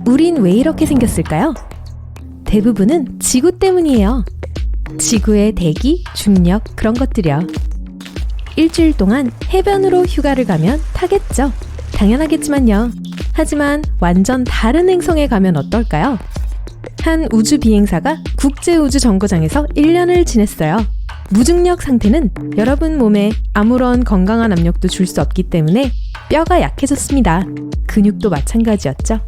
우린 왜 이렇게 생겼을까요? 대부분은 지구 때문이에요. 지구의 대기, 중력 그런 것들이요. 일주일 동안 해변으로 휴가를 가면 타겠죠. 당연하겠지만요. 하지만 완전 다른 행성에 가면 어떨까요? 한 우주 비행사가 국제우주정거장에서 1년을 지냈어요. 무중력 상태는 여러분 몸에 아무런 건강한 압력도 줄 수 없기 때문에 뼈가 약해졌습니다. 근육도 마찬가지였죠.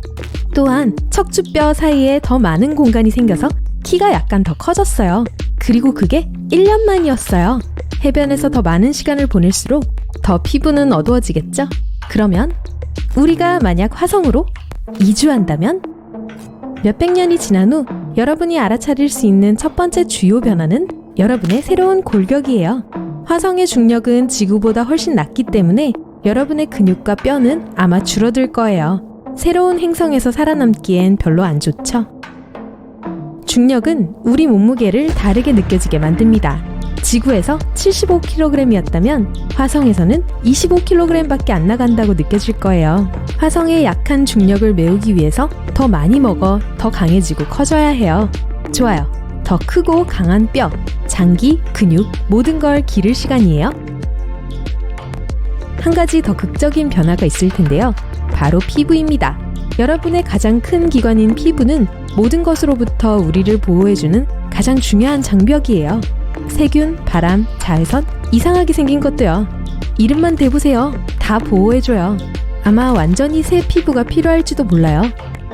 또한 척추뼈 사이에 더 많은 공간이 생겨서 키가 약간 더 커졌어요. 그리고 그게 1년 만이었어요. 해변에서 더 많은 시간을 보낼수록 더 피부는 어두워지겠죠? 그러면 우리가 만약 화성으로 이주한다면 몇백 년이 지난 후 여러분이 알아차릴 수 있는 첫 번째 주요 변화는 여러분의 새로운 골격이에요. 화성의 중력은 지구보다 훨씬 낮기 때문에 여러분의 근육과 뼈는 아마 줄어들 거예요. 새로운 행성에서 살아남기엔 별로 안 좋죠. 중력은 우리 몸무게를 다르게 느껴지게 만듭니다. 지구에서 75kg이었다면 화성에서는 25kg밖에 안 나간다고 느껴질 거예요. 화성의 약한 중력을 메우기 위해서 더 많이 먹어 더 강해지고 커져야 해요. 좋아요. 더 크고 강한 뼈, 장기, 근육 모든 걸 기를 시간이에요. 한 가지 더 극적인 변화가 있을 텐데요. 바로 피부입니다. 여러분의 가장 큰 기관인 피부는 모든 것으로부터 우리를 보호해주는 가장 중요한 장벽이에요. 세균, 바람, 자외선, 이상하게 생긴 것도요. 이름만 대보세요. 다 보호해줘요. 아마 완전히 새 피부가 필요할지도 몰라요.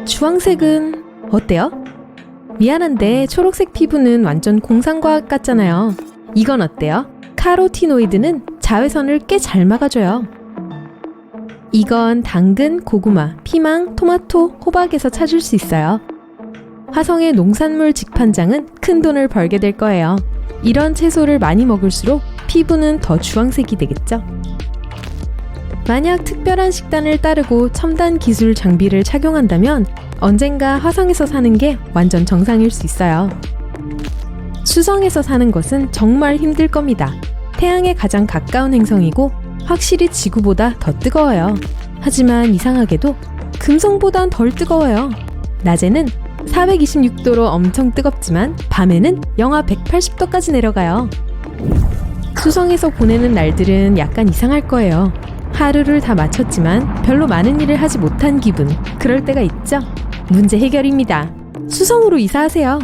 주황색은 어때요? 미안한데 초록색 피부는 완전 공상과학 같잖아요. 이건 어때요? 카로티노이드는 자외선을 꽤 잘 막아줘요. 이건 당근, 고구마, 피망, 토마토, 호박에서 찾을 수 있어요. 화성의 농산물 직판장은 큰 돈을 벌게 될 거예요. 이런 채소를 많이 먹을수록 피부는 더 주황색이 되겠죠. 만약 특별한 식단을 따르고 첨단 기술 장비를 착용한다면 언젠가 화성에서 사는 게 완전 정상일 수 있어요. 수성에서 사는 것은 정말 힘들 겁니다. 태양에 가장 가까운 행성이고 확실히 지구보다 더 뜨거워요. 하지만 이상하게도 금성보단 덜 뜨거워요. 낮에는 426도로 엄청 뜨겁지만 밤에는 영하 180도까지 내려가요. 수성에서 보내는 날들은 약간 이상할 거예요. 하루를 다 마쳤지만 별로 많은 일을 하지 못한 기분. 그럴 때가 있죠? 문제 해결입니다. 수성으로 이사하세요.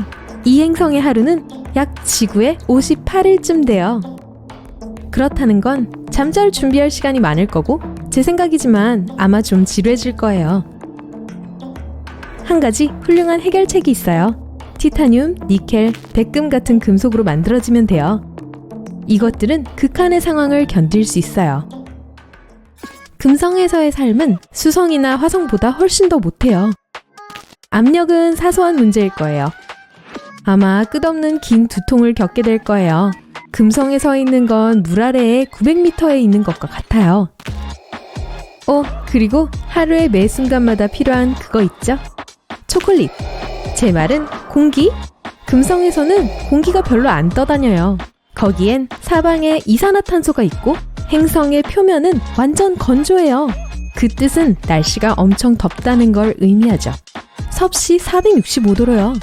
이 행성의 하루는 약 지구의 58일쯤 돼요. 그렇다는 건 잠잘 준비할 시간이 많을 거고 제 생각이지만 아마 좀 지루해질 거예요. 한 가지 훌륭한 해결책이 있어요. 티타늄, 니켈, 백금 같은 금속으로 만들어지면 돼요. 이것들은 극한의 상황을 견딜 수 있어요. 금성에서의 삶은 수성이나 화성보다 훨씬 더 못해요. 압력은 사소한 문제일 거예요. 아마 끝없는 긴 두통을 겪게 될 거예요. 금성에 서 있는 건 물 아래에 900m에 있는 것과 같아요. 그리고 하루의 매 순간마다 필요한 그거 있죠? 초콜릿. 제 말은 공기? 금성에서는 공기가 별로 안 떠다녀요. 거기엔 사방에 이산화탄소가 있고 행성의 표면은 완전 건조해요. 그 뜻은 날씨가 엄청 덥다는 걸 의미하죠. 섭씨 465도로요.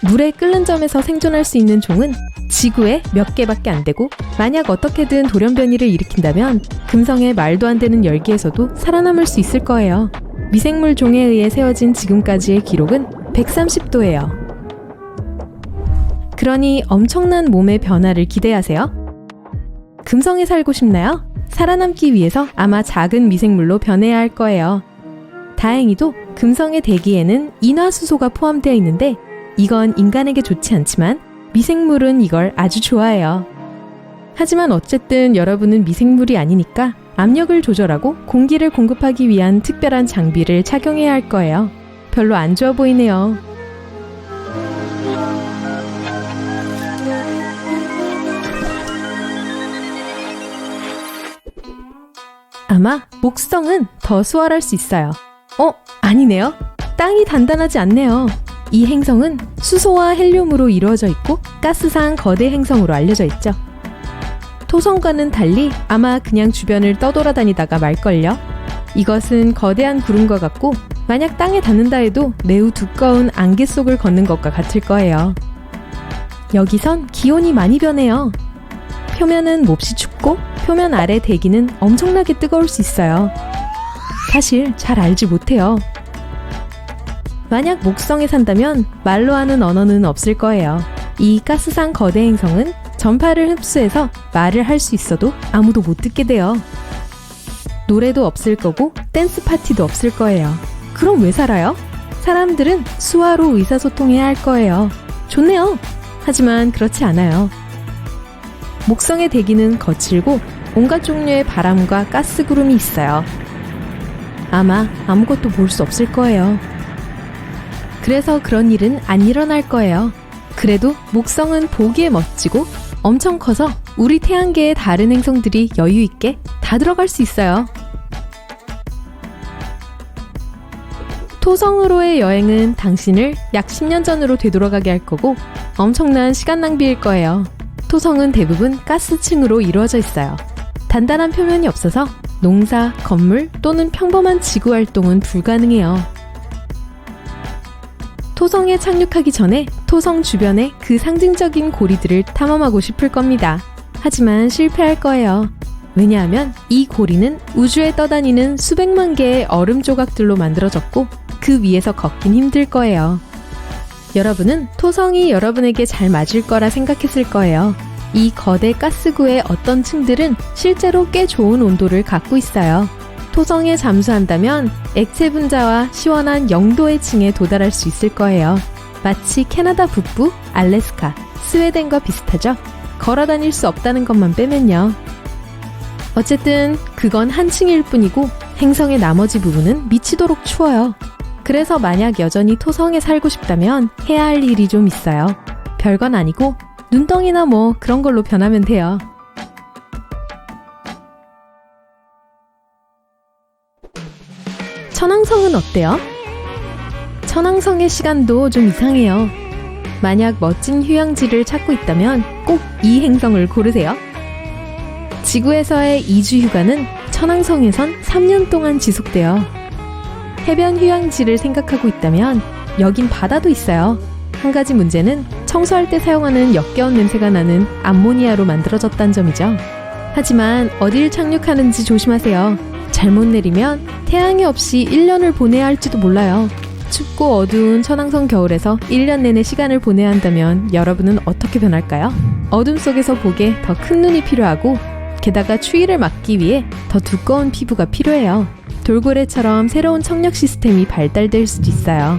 물에 끓는 점에서 생존할 수 있는 종은 지구에 몇 개밖에 안 되고 만약 어떻게든 돌연변이를 일으킨다면 금성의 말도 안 되는 열기에서도 살아남을 수 있을 거예요. 미생물 종에 의해 세워진 지금까지의 기록은 130도예요. 그러니 엄청난 몸의 변화를 기대하세요. 금성에 살고 싶나요? 살아남기 위해서 아마 작은 미생물로 변해야 할 거예요. 다행히도 금성의 대기에는 인화수소가 포함되어 있는데 이건 인간에게 좋지 않지만 미생물은 이걸 아주 좋아해요. 하지만 어쨌든 여러분은 미생물이 아니니까 압력을 조절하고 공기를 공급하기 위한 특별한 장비를 착용해야 할 거예요. 별로 안 좋아 보이네요. 아마 목성은 더 수월할 수 있어요. 아니네요. 땅이 단단하지 않네요. 이 행성은 수소와 헬륨으로 이루어져 있고 가스상 거대 행성으로 알려져 있죠. 토성과는 달리 아마 그냥 주변을 떠돌아다니다가 말걸요. 이것은 거대한 구름과 같고 만약 땅에 닿는다 해도 매우 두꺼운 안개 속을 걷는 것과 같을 거예요. 여기선 기온이 많이 변해요. 표면은 몹시 춥고 표면 아래 대기는 엄청나게 뜨거울 수 있어요. 사실 잘 알지 못해요. 만약 목성에 산다면 말로 하는 언어는 없을 거예요. 이 가스상 거대 행성은 전파를 흡수해서 말을 할 수 있어도 아무도 못 듣게 돼요. 노래도 없을 거고 댄스 파티도 없을 거예요. 그럼 왜 살아요? 사람들은 수화로 의사소통해야 할 거예요. 좋네요. 하지만 그렇지 않아요. 목성의 대기는 거칠고 온갖 종류의 바람과 가스 구름이 있어요. 아마 아무것도 볼 수 없을 거예요. 그래서 그런 일은 안 일어날 거예요. 그래도 목성은 보기에 멋지고 엄청 커서 우리 태양계의 다른 행성들이 여유 있게 다 들어갈 수 있어요. 토성으로의 여행은 당신을 약 10년 전으로 되돌아가게 할 거고 엄청난 시간 낭비일 거예요. 토성은 대부분 가스층으로 이루어져 있어요. 단단한 표면이 없어서 농사, 건물 또는 평범한 지구 활동은 불가능해요. 토성에 착륙하기 전에 토성 주변의 그 상징적인 고리들을 탐험하고 싶을 겁니다. 하지만 실패할 거예요. 왜냐하면 이 고리는 우주에 떠다니는 수백만 개의 얼음 조각들로 만들어졌고 그 위에서 걷긴 힘들 거예요. 여러분은 토성이 여러분에게 잘 맞을 거라 생각했을 거예요. 이 거대 가스구의 어떤 층들은 실제로 꽤 좋은 온도를 갖고 있어요. 토성에 잠수한다면 액체 분자와 시원한 0도의 층에 도달할 수 있을 거예요. 마치 캐나다 북부, 알래스카, 스웨덴과 비슷하죠? 걸어 다닐 수 없다는 것만 빼면요. 어쨌든 그건 한 층일 뿐이고 행성의 나머지 부분은 미치도록 추워요. 그래서 만약 여전히 토성에 살고 싶다면 해야 할 일이 좀 있어요. 별건 아니고 눈덩이나 뭐 그런 걸로 변하면 돼요. 천왕성은 어때요? 천왕성의 시간도 좀 이상해요. 만약 멋진 휴양지를 찾고 있다면 꼭 이 행성을 고르세요. 지구에서의 2주 휴가는 천왕성에선 3년 동안 지속돼요. 해변 휴양지를 생각하고 있다면 여긴 바다도 있어요. 한 가지 문제는 청소할 때 사용하는 역겨운 냄새가 나는 암모니아로 만들어졌다는 점이죠. 하지만 어딜 착륙하는지 조심하세요. 잘못 내리면 태양이 없이 1년을 보내야 할지도 몰라요. 춥고 어두운 천왕성 겨울에서 1년 내내 시간을 보내야 한다면 여러분은 어떻게 변할까요? 어둠 속에서 보기에 더 큰 눈이 필요하고 게다가 추위를 막기 위해 더 두꺼운 피부가 필요해요. 돌고래처럼 새로운 청력 시스템이 발달될 수도 있어요.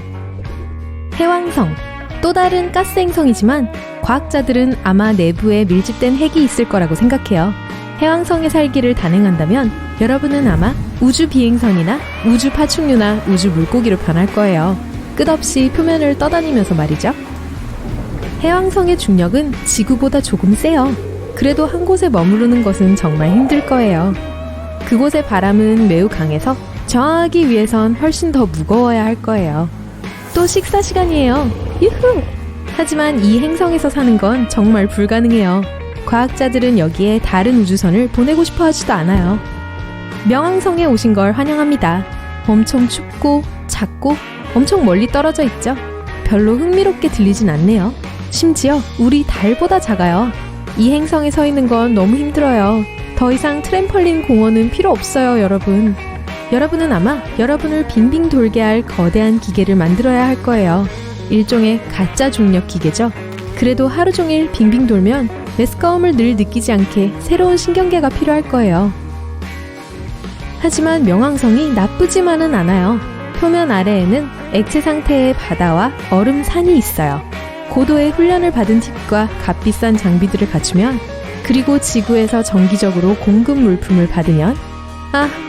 해왕성, 또 다른 가스 행성이지만 과학자들은 아마 내부에 밀집된 핵이 있을 거라고 생각해요. 해왕성에 살기를 단행한다면 여러분은 아마 우주 비행선이나 우주 파충류나 우주 물고기로 변할 거예요. 끝없이 표면을 떠다니면서 말이죠. 해왕성의 중력은 지구보다 조금 세요. 그래도 한 곳에 머무르는 것은 정말 힘들 거예요. 그곳의 바람은 매우 강해서 저항하기 위해선 훨씬 더 무거워야 할 거예요. 또 식사 시간이에요. 유후! 하지만 이 행성에서 사는 건 정말 불가능해요. 과학자들은 여기에 다른 우주선을 보내고 싶어 하지도 않아요. 명왕성에 오신 걸 환영합니다. 엄청 춥고 작고 엄청 멀리 떨어져 있죠? 별로 흥미롭게 들리진 않네요. 심지어 우리 달보다 작아요. 이 행성에 서 있는 건 너무 힘들어요. 더 이상 트램펄린 공원은 필요 없어요, 여러분. 여러분은 아마 여러분을 빙빙 돌게 할 거대한 기계를 만들어야 할 거예요. 일종의 가짜 중력 기계죠. 그래도 하루 종일 빙빙 돌면 메스꺼움을 늘 느끼지 않게 새로운 신경계가 필요할 거예요. 하지만 명왕성이 나쁘지만은 않아요. 표면 아래에는 액체 상태의 바다와 얼음 산이 있어요. 고도의 훈련을 받은 팁과 값비싼 장비들을 갖추면, 그리고 지구에서 정기적으로 공급 물품을 받으면,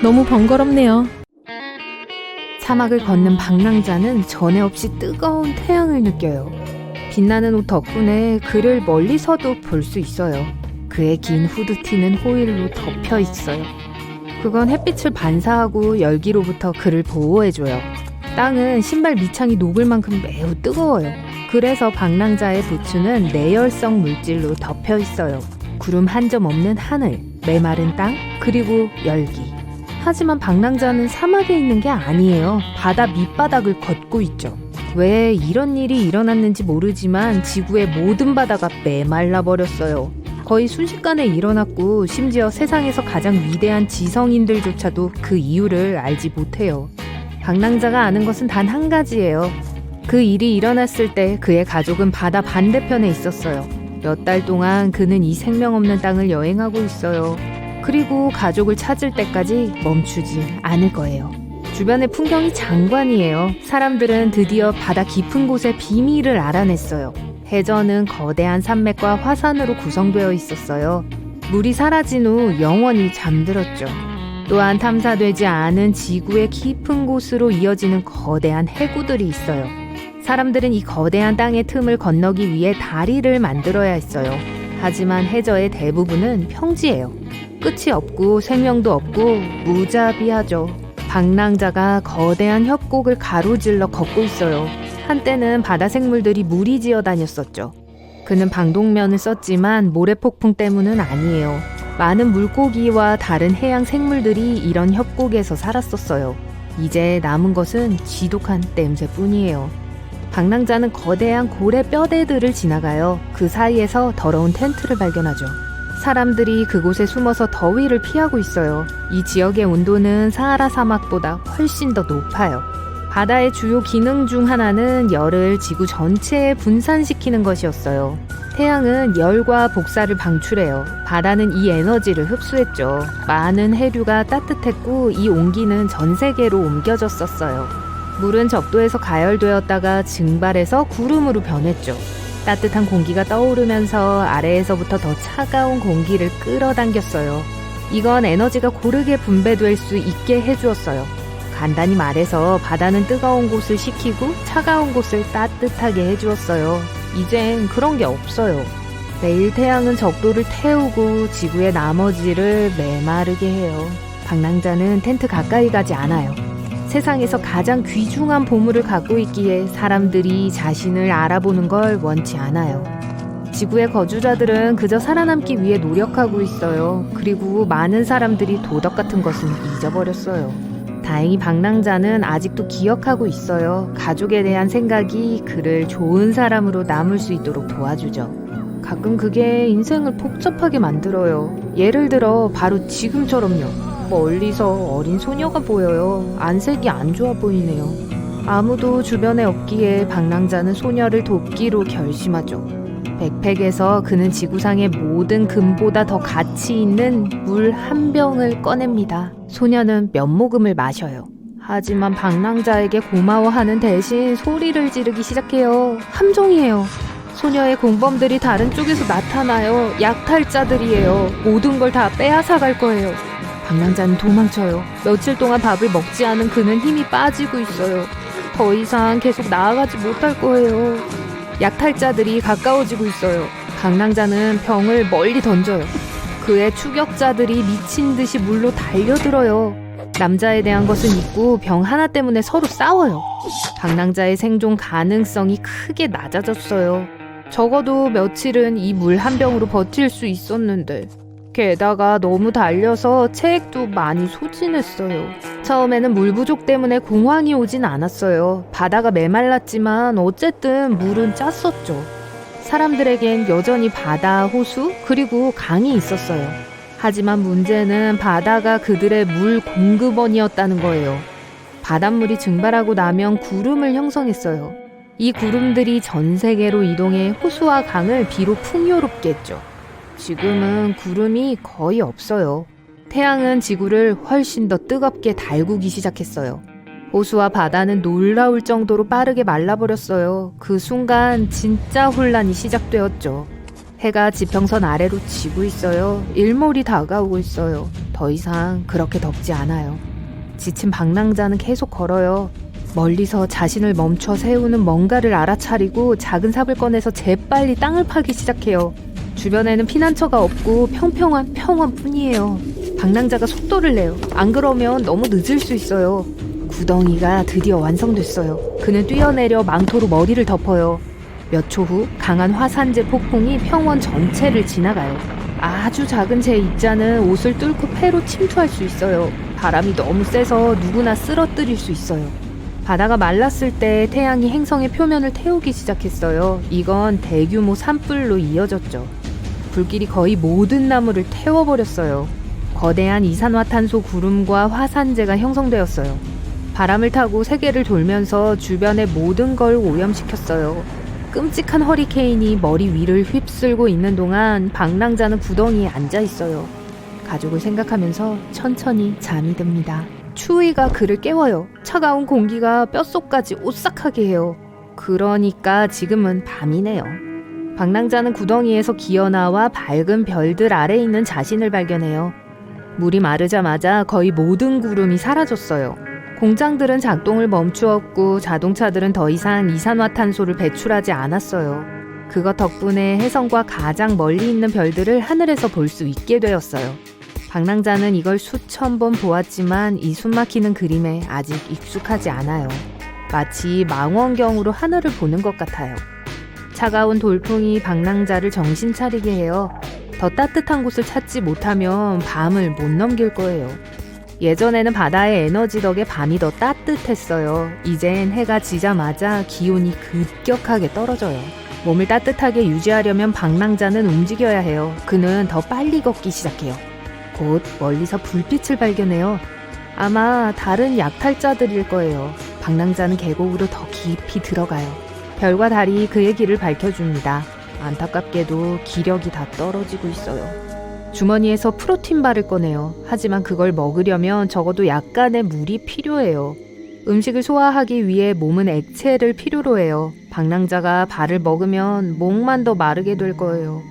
너무 번거롭네요. 사막을 걷는 방랑자는 전에 없이 뜨거운 태양을 느껴요. 빛나는 옷 덕분에 그를 멀리서도 볼 수 있어요. 그의 긴 후드티는 호일로 덮여 있어요. 그건 햇빛을 반사하고 열기로부터 그를 보호해줘요. 땅은 신발 밑창이 녹을 만큼 매우 뜨거워요. 그래서 방랑자의 부츠는 내열성 물질로 덮여 있어요. 구름 한 점 없는 하늘, 메마른 땅, 그리고 열기. 하지만 방랑자는 사막에 있는 게 아니에요. 바다 밑바닥을 걷고 있죠. 왜 이런 일이 일어났는지 모르지만 지구의 모든 바다가 메말라 버렸어요. 거의 순식간에 일어났고 심지어 세상에서 가장 위대한 지성인들조차도 그 이유를 알지 못해요. 방랑자가 아는 것은 단 한 가지예요. 그 일이 일어났을 때 그의 가족은 바다 반대편에 있었어요. 몇 달 동안 그는 이 생명 없는 땅을 여행하고 있어요. 그리고 가족을 찾을 때까지 멈추지 않을 거예요. 주변의 풍경이 장관이에요. 사람들은 드디어 바다 깊은 곳의 비밀을 알아냈어요. 해저는 거대한 산맥과 화산으로 구성되어 있었어요. 물이 사라진 후 영원히 잠들었죠. 또한 탐사되지 않은 지구의 깊은 곳으로 이어지는 거대한 해구들이 있어요. 사람들은 이 거대한 땅의 틈을 건너기 위해 다리를 만들어야 했어요. 하지만 해저의 대부분은 평지예요. 끝이 없고 생명도 없고 무자비하죠. 방랑자가 거대한 협곡을 가로질러 걷고 있어요. 한때는 바다 생물들이 무리지어 다녔었죠. 그는 방독면을 썼지만 모래폭풍 때문은 아니에요. 많은 물고기와 다른 해양 생물들이 이런 협곡에서 살았었어요. 이제 남은 것은 지독한 냄새뿐이에요. 방랑자는 거대한 고래 뼈대들을 지나가요. 그 사이에서 더러운 텐트를 발견하죠. 사람들이 그곳에 숨어서 더위를 피하고 있어요. 이 지역의 온도는 사하라 사막보다 훨씬 더 높아요. 바다의 주요 기능 중 하나는 열을 지구 전체에 분산시키는 것이었어요. 태양은 열과 복사를 방출해요. 바다는 이 에너지를 흡수했죠. 많은 해류가 따뜻했고 이 온기는 전 세계로 옮겨졌었어요. 물은 적도에서 가열되었다가 증발해서 구름으로 변했죠. 따뜻한 공기가 떠오르면서 아래에서부터 더 차가운 공기를 끌어당겼어요. 이건 에너지가 고르게 분배될 수 있게 해주었어요. 간단히 말해서 바다는 뜨거운 곳을 식히고 차가운 곳을 따뜻하게 해주었어요. 이젠 그런 게 없어요. 매일 태양은 적도를 태우고 지구의 나머지를 메마르게 해요. 방랑자는 텐트 가까이 가지 않아요. 세상에서 가장 귀중한 보물을 갖고 있기에 사람들이 자신을 알아보는 걸 원치 않아요. 지구의 거주자들은 그저 살아남기 위해 노력하고 있어요. 그리고 많은 사람들이 도덕 같은 것은 잊어버렸어요. 다행히 방랑자는 아직도 기억하고 있어요. 가족에 대한 생각이 그를 좋은 사람으로 남을 수 있도록 도와주죠. 가끔 그게 인생을 복잡하게 만들어요. 예를 들어 바로 지금처럼요. 멀리서 어린 소녀가 보여요. 안색이 안 좋아 보이네요. 아무도 주변에 없기에 방랑자는 소녀를 돕기로 결심하죠. 백팩에서 그는 지구상의 모든 금보다 더 가치 있는 물 한 병을 꺼냅니다. 소녀는 면모금을 마셔요. 하지만 방랑자에게 고마워하는 대신 소리를 지르기 시작해요. 함정이에요. 소녀의 공범들이 다른 쪽에서 나타나요. 약탈자들이에요. 모든 걸 다 빼앗아갈 거예요. 방랑자는 도망쳐요. 며칠 동안 밥을 먹지 않은 그는 힘이 빠지고 있어요. 더 이상 계속 나아가지 못할 거예요. 약탈자들이 가까워지고 있어요. 방랑자는 병을 멀리 던져요. 그의 추격자들이 미친 듯이 물로 달려들어요. 남자에 대한 것은 있고 병 하나 때문에 서로 싸워요. 방랑자의 생존 가능성이 크게 낮아졌어요. 적어도 며칠은 이 물 한 병으로 버틸 수 있었는데 게다가 너무 달려서 체액도 많이 소진했어요. 처음에는 물 부족 때문에 공황이 오진 않았어요. 바다가 메말랐지만 어쨌든 물은 짰었죠. 사람들에겐 여전히 바다, 호수, 그리고 강이 있었어요. 하지만 문제는 바다가 그들의 물 공급원이었다는 거예요. 바닷물이 증발하고 나면 구름을 형성했어요. 이 구름들이 전 세계로 이동해 호수와 강을 비로 풍요롭게 했죠. 지금은 구름이 거의 없어요. 태양은 지구를 훨씬 더 뜨겁게 달구기 시작했어요. 호수와 바다는 놀라울 정도로 빠르게 말라버렸어요. 그 순간 진짜 혼란이 시작되었죠. 해가 지평선 아래로 지고 있어요. 일몰이 다가오고 있어요. 더 이상 그렇게 덥지 않아요. 지친 방랑자는 계속 걸어요. 멀리서 자신을 멈춰 세우는 뭔가를 알아차리고 작은 삽을 꺼내서 재빨리 땅을 파기 시작해요. 주변에는 피난처가 없고 평평한 평원뿐이에요. 방랑자가 속도를 내요. 안 그러면 너무 늦을 수 있어요. 구덩이가 드디어 완성됐어요. 그는 뛰어내려 망토로 머리를 덮어요. 몇 초 후 강한 화산재 폭풍이 평원 전체를 지나가요. 아주 작은 제 입자는 옷을 뚫고 폐로 침투할 수 있어요. 바람이 너무 세서 누구나 쓰러뜨릴 수 있어요. 바다가 말랐을 때 태양이 행성의 표면을 태우기 시작했어요. 이건 대규모 산불로 이어졌죠. 불길이 거의 모든 나무를 태워버렸어요. 거대한 이산화탄소 구름과 화산재가 형성되었어요. 바람을 타고 세계를 돌면서 주변의 모든 걸 오염시켰어요. 끔찍한 허리케인이 머리 위를 휩쓸고 있는 동안 방랑자는 구덩이에 앉아 있어요. 가족을 생각하면서 천천히 잠이 듭니다. 추위가 그를 깨워요. 차가운 공기가 뼛속까지 오싹하게 해요. 그러니까 지금은 밤이네요. 방랑자는 구덩이에서 기어나와 밝은 별들 아래 있는 자신을 발견해요. 물이 마르자마자 거의 모든 구름이 사라졌어요. 공장들은 작동을 멈추었고 자동차들은 더 이상 이산화탄소를 배출하지 않았어요. 그것 덕분에 혜성과 가장 멀리 있는 별들을 하늘에서 볼 수 있게 되었어요. 방랑자는 이걸 수천 번 보았지만 이 숨막히는 그림에 아직 익숙하지 않아요. 마치 망원경으로 하늘을 보는 것 같아요. 차가운 돌풍이 방랑자를 정신 차리게 해요. 더 따뜻한 곳을 찾지 못하면 밤을 못 넘길 거예요. 예전에는 바다의 에너지 덕에 밤이 더 따뜻했어요. 이젠 해가 지자마자 기온이 급격하게 떨어져요. 몸을 따뜻하게 유지하려면 방랑자는 움직여야 해요. 그는 더 빨리 걷기 시작해요. 곧 멀리서 불빛을 발견해요. 아마 다른 약탈자들일 거예요. 방랑자는 계곡으로 더 깊이 들어가요. 별과 달이 그의 길을 밝혀줍니다. 안타깝게도 기력이 다 떨어지고 있어요. 주머니에서 프로틴바를 꺼내요. 하지만 그걸 먹으려면 적어도 약간의 물이 필요해요. 음식을 소화하기 위해 몸은 액체를 필요로 해요. 방랑자가 발을 먹으면 목만 더 마르게 될 거예요.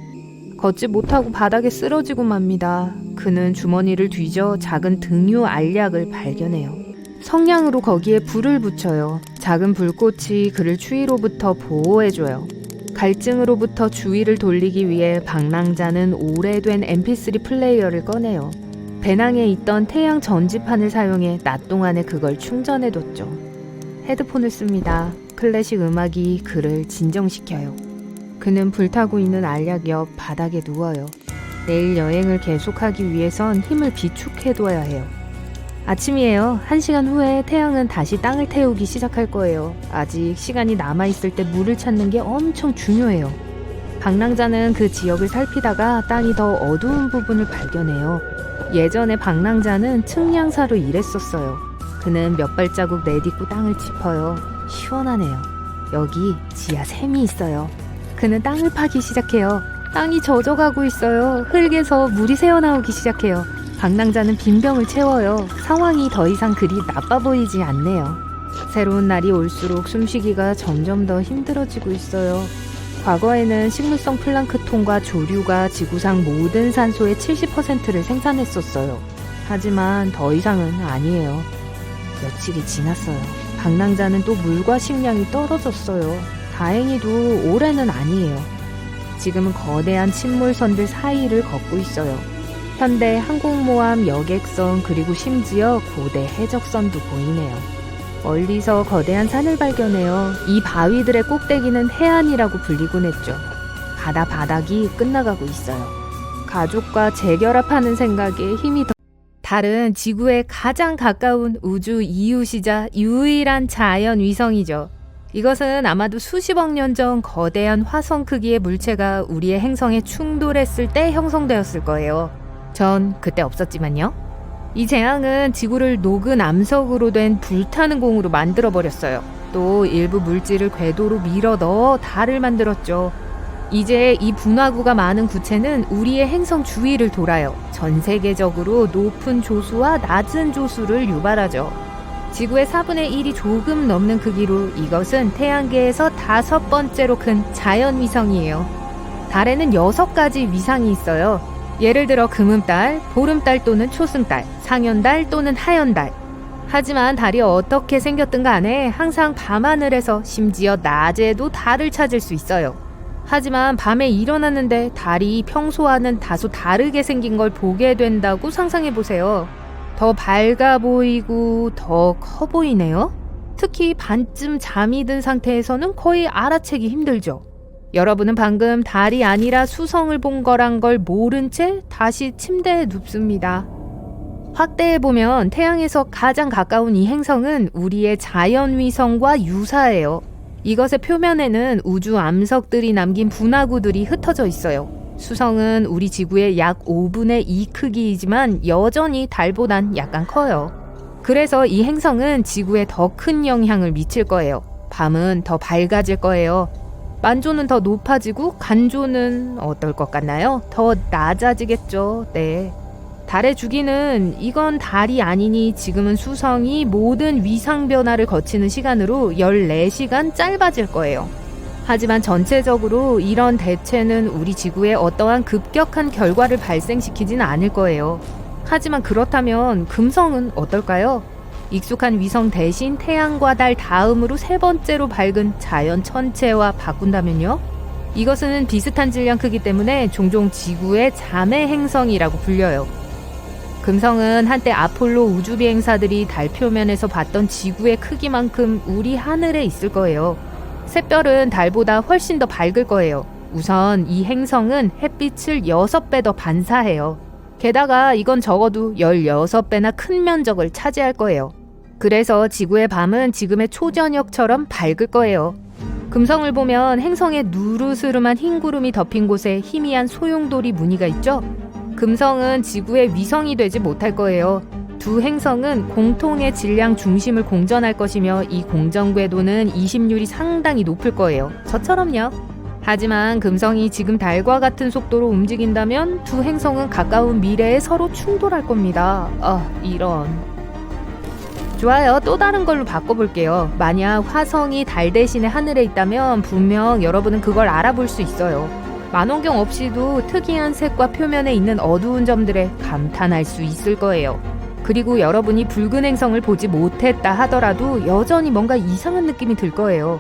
걷지 못하고 바닥에 쓰러지고 맙니다. 그는 주머니를 뒤져 작은 등유 알약을 발견해요. 성냥으로 거기에 불을 붙여요. 작은 불꽃이 그를 추위로부터 보호해줘요. 갈증으로부터 주의를 돌리기 위해 방랑자는 오래된 mp3 플레이어를 꺼내요. 배낭에 있던 태양 전지판을 사용해 낮 동안에 그걸 충전해뒀죠. 헤드폰을 씁니다. 클래식 음악이 그를 진정시켜요. 그는 불타고 있는 알약 옆 바닥에 누워요. 내일 여행을 계속하기 위해선 힘을 비축해둬야 해요. 아침이에요. 1시간 후에 태양은 다시 땅을 태우기 시작할 거예요. 아직 시간이 남아있을 때 물을 찾는 게 엄청 중요해요. 방랑자는 그 지역을 살피다가 땅이 더 어두운 부분을 발견해요. 예전에 방랑자는 측량사로 일했었어요. 그는 몇 발자국 내딛고 땅을 짚어요. 시원하네요. 여기 지하 샘이 있어요. 그는 땅을 파기 시작해요. 땅이 젖어가고 있어요. 흙에서 물이 새어나오기 시작해요. 방랑자는 빈병을 채워요. 상황이 더 이상 그리 나빠 보이지 않네요. 새로운 날이 올수록 숨쉬기가 점점 더 힘들어지고 있어요. 과거에는 식물성 플랑크톤과 조류가 지구상 모든 산소의 70%를 생산했었어요. 하지만 더 이상은 아니에요. 며칠이 지났어요. 방랑자는 또 물과 식량이 떨어졌어요. 다행히도 올해는 아니에요. 지금은 거대한 침몰선들 사이를 걷고 있어요. 현대 항공모함 여객선 그리고 심지어 고대 해적선도 보이네요. 멀리서 거대한 산을 발견해요. 이 바위들의 꼭대기는 해안이라고 불리곤 했죠. 바다 바닥이 끝나가고 있어요. 가족과 재결합하는 생각에 힘이 더... 달은 지구에 가장 가까운 우주 이웃이자 유일한 자연 위성이죠. 이것은 아마도 수십억 년 전 거대한 화성 크기의 물체가 우리의 행성에 충돌했을 때 형성되었을 거예요. 전 그때 없었지만요. 이 재앙은 지구를 녹은 암석으로 된 불타는 공으로 만들어버렸어요. 또 일부 물질을 궤도로 밀어 넣어 달을 만들었죠. 이제 이 분화구가 많은 구체는 우리의 행성 주위를 돌아요. 전 세계적으로 높은 조수와 낮은 조수를 유발하죠. 지구의 4분의 1이 조금 넘는 크기로 이것은 태양계에서 5번째로 큰 자연위성이에요. 달에는 6가지 위상이 있어요. 예를 들어 금음달, 보름달 또는 초승달, 상현달 또는 하현달. 하지만 달이 어떻게 생겼든 간에 항상 밤하늘에서 심지어 낮에도 달을 찾을 수 있어요. 하지만 밤에 일어났는데 달이 평소와는 다소 다르게 생긴 걸 보게 된다고 상상해보세요. 더 밝아 보이고 더 커 보이네요. 특히 반쯤 잠이 든 상태에서는 거의 알아채기 힘들죠. 여러분은 방금 달이 아니라 수성을 본 거란 걸 모른 채 다시 침대에 눕습니다. 확대해보면 태양에서 가장 가까운 이 행성은 우리의 자연위성과 유사해요. 이것의 표면에는 우주 암석들이 남긴 분화구들이 흩어져 있어요. 수성은 우리 지구의 약 5분의 2 크기이지만 여전히 달보단 약간 커요. 그래서 이 행성은 지구에 더 큰 영향을 미칠 거예요. 밤은 더 밝아질 거예요. 만조는 더 높아지고 간조는 어떨 것 같나요? 더 낮아지겠죠. 네. 달의 주기는 이건 달이 아니니 지금은 수성이 모든 위상 변화를 거치는 시간으로 14시간 짧아질 거예요. 하지만 전체적으로 이런 대체는 우리 지구에 어떠한 급격한 결과를 발생시키진 않을 거예요. 하지만 그렇다면 금성은 어떨까요? 익숙한 위성 대신 태양과 달 다음으로 세 번째로 밝은 자연 천체와 바꾼다면요? 이것은 비슷한 질량 크기 때문에 종종 지구의 자매 행성이라고 불려요. 금성은 한때 아폴로 우주비행사들이 달 표면에서 봤던 지구의 크기만큼 우리 하늘에 있을 거예요. 샛별은 달보다 훨씬 더 밝을 거예요. 우선 이 행성은 햇빛을 6배 더 반사해요. 게다가 이건 적어도 16배나 큰 면적을 차지할 거예요. 그래서 지구의 밤은 지금의 초저녁처럼 밝을 거예요. 금성을 보면 행성의 누르스름한 흰 구름이 덮인 곳에 희미한 소용돌이 무늬가 있죠? 금성은 지구의 위성이 되지 못할 거예요. 두 행성은 공통의 질량 중심을 공전할 것이며 이 공전 궤도는 이심률이 상당히 높을 거예요. 저처럼요. 하지만 금성이 지금 달과 같은 속도로 움직인다면 두 행성은 가까운 미래에 서로 충돌할 겁니다. 이런. 좋아요. 또 다른 걸로 바꿔볼게요. 만약 화성이 달 대신에 하늘에 있다면 분명 여러분은 그걸 알아볼 수 있어요. 만원경 없이도 특이한 색과 표면에 있는 어두운 점들에 감탄할 수 있을 거예요. 그리고 여러분이 붉은 행성을 보지 못했다 하더라도 여전히 뭔가 이상한 느낌이 들 거예요.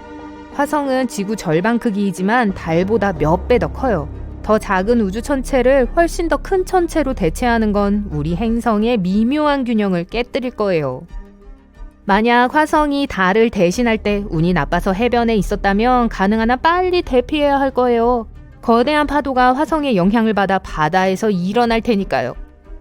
화성은 지구 절반 크기이지만 달보다 몇 배 더 커요. 더 작은 우주 천체를 훨씬 더 큰 천체로 대체하는 건 우리 행성의 미묘한 균형을 깨뜨릴 거예요. 만약 화성이 달을 대신할 때 운이 나빠서 해변에 있었다면 가능한 한 빨리 대피해야 할 거예요. 거대한 파도가 화성의 영향을 받아 바다에서 일어날 테니까요.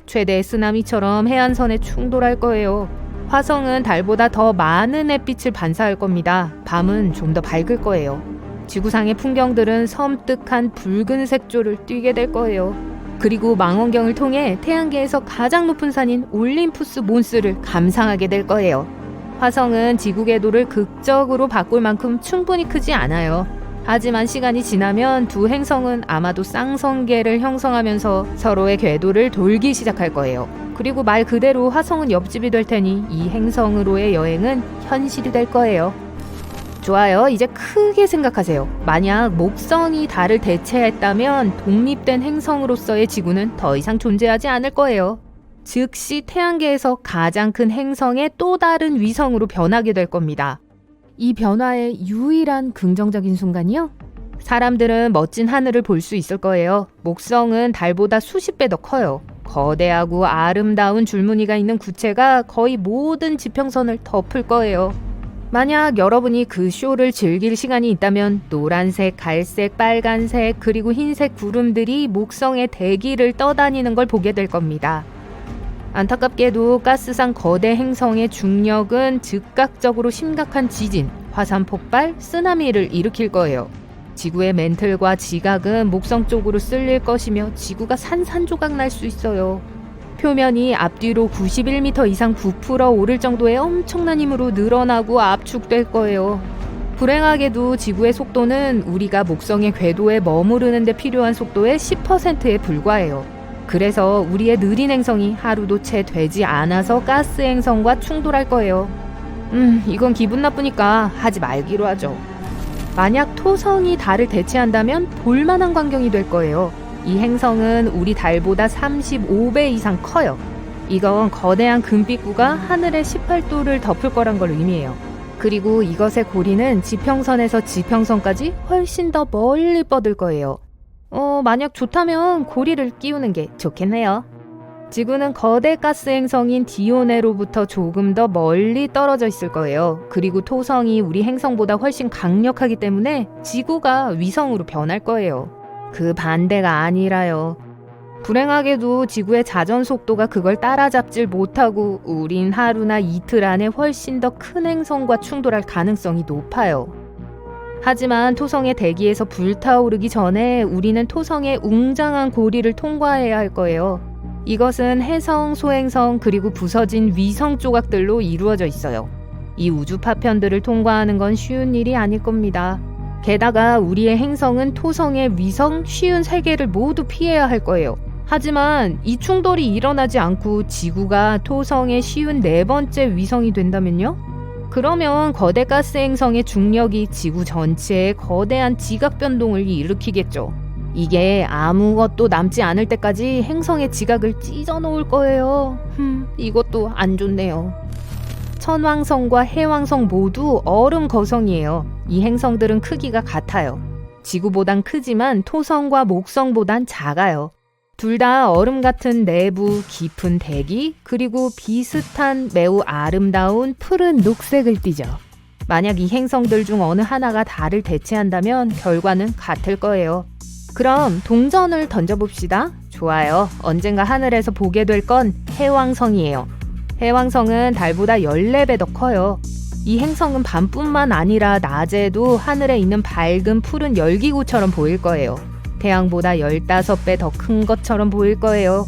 최대 쓰나미처럼 해안선에 충돌할 거예요. 화성은 달보다 더 많은 햇빛을 반사할 겁니다. 밤은 좀 더 밝을 거예요. 지구상의 풍경들은 섬뜩한 붉은색 조를 띠게 될 거예요. 그리고 망원경을 통해 태양계에서 가장 높은 산인 올림푸스 몬스를 감상하게 될 거예요. 화성은 지구 궤도를 극적으로 바꿀 만큼 충분히 크지 않아요. 하지만 시간이 지나면 두 행성은 아마도 쌍성계를 형성하면서 서로의 궤도를 돌기 시작할 거예요. 그리고 말 그대로 화성은 옆집이 될 테니 이 행성으로의 여행은 현실이 될 거예요. 좋아요. 이제 크게 생각하세요. 만약 목성이 달을 대체했다면 독립된 행성으로서의 지구는 더 이상 존재하지 않을 거예요. 즉시 태양계에서 가장 큰 행성의 또 다른 위성으로 변하게 될 겁니다. 이 변화의 유일한 긍정적인 순간이요? 사람들은 멋진 하늘을 볼 수 있을 거예요. 목성은 달보다 수십 배 더 커요. 거대하고 아름다운 줄무늬가 있는 구체가 거의 모든 지평선을 덮을 거예요. 만약 여러분이 그 쇼를 즐길 시간이 있다면 노란색, 갈색, 빨간색, 그리고 흰색 구름들이 목성의 대기를 떠다니는 걸 보게 될 겁니다. 안타깝게도 가스상 거대 행성의 중력은 즉각적으로 심각한 지진, 화산 폭발, 쓰나미를 일으킬 거예요. 지구의 멘틀과 지각은 목성 쪽으로 쓸릴 것이며 지구가 산산조각 날 수 있어요. 표면이 앞뒤로 91m 이상 부풀어 오를 정도의 엄청난 힘으로 늘어나고 압축될 거예요. 불행하게도 지구의 속도는 우리가 목성의 궤도에 머무르는 데 필요한 속도의 10%에 불과해요. 그래서 우리의 느린 행성이 하루도 채 되지 않아서 가스 행성과 충돌할 거예요. 이건 기분 나쁘니까 하지 말기로 하죠. 만약 토성이 달을 대체한다면 볼만한 광경이 될 거예요. 이 행성은 우리 달보다 35배 이상 커요. 이건 거대한 금빛구가 하늘의 18도를 덮을 거란 걸 의미해요. 그리고 이것의 고리는 지평선에서 지평선까지 훨씬 더 멀리 뻗을 거예요. 만약 좋다면 고리를 끼우는 게 좋겠네요. 지구는 거대 가스 행성인 디오네로부터 조금 더 멀리 떨어져 있을 거예요. 그리고 토성이 우리 행성보다 훨씬 강력하기 때문에 지구가 위성으로 변할 거예요. 그 반대가 아니라요. 불행하게도 지구의 자전 속도가 그걸 따라잡질 못하고 우린 하루나 이틀 안에 훨씬 더 큰 행성과 충돌할 가능성이 높아요. 하지만 토성의 대기에서 불타오르기 전에 우리는 토성의 웅장한 고리를 통과해야 할 거예요. 이것은 해성, 소행성, 그리고 부서진 위성 조각들로 이루어져 있어요. 이 우주 파편들을 통과하는 건 쉬운 일이 아닐 겁니다. 게다가 우리의 행성은 토성의 위성 53개를 모두 피해야 할 거예요. 하지만 이 충돌이 일어나지 않고 지구가 토성의 54번째 위성이 된다면요? 그러면 거대 가스 행성의 중력이 지구 전체에 거대한 지각 변동을 일으키겠죠. 이게 아무것도 남지 않을 때까지 행성의 지각을 찢어 놓을 거예요. 이것도 안 좋네요. 천왕성과 해왕성 모두 얼음 거성이에요. 이 행성들은 크기가 같아요. 지구보단 크지만 토성과 목성보단 작아요. 둘 다 얼음 같은 내부, 깊은 대기, 그리고 비슷한 매우 아름다운 푸른 녹색을 띠죠. 만약 이 행성들 중 어느 하나가 달을 대체한다면 결과는 같을 거예요. 그럼 동전을 던져봅시다. 좋아요. 언젠가 하늘에서 보게 될 건 해왕성이에요. 해왕성은 달보다 14배 더 커요. 이 행성은 밤뿐만 아니라 낮에도 하늘에 있는 밝은 푸른 열기구처럼 보일 거예요. 태양보다 15배 더 큰 것처럼 보일 거예요.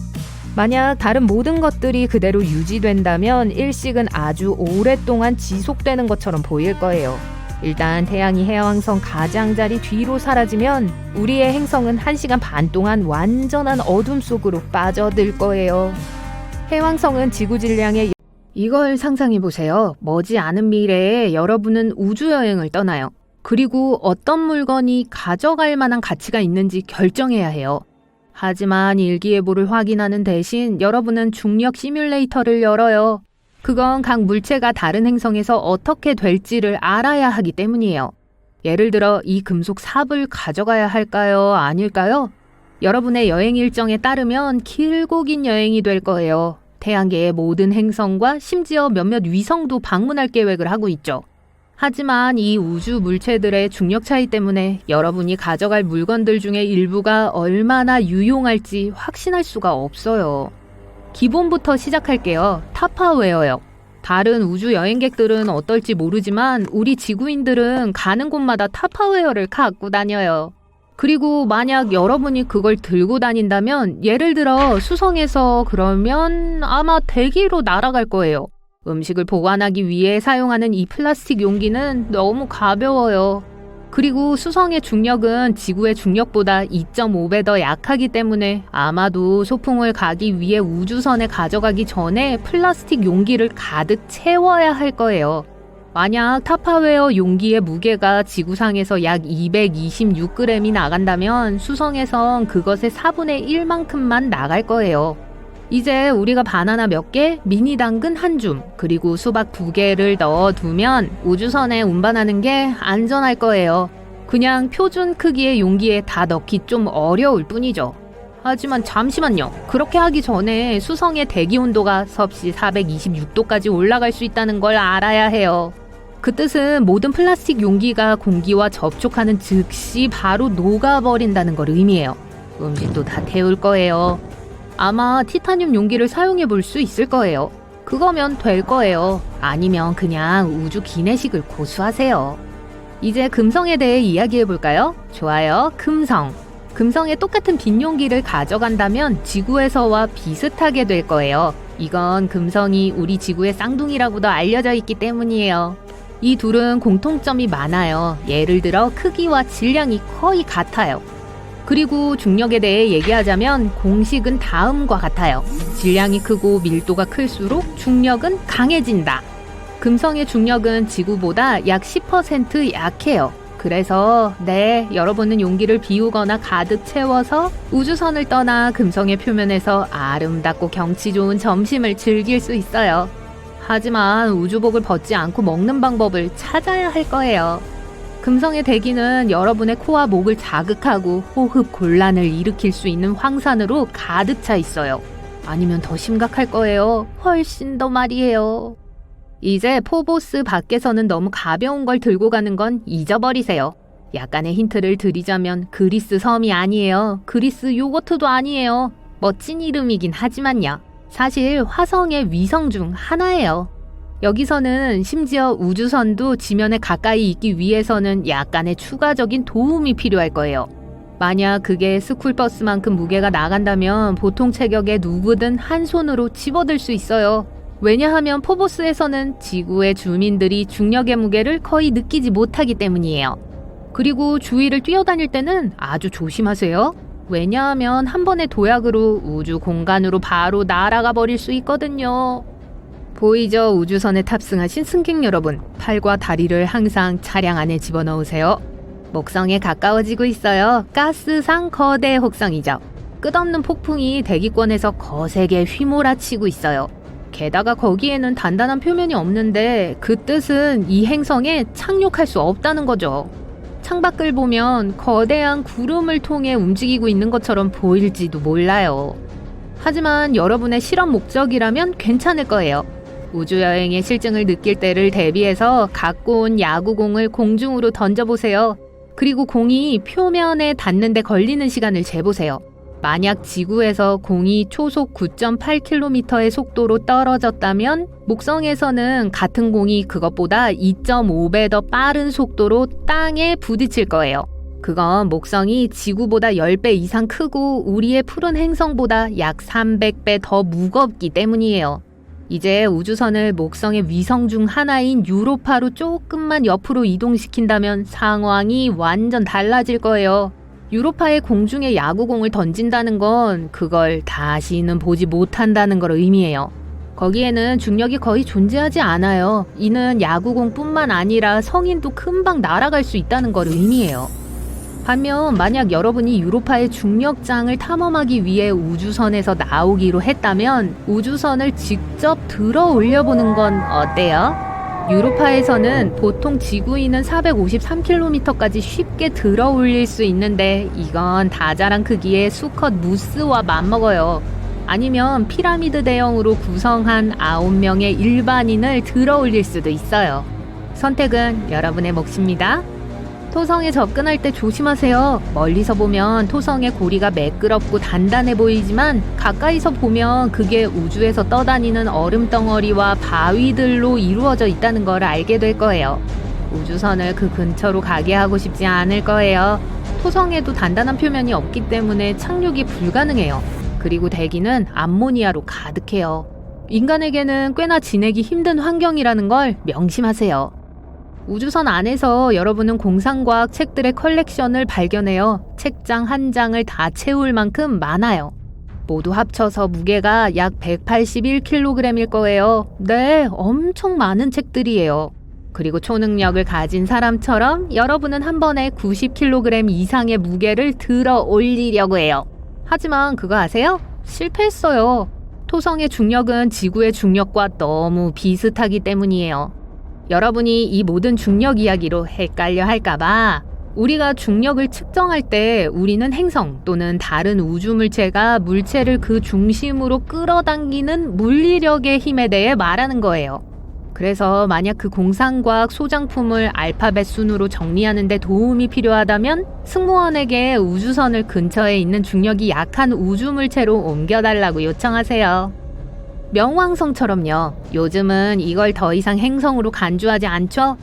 만약 다른 모든 것들이 그대로 유지된다면 일식은 아주 오랫동안 지속되는 것처럼 보일 거예요. 일단 태양이 해왕성 가장자리 뒤로 사라지면 우리의 행성은 1시간 반 동안 완전한 어둠 속으로 빠져들 거예요. 해왕성은 지구 질량의 이걸 상상해보세요. 머지않은 미래에 여러분은 우주여행을 떠나요. 그리고 어떤 물건이 가져갈 만한 가치가 있는지 결정해야 해요. 하지만 일기예보를 확인하는 대신 여러분은 중력 시뮬레이터를 열어요. 그건 각 물체가 다른 행성에서 어떻게 될지를 알아야 하기 때문이에요. 예를 들어 이 금속 삽을 가져가야 할까요? 아닐까요? 여러분의 여행 일정에 따르면 길고 긴 여행이 될 거예요. 태양계의 모든 행성과 심지어 몇몇 위성도 방문할 계획을 하고 있죠. 하지만 이 우주 물체들의 중력 차이 때문에 여러분이 가져갈 물건들 중에 일부가 얼마나 유용할지 확신할 수가 없어요. 기본부터 시작할게요. 타파웨어요. 다른 우주 여행객들은 어떨지 모르지만 우리 지구인들은 가는 곳마다 타파웨어를 갖고 다녀요. 그리고 만약 여러분이 그걸 들고 다닌다면 예를 들어 수성에서 그러면 아마 대기로 날아갈 거예요. 음식을 보관하기 위해 사용하는 이 플라스틱 용기는 너무 가벼워요. 그리고 수성의 중력은 지구의 중력보다 2.5배 더 약하기 때문에 아마도 소풍을 가기 위해 우주선에 가져가기 전에 플라스틱 용기를 가득 채워야 할 거예요. 만약 타파웨어 용기의 무게가 지구상에서 약 226g이 나간다면 수성에선 그것의 4분의 1만큼만 나갈 거예요. 이제 우리가 바나나 몇 개, 미니 당근 한 줌, 그리고 수박 2개를 넣어두면 우주선에 운반하는 게 안전할 거예요. 그냥 표준 크기의 용기에 다 넣기 좀 어려울 뿐이죠. 하지만 잠시만요. 그렇게 하기 전에 수성의 대기 온도가 섭씨 426도까지 올라갈 수 있다는 걸 알아야 해요. 그 뜻은 모든 플라스틱 용기가 공기와 접촉하는 즉시 바로 녹아버린다는 걸 의미해요. 음식도 다 태울 거예요. 아마 티타늄 용기를 사용해 볼 수 있을 거예요. 그거면 될 거예요. 아니면 그냥 우주 기내식을 고수하세요. 이제 금성에 대해 이야기해 볼까요? 좋아요. 금성. 금성에 똑같은 빈 용기를 가져간다면 지구에서와 비슷하게 될 거예요. 이건 금성이 우리 지구의 쌍둥이라고도 알려져 있기 때문이에요. 이 둘은 공통점이 많아요. 예를 들어 크기와 질량이 거의 같아요. 그리고 중력에 대해 얘기하자면 공식은 다음과 같아요. 질량이 크고 밀도가 클수록 중력은 강해진다. 금성의 중력은 지구보다 약 10% 약해요. 그래서 여러분은 용기를 비우거나 가득 채워서 우주선을 떠나 금성의 표면에서 아름답고 경치 좋은 점심을 즐길 수 있어요. 하지만 우주복을 벗지 않고 먹는 방법을 찾아야 할 거예요. 금성의 대기는 여러분의 코와 목을 자극하고 호흡 곤란을 일으킬 수 있는 황산으로 가득 차 있어요. 아니면 더 심각할 거예요. 훨씬 더 말이에요. 이제 포보스 밖에서는 너무 가벼운 걸 들고 가는 건 잊어버리세요. 약간의 힌트를 드리자면 그리스 섬이 아니에요. 그리스 요거트도 아니에요. 멋진 이름이긴 하지만요. 사실 화성의 위성 중 하나예요. 여기서는 심지어 우주선도 지면에 가까이 있기 위해서는 약간의 추가적인 도움이 필요할 거예요. 만약 그게 스쿨버스만큼 무게가 나간다면 보통 체격의 누구든 한 손으로 집어들 수 있어요. 왜냐하면 포보스에서는 지구의 주민들이 중력의 무게를 거의 느끼지 못하기 때문이에요. 그리고 주위를 뛰어다닐 때는 아주 조심하세요. 왜냐하면 한 번의 도약으로 우주 공간으로 바로 날아가 버릴 수 있거든요. 보이죠? 우주선에 탑승하신 승객 여러분, 팔과 다리를 항상 차량 안에 집어넣으세요. 목성에 가까워지고 있어요. 가스상 거대 혹성이죠. 끝없는 폭풍이 대기권에서 거세게 휘몰아치고 있어요. 게다가 거기에는 단단한 표면이 없는데 그 뜻은 이 행성에 착륙할 수 없다는 거죠. 창밖을 보면 거대한 구름을 통해 움직이고 있는 것처럼 보일지도 몰라요. 하지만 여러분의 실험 목적이라면 괜찮을 거예요. 우주여행의 실증을 느낄 때를 대비해서 갖고 온 야구공을 공중으로 던져보세요. 그리고 공이 표면에 닿는 데 걸리는 시간을 재보세요. 만약 지구에서 공이 초속 9.8km의 속도로 떨어졌다면 목성에서는 같은 공이 그것보다 2.5배 더 빠른 속도로 땅에 부딪힐 거예요. 그건 목성이 지구보다 10배 이상 크고 우리의 푸른 행성보다 약 300배 더 무겁기 때문이에요. 이제 우주선을 목성의 위성 중 하나인 유로파로 조금만 옆으로 이동시킨다면 상황이 완전 달라질 거예요. 유로파의 공중에 야구공을 던진다는 건 그걸 다시는 보지 못한다는 걸 의미해요. 거기에는 중력이 거의 존재하지 않아요. 이는 야구공뿐만 아니라 성인도 금방 날아갈 수 있다는 걸 의미해요. 반면 만약 여러분이 유로파의 중력장을 탐험하기 위해 우주선에서 나오기로 했다면 우주선을 직접 들어 올려보는 건 어때요? 유로파에서는 보통 지구인은 453km까지 쉽게 들어 올릴 수 있는데 이건 다자란 크기의 수컷 무스와 맞먹어요. 아니면 피라미드 대형으로 구성한 9명의 일반인을 들어 올릴 수도 있어요. 선택은 여러분의 몫입니다. 토성에 접근할 때 조심하세요. 멀리서 보면 토성의 고리가 매끄럽고 단단해 보이지만 가까이서 보면 그게 우주에서 떠다니는 얼음 덩어리와 바위들로 이루어져 있다는 걸 알게 될 거예요. 우주선을 그 근처로 가게 하고 싶지 않을 거예요. 토성에도 단단한 표면이 없기 때문에 착륙이 불가능해요. 그리고 대기는 암모니아로 가득해요. 인간에게는 꽤나 지내기 힘든 환경이라는 걸 명심하세요. 우주선 안에서 여러분은 공상과학 책들의 컬렉션을 발견해요. 책장 한 장을 다 채울 만큼 많아요. 모두 합쳐서 무게가 약 181kg일 거예요. 네, 엄청 많은 책들이에요. 그리고 초능력을 가진 사람처럼 여러분은 한 번에 90kg 이상의 무게를 들어 올리려고 해요. 하지만 그거 아세요? 실패했어요. 토성의 중력은 지구의 중력과 너무 비슷하기 때문이에요. 여러분이 이 모든 중력 이야기로 헷갈려 할까봐 우리가 중력을 측정할 때 우리는 행성 또는 다른 우주 물체가 물체를 그 중심으로 끌어당기는 물리력의 힘에 대해 말하는 거예요. 그래서 만약 그 공상과학 소장품을 알파벳 순으로 정리하는 데 도움이 필요하다면 승무원에게 우주선을 근처에 있는 중력이 약한 우주 물체로 옮겨달라고 요청하세요. 명왕성처럼요. 요즘은 이걸 더 이상 행성으로 간주하지 않죠?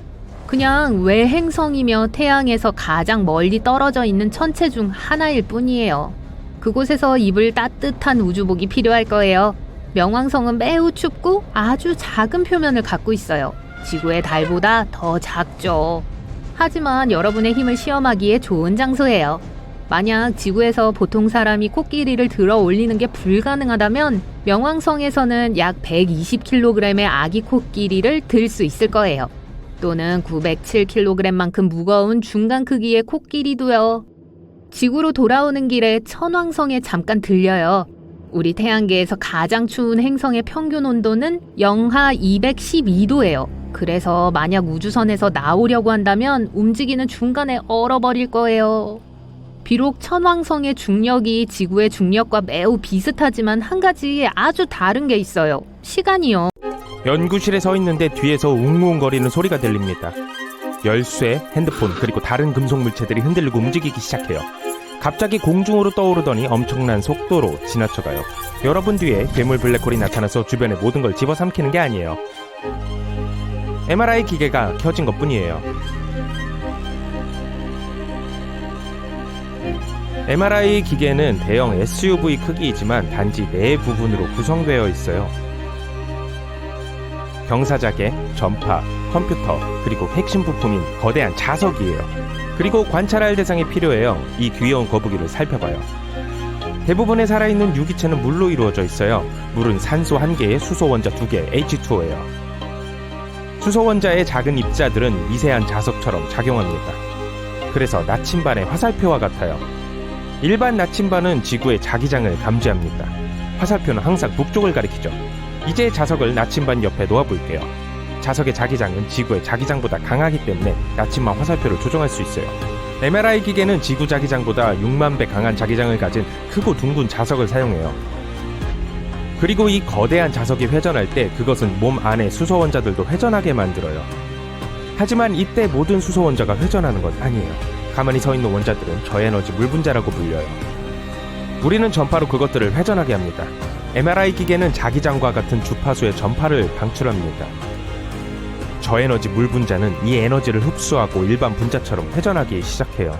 그냥 외행성이며 태양에서 가장 멀리 떨어져 있는 천체 중 하나일 뿐이에요. 그곳에서 입을 따뜻한 우주복이 필요할 거예요. 명왕성은 매우 춥고 아주 작은 표면을 갖고 있어요. 지구의 달보다 더 작죠. 하지만 여러분의 힘을 시험하기에 좋은 장소예요. 만약 지구에서 보통 사람이 코끼리를 들어 올리는 게 불가능하다면 명왕성에서는 약 120kg의 아기 코끼리를 들 수 있을 거예요. 또는 907kg만큼 무거운 중간 크기의 코끼리도요. 지구로 돌아오는 길에 천왕성에 잠깐 들려요. 우리 태양계에서 가장 추운 행성의 평균 온도는 영하 212도예요. 그래서 만약 우주선에서 나오려고 한다면 움직이는 중간에 얼어버릴 거예요. 비록 천왕성의 중력이 지구의 중력과 매우 비슷하지만 한 가지 아주 다른 게 있어요. 시간이요. 연구실에 서 있는데 뒤에서 웅웅거리는 소리가 들립니다. 열쇠, 핸드폰, 그리고 다른 금속 물체들이 흔들리고 움직이기 시작해요. 갑자기 공중으로 떠오르더니 엄청난 속도로 지나쳐가요. 여러분 뒤에 괴물 블랙홀이 나타나서 주변의 모든 걸 집어삼키는 게 아니에요. MRI 기계가 켜진 것뿐이에요. MRI 기계는 대형 SUV 크기이지만 단지 네 부분으로 구성되어 있어요. 경사자개, 전파, 컴퓨터, 그리고 핵심 부품인 거대한 자석이에요. 그리고 관찰할 대상이 필요해요. 이 귀여운 거북이를 살펴봐요. 대부분의 살아있는 유기체는 물로 이루어져 있어요. 물은 산소 1개에 수소 원자 2개, H2O예요. 수소 원자의 작은 입자들은 미세한 자석처럼 작용합니다. 그래서 나침반의 화살표와 같아요. 일반 나침반은 지구의 자기장을 감지합니다. 화살표는 항상 북쪽을 가리키죠. 이제 자석을 나침반 옆에 놓아볼게요. 자석의 자기장은 지구의 자기장보다 강하기 때문에 나침반 화살표를 조정할 수 있어요. MRI 기계는 지구 자기장보다 6만 배 강한 자기장을 가진 크고 둥근 자석을 사용해요. 그리고 이 거대한 자석이 회전할 때 그것은 몸 안의 수소 원자들도 회전하게 만들어요. 하지만 이때 모든 수소 원자가 회전하는 건 아니에요. 가만히 서 있는 원자들은 저에너지 물 분자라고 불려요. 우리는 전파로 그것들을 회전하게 합니다. MRI 기계는 자기장과 같은 주파수의 전파를 방출합니다. 저에너지 물 분자는 이 에너지를 흡수하고 일반 분자처럼 회전하기 시작해요.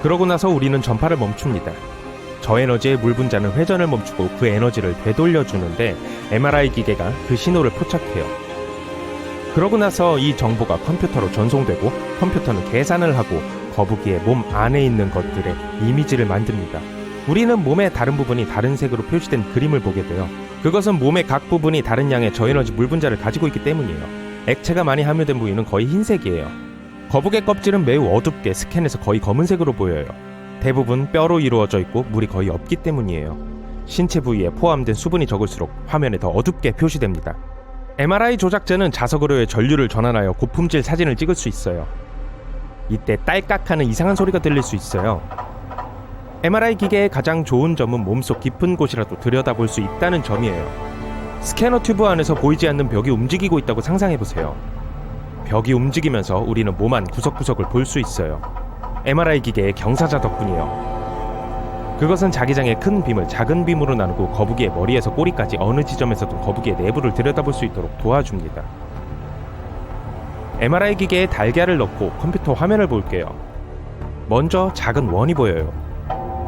그러고 나서 우리는 전파를 멈춥니다. 저에너지의 물 분자는 회전을 멈추고 그 에너지를 되돌려주는데 MRI 기계가 그 신호를 포착해요. 그러고 나서 이 정보가 컴퓨터로 전송되고 컴퓨터는 계산을 하고 거북이의 몸 안에 있는 것들의 이미지를 만듭니다. 우리는 몸의 다른 부분이 다른 색으로 표시된 그림을 보게 돼요. 그것은 몸의 각 부분이 다른 양의 저에너지 물 분자를 가지고 있기 때문이에요. 액체가 많이 함유된 부위는 거의 흰색이에요. 거북의 껍질은 매우 어둡게 스캔해서 거의 검은색으로 보여요. 대부분 뼈로 이루어져 있고 물이 거의 없기 때문이에요. 신체 부위에 포함된 수분이 적을수록 화면에 더 어둡게 표시됩니다. MRI 조작자는 자석으로의 전류를 전환하여 고품질 사진을 찍을 수 있어요. 이때 딸깍하는 이상한 소리가 들릴 수 있어요. MRI 기계의 가장 좋은 점은 몸속 깊은 곳이라도 들여다볼 수 있다는 점이에요. 스캐너 튜브 안에서 보이지 않는 벽이 움직이고 있다고 상상해보세요. 벽이 움직이면서 우리는 몸 안 구석구석을 볼 수 있어요. MRI 기계의 경사자 덕분이요. 그것은 자기장의 큰 빔을 작은 빔으로 나누고 거북이의 머리에서 꼬리까지 어느 지점에서든 거북이의 내부를 들여다볼 수 있도록 도와줍니다. MRI 기계에 달걀을 넣고 컴퓨터 화면을 볼게요. 먼저 작은 원이 보여요.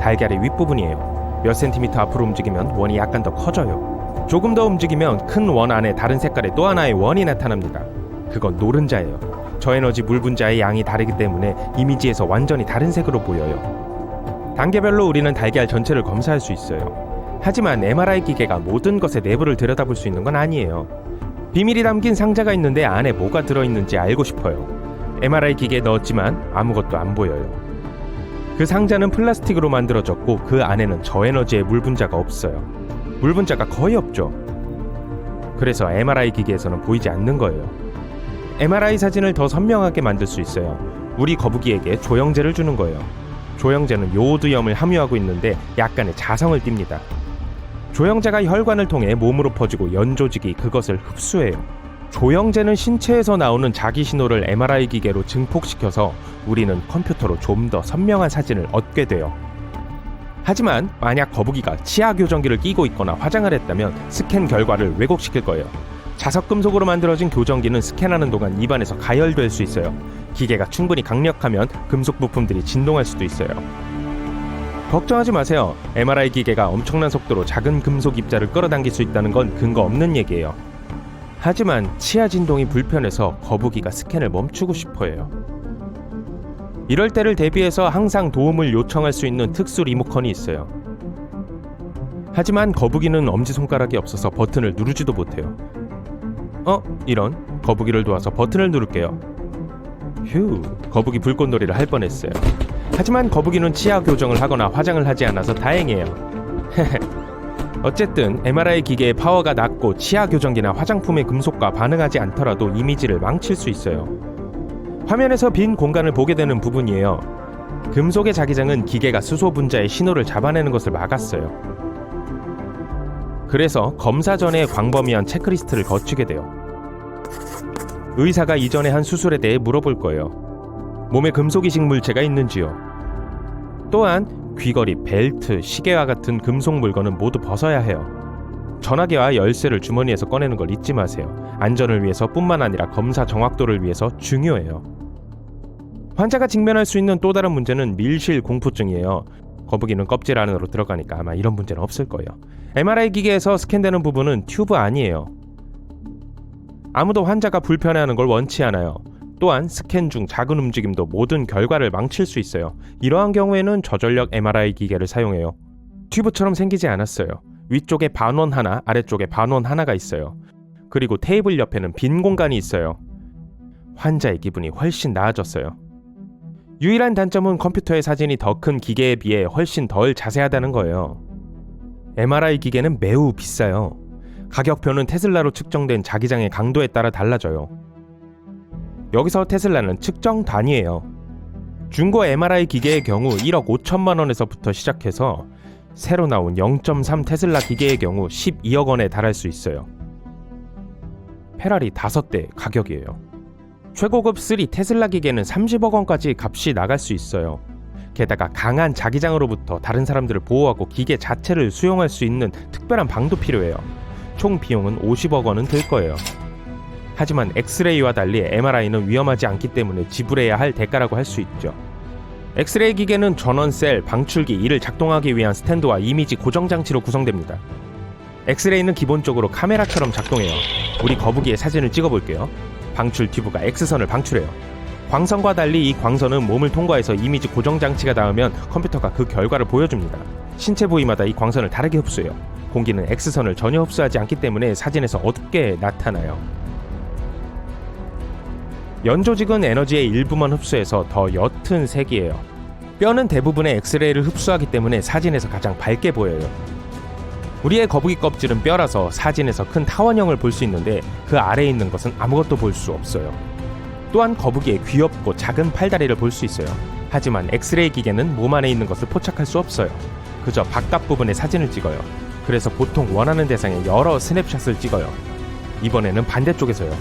달걀의 윗부분이에요. 몇 센티미터 앞으로 움직이면 원이 약간 더 커져요. 조금 더 움직이면 큰 원 안에 다른 색깔의 또 하나의 원이 나타납니다. 그건 노른자예요. 저에너지 물 분자의 양이 다르기 때문에 이미지에서 완전히 다른 색으로 보여요. 단계별로 우리는 달걀 전체를 검사할 수 있어요. 하지만 MRI 기계가 모든 것의 내부를 들여다볼 수 있는 건 아니에요. 비밀이 담긴 상자가 있는데 안에 뭐가 들어있는지 알고 싶어요. MRI 기계에 넣었지만 아무것도 안 보여요. 그 상자는 플라스틱으로 만들어졌고 그 안에는 저에너지의 물 분자가 없어요. 물 분자가 거의 없죠. 그래서 MRI 기계에서는 보이지 않는 거예요. MRI 사진을 더 선명하게 만들 수 있어요. 우리 거북이에게 조영제를 주는 거예요. 조영제는 요오드염을 함유하고 있는데 약간의 자성을 띱니다. 조영제가 혈관을 통해 몸으로 퍼지고 연 조직이 그것을 흡수해요. 조영제는 신체에서 나오는 자기 신호를 MRI 기계로 증폭시켜서 우리는 컴퓨터로 좀 더 선명한 사진을 얻게 돼요. 하지만 만약 거북이가 치아 교정기를 끼고 있거나 화장을 했다면 스캔 결과를 왜곡시킬 거예요. 자석 금속으로 만들어진 교정기는 스캔하는 동안 입안에서 가열될 수 있어요. 기계가 충분히 강력하면 금속 부품들이 진동할 수도 있어요. 걱정하지 마세요. MRI 기계가 엄청난 속도로 작은 금속 입자를 끌어당길 수 있다는 건 근거 없는 얘기예요. 하지만 치아 진동이 불편해서 거북이가 스캔을 멈추고 싶어해요. 이럴 때를 대비해서 항상 도움을 요청할 수 있는 특수 리모컨이 있어요. 하지만 거북이는 엄지손가락이 없어서 버튼을 누르지도 못해요. 이런, 거북이를 도와서 버튼을 누를게요. 휴, 거북이 불꽃놀이를 할 뻔했어요. 하지만 거북이는 치아 교정을 하거나 화장을 하지 않아서 다행이에요. 어쨌든 MRI 기계의 파워가 낮고 치아 교정기나 화장품의 금속과 반응하지 않더라도 이미지를 망칠 수 있어요. 화면에서 빈 공간을 보게 되는 부분이에요. 금속의 자기장은 기계가 수소 분자의 신호를 잡아내는 것을 막았어요. 그래서 검사 전에 광범위한 체크리스트를 거치게 돼요. 의사가 이전에 한 수술에 대해 물어볼 거예요. 몸에 금속 이식 물체가 있는지요. 또한 귀걸이, 벨트, 시계와 같은 금속 물건은 모두 벗어야 해요. 전화기와 열쇠를 주머니에서 꺼내는 걸 잊지 마세요. 안전을 위해서 뿐만 아니라 검사 정확도를 위해서 중요해요. 환자가 직면할 수 있는 또 다른 문제는 밀실 공포증이에요. 거북이는 껍질 안으로 들어가니까 아마 이런 문제는 없을 거예요. MRI 기계에서 스캔되는 부분은 튜브 아니에요. 아무도 환자가 불편해하는 걸 원치 않아요. 또한 스캔 중 작은 움직임도 모든 결과를 망칠 수 있어요. 이러한 경우에는 저전력 MRI 기계를 사용해요. 튜브처럼 생기지 않았어요. 위쪽에 반원 하나, 아래쪽에 반원 하나가 있어요. 그리고 테이블 옆에는 빈 공간이 있어요. 환자의 기분이 훨씬 나아졌어요. 유일한 단점은 컴퓨터의 사진이 더 큰 기계에 비해 훨씬 덜 자세하다는 거예요. MRI 기계는 매우 비싸요. 가격표는 테슬라로 측정된 자기장의 강도에 따라 달라져요. 여기서 테슬라는 측정 단위예요. 중고 MRI 기계의 경우 1억 5천만 원에서부터 시작해서 새로 나온 0.3 테슬라 기계의 경우 12억 원에 달할 수 있어요. 페라리 5대 가격이에요. 최고급 3 테슬라 기계는 30억 원까지 값이 나갈 수 있어요. 게다가 강한 자기장으로부터 다른 사람들을 보호하고 기계 자체를 수용할 수 있는 특별한 방도 필요해요. 총 비용은 50억 원은 들 거예요. 하지만 엑스레이와 달리 MRI는 위험하지 않기 때문에 지불해야 할 대가라고 할 수 있죠. 엑스레이 기계는 전원셀, 방출기 이를 작동하기 위한 스탠드와 이미지 고정 장치로 구성됩니다. 엑스레이는 기본적으로 카메라처럼 작동해요. 우리 거북이의 사진을 찍어볼게요. 방출 튜브가 X선을 방출해요. 광선과 달리 이 광선은 몸을 통과해서 이미지 고정 장치가 닿으면 컴퓨터가 그 결과를 보여줍니다. 신체 부위마다 이 광선을 다르게 흡수해요. 공기는 X선을 전혀 흡수하지 않기 때문에 사진에서 어둡게 나타나요. 연조직은 에너지의 일부만 흡수해서 더 옅은 색이에요. 뼈는 대부분의 엑스레이를 흡수하기 때문에 사진에서 가장 밝게 보여요. 우리의 거북이 껍질은 뼈라서 사진에서 큰 타원형을 볼 수 있는데 그 아래에 있는 것은 아무것도 볼 수 없어요. 또한 거북이의 귀엽고 작은 팔다리를 볼 수 있어요. 하지만 엑스레이 기계는 몸 안에 있는 것을 포착할 수 없어요. 그저 바깥 부분의 사진을 찍어요. 그래서 보통 원하는 대상의 여러 스냅샷을 찍어요. 이번에는 반대쪽에서요.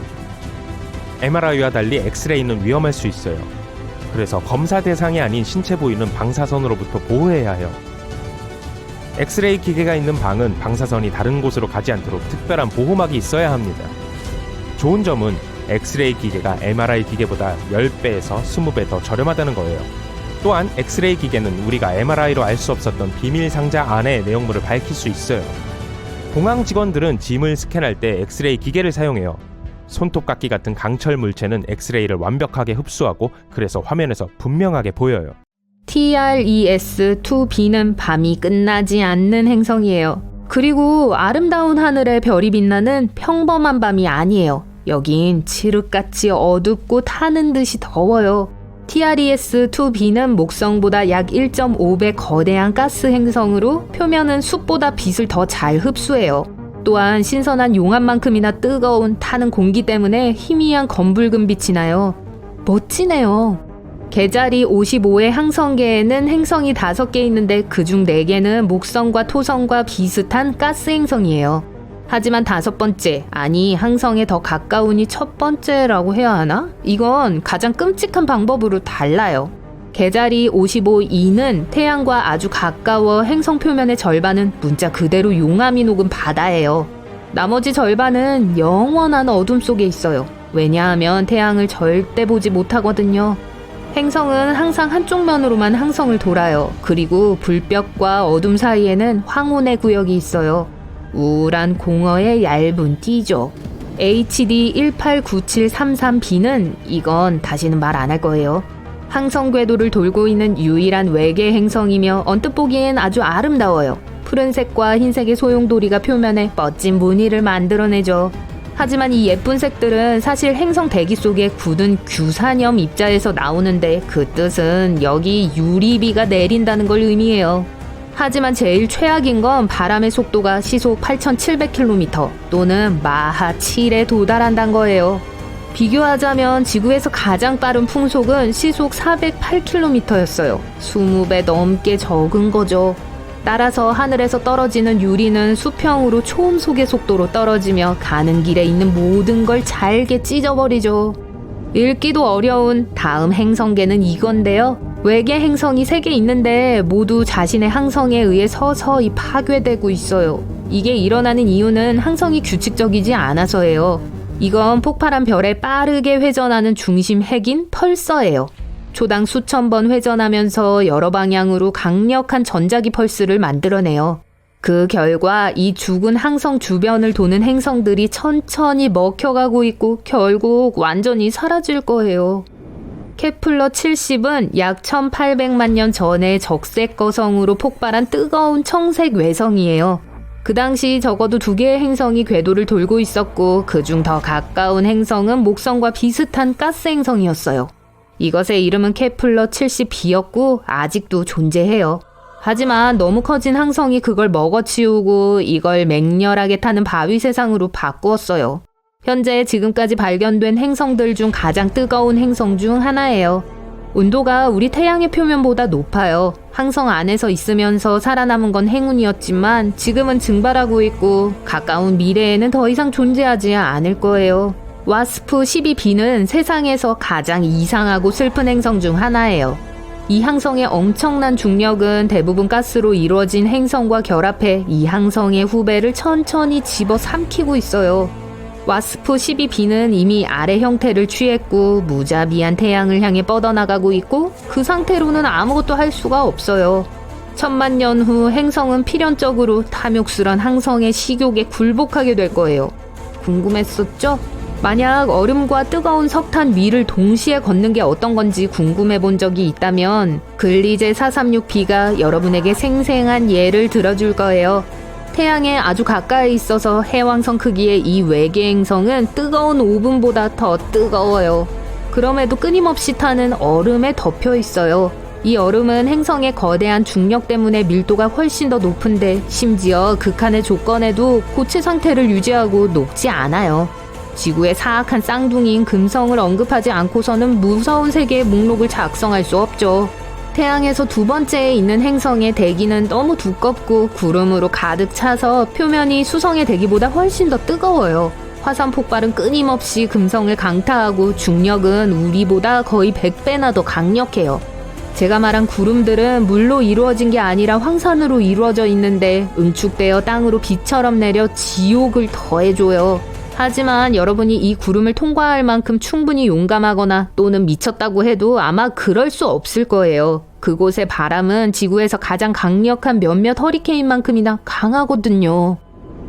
MRI와 달리 엑스레이는 위험할 수 있어요. 그래서 검사 대상이 아닌 신체 부위는 방사선으로부터 보호해야 해요. 엑스레이 기계가 있는 방은 방사선이 다른 곳으로 가지 않도록 특별한 보호막이 있어야 합니다. 좋은 점은 엑스레이 기계가 MRI 기계보다 10배에서 20배 더 저렴하다는 거예요. 또한 엑스레이 기계는 우리가 MRI로 알 수 없었던 비밀 상자 안의 내용물을 밝힐 수 있어요. 공항 직원들은 짐을 스캔할 때 엑스레이 기계를 사용해요. 손톱깎이 같은 강철 물체는 엑스레이를 완벽하게 흡수하고 그래서 화면에서 분명하게 보여요. TRES-2b는 밤이 끝나지 않는 행성이에요. 그리고 아름다운 하늘에 별이 빛나는 평범한 밤이 아니에요. 여긴 칠흑같이 어둡고 타는 듯이 더워요. TRES-2b는 목성보다 약 1.5배 거대한 가스 행성으로 표면은 숲보다 빛을 더 잘 흡수해요. 또한 신선한 용암만큼이나 뜨거운 타는 공기 때문에 희미한 검붉은 빛이 나요. 멋지네요. 계자리 55의 항성계에는 행성이 5개 있는데 그중 4개는 목성과 토성과 비슷한 가스 행성이에요. 하지만 5번째, 아니 항성에 더 가까우니 첫 번째라고 해야 하나? 이건 가장 끔찍한 방법으로 달라요. 계자리 55E는 태양과 아주 가까워 행성 표면의 절반은 문자 그대로 용암이 녹은 바다예요. 나머지 절반은 영원한 어둠 속에 있어요. 왜냐하면 태양을 절대 보지 못하거든요. 행성은 항상 한쪽 면으로만 항성을 돌아요. 그리고 불볕과 어둠 사이에는 황혼의 구역이 있어요. 우울한 공허의 얇은 띠죠. HD 189733b는 이건 다시는 말 안 할 거예요. 항성 궤도를 돌고 있는 유일한 외계 행성이며 언뜻 보기엔 아주 아름다워요. 푸른색과 흰색의 소용돌이가 표면에 멋진 무늬를 만들어내죠. 하지만 이 예쁜 색들은 사실 행성 대기 속에 굳은 규산염 입자에서 나오는데 그 뜻은 여기 유리비가 내린다는 걸 의미해요. 하지만 제일 최악인 건 바람의 속도가 시속 8,700km 또는 마하 7에 도달한다는 거예요. 비교하자면 지구에서 가장 빠른 풍속은 시속 408km였어요. 20배 넘게 적은 거죠. 따라서 하늘에서 떨어지는 유리는 수평으로 초음속의 속도로 떨어지며 가는 길에 있는 모든 걸 잘게 찢어버리죠. 읽기도 어려운 다음 행성계는 이건데요. 외계 행성이 3개 있는데 모두 자신의 항성에 의해 서서히 파괴되고 있어요. 이게 일어나는 이유는 항성이 규칙적이지 않아서예요. 이건 폭발한 별에 빠르게 회전하는 중심 핵인 펄서예요. 초당 수천 번 회전하면서 여러 방향으로 강력한 전자기 펄스를 만들어내요. 그 결과 이 죽은 항성 주변을 도는 행성들이 천천히 먹혀가고 있고 결국 완전히 사라질 거예요. 케플러 70은 약 1800만 년 전에 적색 거성으로 폭발한 뜨거운 청색 외성이에요. 그 당시 적어도 2개의 행성이 궤도를 돌고 있었고 그중 더 가까운 행성은 목성과 비슷한 가스 행성이었어요. 이것의 이름은 케플러 70b였고 아직도 존재해요. 하지만 너무 커진 항성이 그걸 먹어치우고 이걸 맹렬하게 타는 바위 세상으로 바꾸었어요. 현재 지금까지 발견된 행성들 중 가장 뜨거운 행성 중 하나예요. 온도가 우리 태양의 표면보다 높아요. 항성 안에서 있으면서 살아남은 건 행운이었지만 지금은 증발하고 있고 가까운 미래에는 더 이상 존재하지 않을 거예요. 와스프 12b는 세상에서 가장 이상하고 슬픈 행성 중 하나예요. 이 항성의 엄청난 중력은 대부분 가스로 이루어진 행성과 결합해 이 항성의 후배를 천천히 집어삼키고 있어요. 와스프 12b는 이미 아래 형태를 취했고 무자비한 태양을 향해 뻗어나가고 있고 그 상태로는 아무것도 할 수가 없어요. 1000만 년 후 행성은 필연적으로 탐욕스런 항성의 식욕에 굴복하게 될 거예요. 궁금했었죠? 만약 얼음과 뜨거운 석탄 위를 동시에 걷는 게 어떤 건지 궁금해 본 적이 있다면 글리제 436b가 여러분에게 생생한 예를 들어줄 거예요. 태양에 아주 가까이 있어서 해왕성 크기의 이 외계 행성은 뜨거운 오븐보다 더 뜨거워요. 그럼에도 끊임없이 타는 얼음에 덮여 있어요. 이 얼음은 행성의 거대한 중력 때문에 밀도가 훨씬 더 높은데 심지어 극한의 조건에도 고체 상태를 유지하고 녹지 않아요. 지구의 사악한 쌍둥이인 금성을 언급하지 않고서는 무서운 세계의 목록을 작성할 수 없죠. 태양에서 2번째에 있는 행성의 대기는 너무 두껍고 구름으로 가득 차서 표면이 수성의 대기보다 훨씬 더 뜨거워요. 화산 폭발은 끊임없이 금성을 강타하고 중력은 우리보다 거의 100배나 더 강력해요. 제가 말한 구름들은 물로 이루어진 게 아니라 황산으로 이루어져 있는데 응축되어 땅으로 비처럼 내려 지옥을 더해줘요. 하지만 여러분이 이 구름을 통과할 만큼 충분히 용감하거나 또는 미쳤다고 해도 아마 그럴 수 없을 거예요. 그곳의 바람은 지구에서 가장 강력한 몇몇 허리케인만큼이나 강하거든요.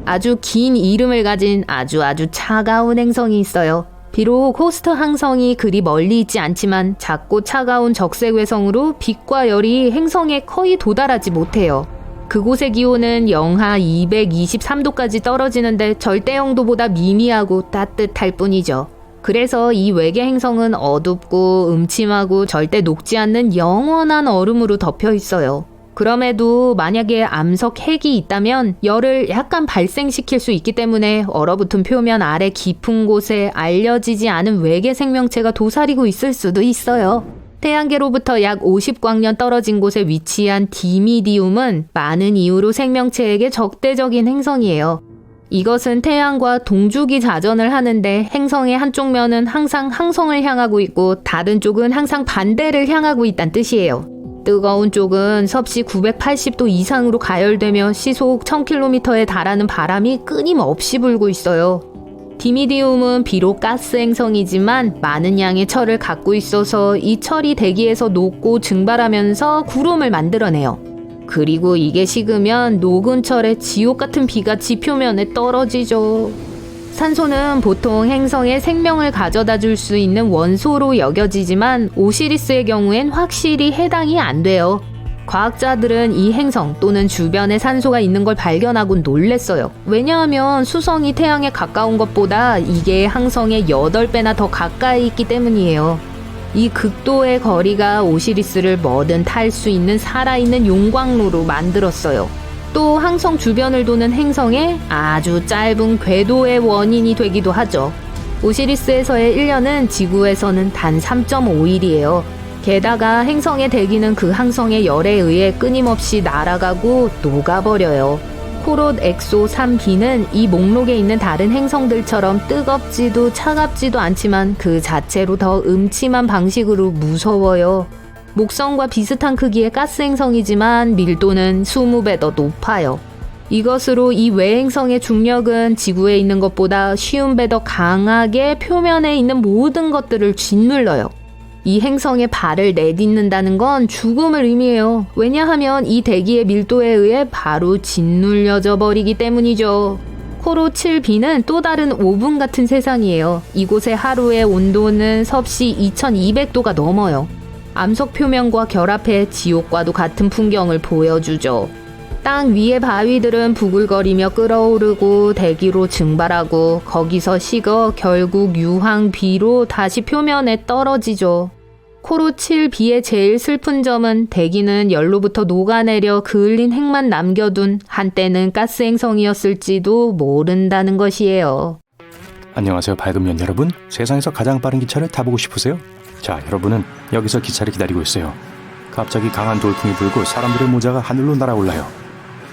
아주 긴 이름을 가진 아주 차가운 행성이 있어요. 비록 호스트 항성이 그리 멀리 있지 않지만 작고 차가운 적색 외성으로 빛과 열이 행성에 거의 도달하지 못해요. 그곳의 기온은 영하 223도까지 떨어지는데 절대 영도보다 미미하고 따뜻할 뿐이죠. 그래서 이 외계 행성은 어둡고 음침하고 절대 녹지 않는 영원한 얼음으로 덮여 있어요. 그럼에도 만약에 암석 핵이 있다면 열을 약간 발생시킬 수 있기 때문에 얼어붙은 표면 아래 깊은 곳에 알려지지 않은 외계 생명체가 도사리고 있을 수도 있어요. 태양계로부터 약 50광년 떨어진 곳에 위치한 디미디움은 많은 이유로 생명체에게 적대적인 행성이에요. 이것은 태양과 동주기 자전을 하는데 행성의 한쪽 면은 항상 항성을 향하고 있고 다른 쪽은 항상 반대를 향하고 있다는 뜻이에요. 뜨거운 쪽은 섭씨 980도 이상으로 가열되며 시속 1000km에 달하는 바람이 끊임없이 불고 있어요. 디미디움은 비록 가스 행성이지만 많은 양의 철을 갖고 있어서 이 철이 대기에서 녹고 증발하면서 구름을 만들어내요. 그리고 이게 식으면 녹은 철에 지옥 같은 비같이 표면에 떨어지죠. 산소는 보통 행성에 생명을 가져다 줄 수 있는 원소로 여겨지지만 오시리스의 경우엔 확실히 해당이 안 돼요. 과학자들은 이 행성 또는 주변에 산소가 있는 걸 발견하고 놀랬어요. 왜냐하면 수성이 태양에 가까운 것보다 이게 항성의 8배나 더 가까이 있기 때문이에요. 이 극도의 거리가 오시리스를 뭐든 탈 수 있는 살아있는 용광로로 만들었어요. 또 항성 주변을 도는 행성의 아주 짧은 궤도의 원인이 되기도 하죠. 오시리스에서의 1년은 지구에서는 단 3.5일이에요. 게다가 행성의 대기는 그 항성의 열에 의해 끊임없이 날아가고 녹아버려요. 코롯 엑소 3b는 이 목록에 있는 다른 행성들처럼 뜨겁지도 차갑지도 않지만 그 자체로 더 음침한 방식으로 무서워요. 목성과 비슷한 크기의 가스 행성이지만 밀도는 20배 더 높아요. 이것으로 이 외행성의 중력은 지구에 있는 것보다 쉬운 배 더 강하게 표면에 있는 모든 것들을 짓눌러요. 이 행성에 발을 내딛는다는 건 죽음을 의미해요. 왜냐하면 이 대기의 밀도에 의해 바로 짓눌려져 버리기 때문이죠. 코로 7b는 또 다른 오븐 같은 세상이에요. 이곳의 하루의 온도는 섭씨 2200도가 넘어요. 암석 표면과 결합해 지옥과도 같은 풍경을 보여주죠. 땅 위의 바위들은 부글거리며 끓어오르고 대기로 증발하고 거기서 식어 결국 유황비로 다시 표면에 떨어지죠. 코로 7b의 제일 슬픈 점은 대기는 열로부터 녹아내려 그을린 핵만 남겨둔 한때는 가스 행성이었을지도 모른다는 것이에요. 안녕하세요, 밝은면 여러분. 세상에서 가장 빠른 기차를 타보고 싶으세요? 자, 여러분은 여기서 기차를 기다리고 있어요. 갑자기 강한 돌풍이 불고 사람들의 모자가 하늘로 날아올라요.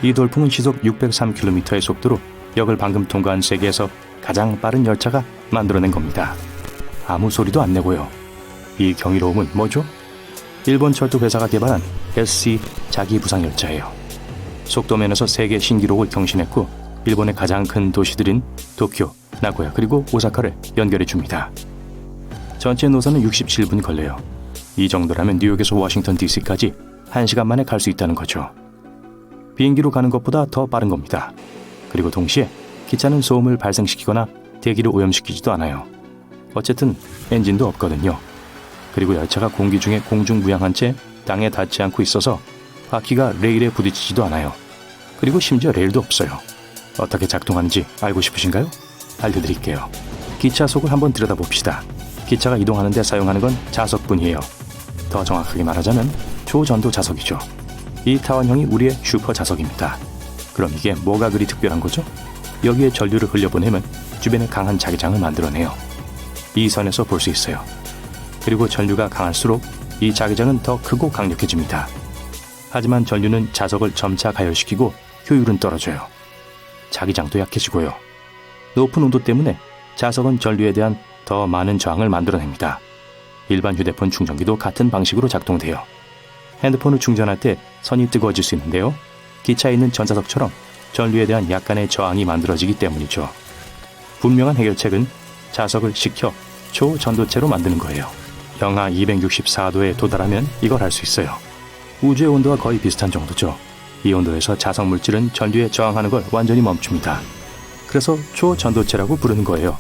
이 돌풍은 시속 603km의 속도로 역을 방금 통과한 세계에서 가장 빠른 열차가 만들어낸 겁니다. 아무 소리도 안 내고요. 이 경이로움은 뭐죠? 일본 철도 회사가 개발한 SC 자기 부상 열차예요. 속도면에서 세계 신기록을 경신했고 일본의 가장 큰 도시들인 도쿄, 나고야 그리고 오사카를 연결해 줍니다. 전체 노선은 67분 걸려요. 이 정도라면 뉴욕에서 워싱턴 DC까지 1시간 만에 갈 수 있다는 거죠. 비행기로 가는 것보다 더 빠른 겁니다. 그리고 동시에 기차는 소음을 발생시키거나 대기를 오염시키지도 않아요. 어쨌든 엔진도 없거든요. 그리고 열차가 공기 중에 공중부양한 채 땅에 닿지 않고 있어서 바퀴가 레일에 부딪히지도 않아요. 그리고 심지어 레일도 없어요. 어떻게 작동하는지 알고 싶으신가요? 알려드릴게요. 기차 속을 한번 들여다봅시다. 기차가 이동하는 데 사용하는 건 자석뿐이에요. 더 정확하게 말하자면 초전도 자석이죠. 이 타원형이 우리의 슈퍼 자석입니다. 그럼 이게 뭐가 그리 특별한 거죠? 여기에 전류를 흘려보내면 주변에 강한 자기장을 만들어내요. 이 선에서 볼 수 있어요. 그리고 전류가 강할수록 이 자기장은 더 크고 강력해집니다. 하지만 전류는 자석을 점차 가열시키고 효율은 떨어져요. 자기장도 약해지고요. 높은 온도 때문에 자석은 전류에 대한 더 많은 저항을 만들어냅니다. 일반 휴대폰 충전기도 같은 방식으로 작동돼요. 핸드폰을 충전할 때 선이 뜨거워질 수 있는데요. 기차에 있는 전자석처럼 전류에 대한 약간의 저항이 만들어지기 때문이죠. 분명한 해결책은 자석을 식혀 초전도체로 만드는 거예요. 영하 264도에 도달하면 이걸 할 수 있어요. 우주의 온도와 거의 비슷한 정도죠. 이 온도에서 자석 물질은 전류에 저항하는 걸 완전히 멈춥니다. 그래서 초전도체라고 부르는 거예요.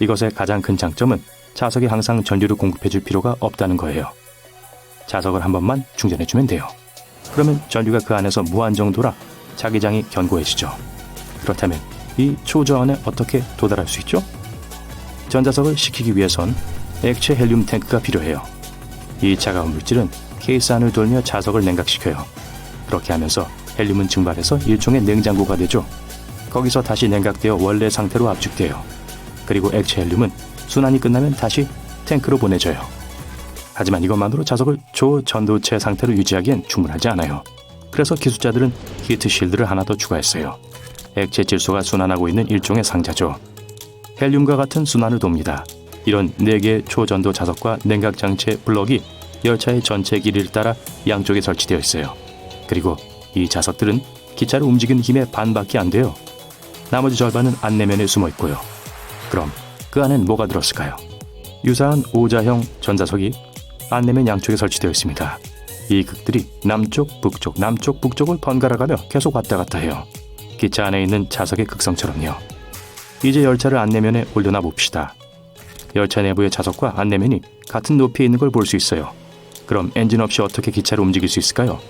이것의 가장 큰 장점은 자석에 항상 전류를 공급해줄 필요가 없다는 거예요. 자석을 한 번만 충전해주면 돼요. 그러면 전류가 그 안에서 무한정도라 자기장이 견고해지죠. 그렇다면 이 초저항에 어떻게 도달할 수 있죠? 전자석을 식히기 위해선 액체 헬륨 탱크가 필요해요. 이 차가운 물질은 케이스 안을 돌며 자석을 냉각시켜요. 그렇게 하면서 헬륨은 증발해서 일종의 냉장고가 되죠. 거기서 다시 냉각되어 원래 상태로 압축돼요. 그리고 액체 헬륨은 순환이 끝나면 다시 탱크로 보내져요. 하지만 이것만으로 자석을 초전도체 상태로 유지하기엔 충분하지 않아요. 그래서 기술자들은 히트 실드를 하나 더 추가했어요. 액체 질소가 순환하고 있는 일종의 상자죠. 헬륨과 같은 순환을 돕니다. 이런 4개의 초전도 자석과 냉각 장치의 블럭이 열차의 전체 길이를 따라 양쪽에 설치되어 있어요. 그리고 이 자석들은 기차를 움직이는 힘의 반밖에 안 돼요. 나머지 절반은 안내면에 숨어 있고요. 그럼 그 안엔 뭐가 들었을까요? 유사한 오자형 전자석이 안내면 양쪽에 설치되어 있습니다. 이 극들이 남쪽, 북쪽, 남쪽, 북쪽을 번갈아가며 계속 왔다 갔다 해요. 기차 안에 있는 자석의 극성처럼요. 이제 열차를 안내면에 올려놔 봅시다. 열차 내부의 자석과 안내면이 같은 높이에 있는 걸 볼 수 있어요. 그럼 엔진 없이 어떻게 기차를 움직일 수 있을까요?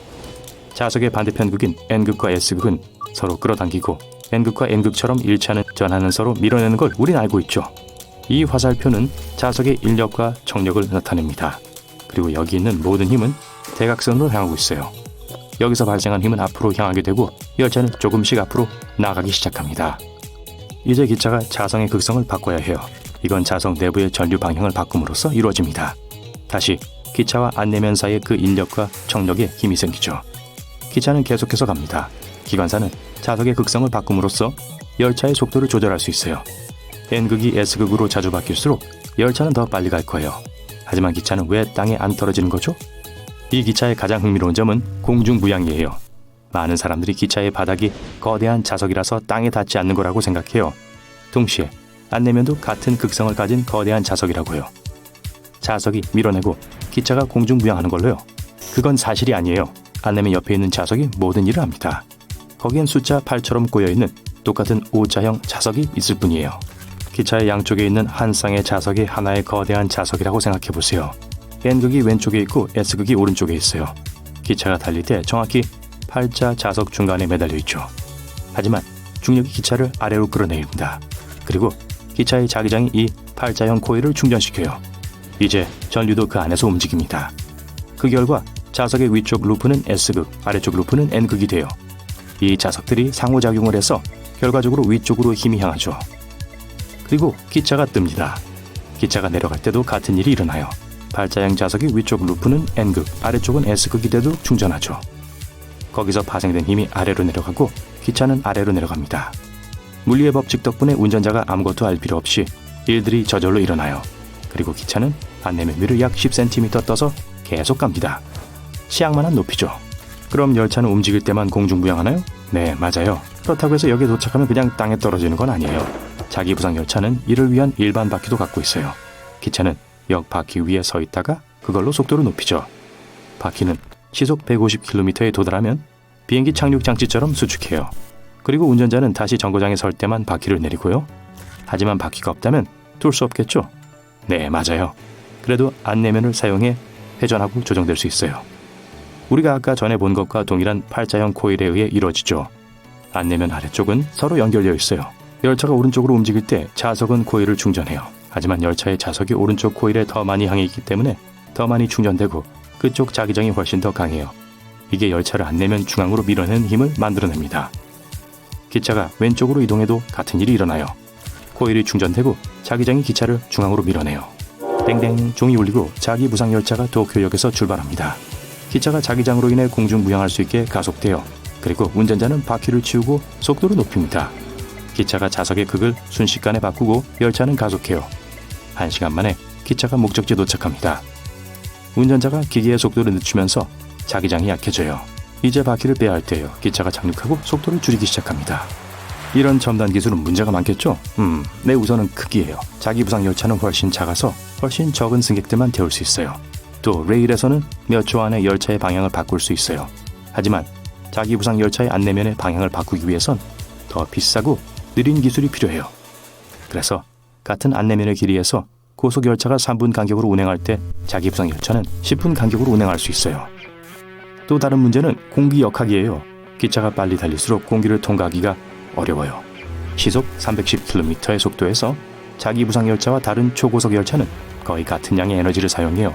자석의 반대편 극인 N극과 S극은 서로 끌어당기고 N극과 N극처럼 일차는 전하는 서로 밀어내는 걸 우린 알고 있죠. 이 화살표는 자석의 인력과 trọng力을 나타냅니다. 그리고 여기 있는 모든 힘은 대각선으로 향하고 있어요. 여기서 발생한 힘은 앞으로 향하게 되고 열차는 조금씩 앞으로 나가기 시작합니다. 이제 기차가 자성의 극성을 바꿔야 해요. 이건 자석 내부의 전류 방향을 바꿈으로써 이루어집니다. 다시 기차와 안내면 사이의 그 인력과 trọng力에 힘이 생기죠. 기차는 계속해서 갑니다. 기관사는 자석의 극성을 바꿈으로써 열차의 속도를 조절할 수 있어요. N극이 S극으로 자주 바뀔수록 열차는 더 빨리 갈 거예요. 하지만 기차는 왜 땅에 안 떨어지는 거죠? 이 기차의 가장 흥미로운 점은 공중부양이에요. 많은 사람들이 기차의 바닥이 거대한 자석이라서 땅에 닿지 않는 거라고 생각해요. 동시에 안내면도 같은 극성을 가진 거대한 자석이라고요. 자석이 밀어내고 기차가 공중부양하는 걸로요. 그건 사실이 아니에요. 안내면 옆에 있는 자석이 모든 일을 합니다. 거기엔 숫자 8처럼 꼬여있는 똑같은 O자형 자석이 있을 뿐이에요. 기차의 양쪽에 있는 한 쌍의 자석이 하나의 거대한 자석이라고 생각해보세요. N극이 왼쪽에 있고 S극이 오른쪽에 있어요. 기차가 달릴 때 정확히 팔자 자석 중간에 매달려 있죠. 하지만 중력이 기차를 아래로 끌어내립니다. 그리고 기차의 자기장이 이 팔자형 코일을 충전시켜요. 이제 전류도 그 안에서 움직입니다. 그 결과 자석의 위쪽 루프는 S극, 아래쪽 루프는 N극이 돼요. 이 자석들이 상호작용을 해서 결과적으로 위쪽으로 힘이 향하죠. 그리고 기차가 뜹니다. 기차가 내려갈 때도 같은 일이 일어나요. 팔자형 자석이 위쪽 루프는 N극, 아래쪽은 S극이 돼도 충전하죠. 거기서 파생된 힘이 아래로 내려가고 기차는 아래로 내려갑니다. 물리의 법칙 덕분에 운전자가 아무것도 알 필요 없이 일들이 저절로 일어나요. 그리고 기차는 안내면 위를 약 10cm 떠서 계속 갑니다. 시약만한 높이죠. 그럼 열차는 움직일 때만 공중부양하나요? 네, 맞아요. 그렇다고 해서 여기에 도착하면 그냥 땅에 떨어지는 건 아니에요. 자기부상 열차는 이를 위한 일반 바퀴도 갖고 있어요. 기차는 역 바퀴 위에 서 있다가 그걸로 속도를 높이죠. 바퀴는 시속 150km에 도달하면 비행기 착륙 장치처럼 수축해요. 그리고 운전자는 다시 정거장에 설 때만 바퀴를 내리고요. 하지만 바퀴가 없다면 돌 수 없겠죠? 네, 맞아요. 그래도 안내면을 사용해 회전하고 조정될 수 있어요. 우리가 아까 전에 본 것과 동일한 팔자형 코일에 의해 이루어지죠. 안내면 아래쪽은 서로 연결되어 있어요. 열차가 오른쪽으로 움직일 때 자석은 코일을 충전해요. 하지만 열차의 자석이 오른쪽 코일에 더 많이 향해 있기 때문에 더 많이 충전되고 그쪽 자기장이 훨씬 더 강해요. 이게 열차를 안내면 중앙으로 밀어내는 힘을 만들어냅니다. 기차가 왼쪽으로 이동해도 같은 일이 일어나요. 코일이 충전되고 자기장이 기차를 중앙으로 밀어내요. 땡땡 종이 울리고 자기부상 열차가 도쿄역에서 출발합니다. 기차가 자기장으로 인해 공중부양할 수 있게 가속돼요. 그리고 운전자는 바퀴를 치우고 속도를 높입니다. 기차가 자석의 극을 순식간에 바꾸고 열차는 가속해요. 1시간 만에 기차가 목적지에 도착합니다. 운전자가 기계의 속도를 늦추면서 자기장이 약해져요. 이제 바퀴를 빼야 할 때예요. 기차가 착륙하고 속도를 줄이기 시작합니다. 이런 첨단 기술은 문제가 많겠죠? 네, 우선은 크기예요. 자기부상 열차는 훨씬 작아서 훨씬 적은 승객들만 태울 수 있어요. 또 레일에서는 몇 초 안에 열차의 방향을 바꿀 수 있어요. 하지만 자기부상 열차의 안내면의 방향을 바꾸기 위해선 더 비싸고 느린 기술이 필요해요. 그래서 같은 안내면의 길이에서 고속 열차가 3분 간격으로 운행할 때 자기부상 열차는 10분 간격으로 운행할 수 있어요. 또 다른 문제는 공기 역학이에요. 기차가 빨리 달릴수록 공기를 통과하기가 어려워요. 시속 310km의 속도에서 자기부상 열차와 다른 초고속 열차는 거의 같은 양의 에너지를 사용해요.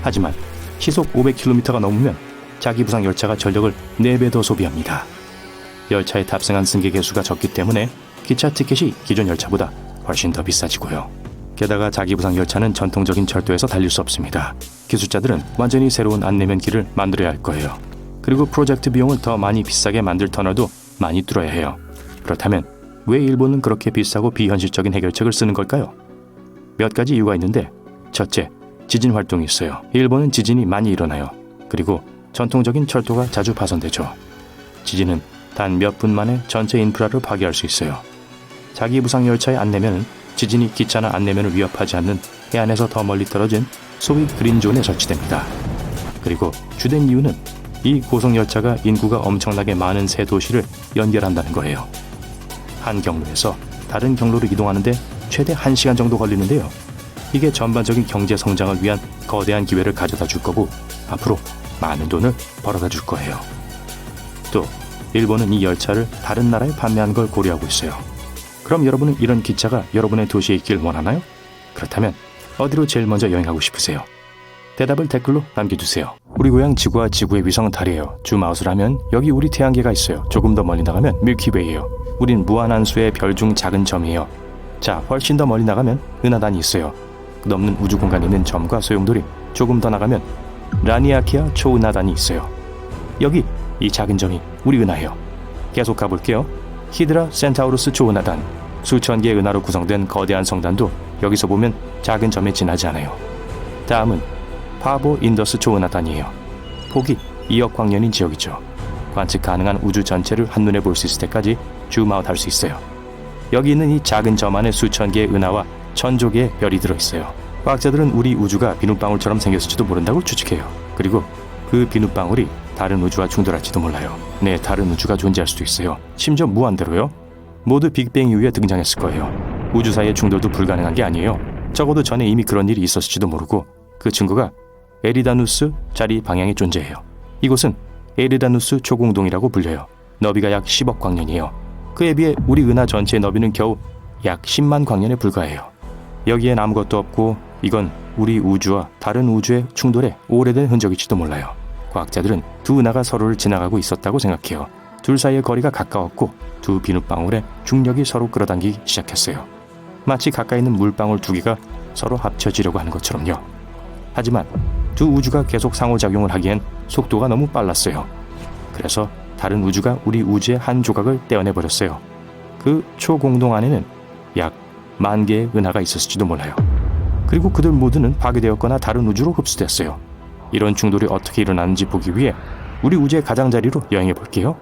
하지만 시속 500km가 넘으면 자기부상 열차가 전력을 4배 더 소비합니다. 열차에 탑승한 승객의 수가 적기 때문에 기차 티켓이 기존 열차보다 훨씬 더 비싸지고요. 게다가 자기부상 열차는 전통적인 철도에서 달릴 수 없습니다. 기술자들은 완전히 새로운 안내면 길을 만들어야 할 거예요. 그리고 프로젝트 비용을 더 많이 비싸게 만들 터널도 많이 뚫어야 해요. 그렇다면 왜 일본은 그렇게 비싸고 비현실적인 해결책을 쓰는 걸까요? 몇 가지 이유가 있는데, 첫째, 지진 활동이 있어요. 일본은 지진이 많이 일어나요. 그리고 전통적인 철도가 자주 파손되죠. 지진은 단 몇 분 만에 전체 인프라를 파괴할 수 있어요. 자기부상 열차의 안내면은 지진이 기차나 안내면을 위협하지 않는 해안에서 더 멀리 떨어진 소위 그린존에 설치됩니다. 그리고 주된 이유는 이 고속열차가 인구가 엄청나게 많은 세 도시를 연결한다는 거예요. 한 경로에서 다른 경로로 이동하는데 최대 1시간 정도 걸리는데요. 이게 전반적인 경제 성장을 위한 거대한 기회를 가져다 줄 거고 앞으로 많은 돈을 벌어다 줄 거예요. 또 일본은 이 열차를 다른 나라에 판매하는 걸 고려하고 있어요. 그럼 여러분은 이런 기차가 여러분의 도시에 있길 원하나요? 그렇다면 어디로 제일 먼저 여행하고 싶으세요? 대답을 댓글로 남겨주세요. 우리 고향 지구와 지구의 위성은 달이에요. 줌아웃을 하면 여기 우리 태양계가 있어요. 조금 더 멀리 나가면 밀키웨이예요. 우린 무한한 수의 별 중 작은 점이에요. 자, 훨씬 더 멀리 나가면 은하단이 있어요. 끝없는 우주 공간에 있는 점과 소용돌이, 조금 더 나가면 라니아키아 초은하단이 있어요. 여기 이 작은 점이 우리 은하예요. 계속 가볼게요. 히드라 센타우루스 초은하단, 수천 개의 은하로 구성된 거대한 성단도 여기서 보면 작은 점에 지나지 않아요. 다음은 파보 인더스 초은하단이에요. 폭이 2억 광년인 지역이죠. 관측 가능한 우주 전체를 한눈에 볼 수 있을 때까지 줌아웃 할 수 있어요. 여기 있는 이 작은 점 안에 수천 개의 은하와 천조 개의 별이 들어있어요. 과학자들은 우리 우주가 비눗방울처럼 생겼을지도 모른다고 추측해요. 그리고 그 비눗방울이 다른 우주와 충돌할지도 몰라요. 네, 다른 우주가 존재할 수도 있어요. 심지어 무한대로요. 모두 빅뱅 이후에 등장했을 거예요. 우주 사이의 충돌도 불가능한 게 아니에요. 적어도 전에 이미 그런 일이 있었을지도 모르고 그 증거가 에리다누스 자리 방향에 존재해요. 이곳은 에리다누스 초공동이라고 불려요. 너비가 약 10억 광년이에요. 그에 비해 우리 은하 전체의 너비는 겨우 약 10만 광년에 불과해요. 여기엔 아무것도 없고 이건 우리 우주와 다른 우주의 충돌에 오래된 흔적일지도 몰라요. 과학자들은 두 은하가 서로를 지나가고 있었다고 생각해요. 둘 사이의 거리가 가까웠고 두 비눗방울의 중력이 서로 끌어당기기 시작했어요. 마치 가까이 있는 물방울 두 개가 서로 합쳐지려고 하는 것처럼요. 하지만 두 우주가 계속 상호작용을 하기엔 속도가 너무 빨랐어요. 그래서 다른 우주가 우리 우주의 한 조각을 떼어내버렸어요. 그 초공동 안에는 약 10,000개의 은하가 있었을지도 몰라요. 그리고 그들 모두는 파괴되었거나 다른 우주로 흡수됐어요. 이런 충돌이 어떻게 일어나는지 보기 위해 우리 우주의 가장자리로 여행해 볼게요.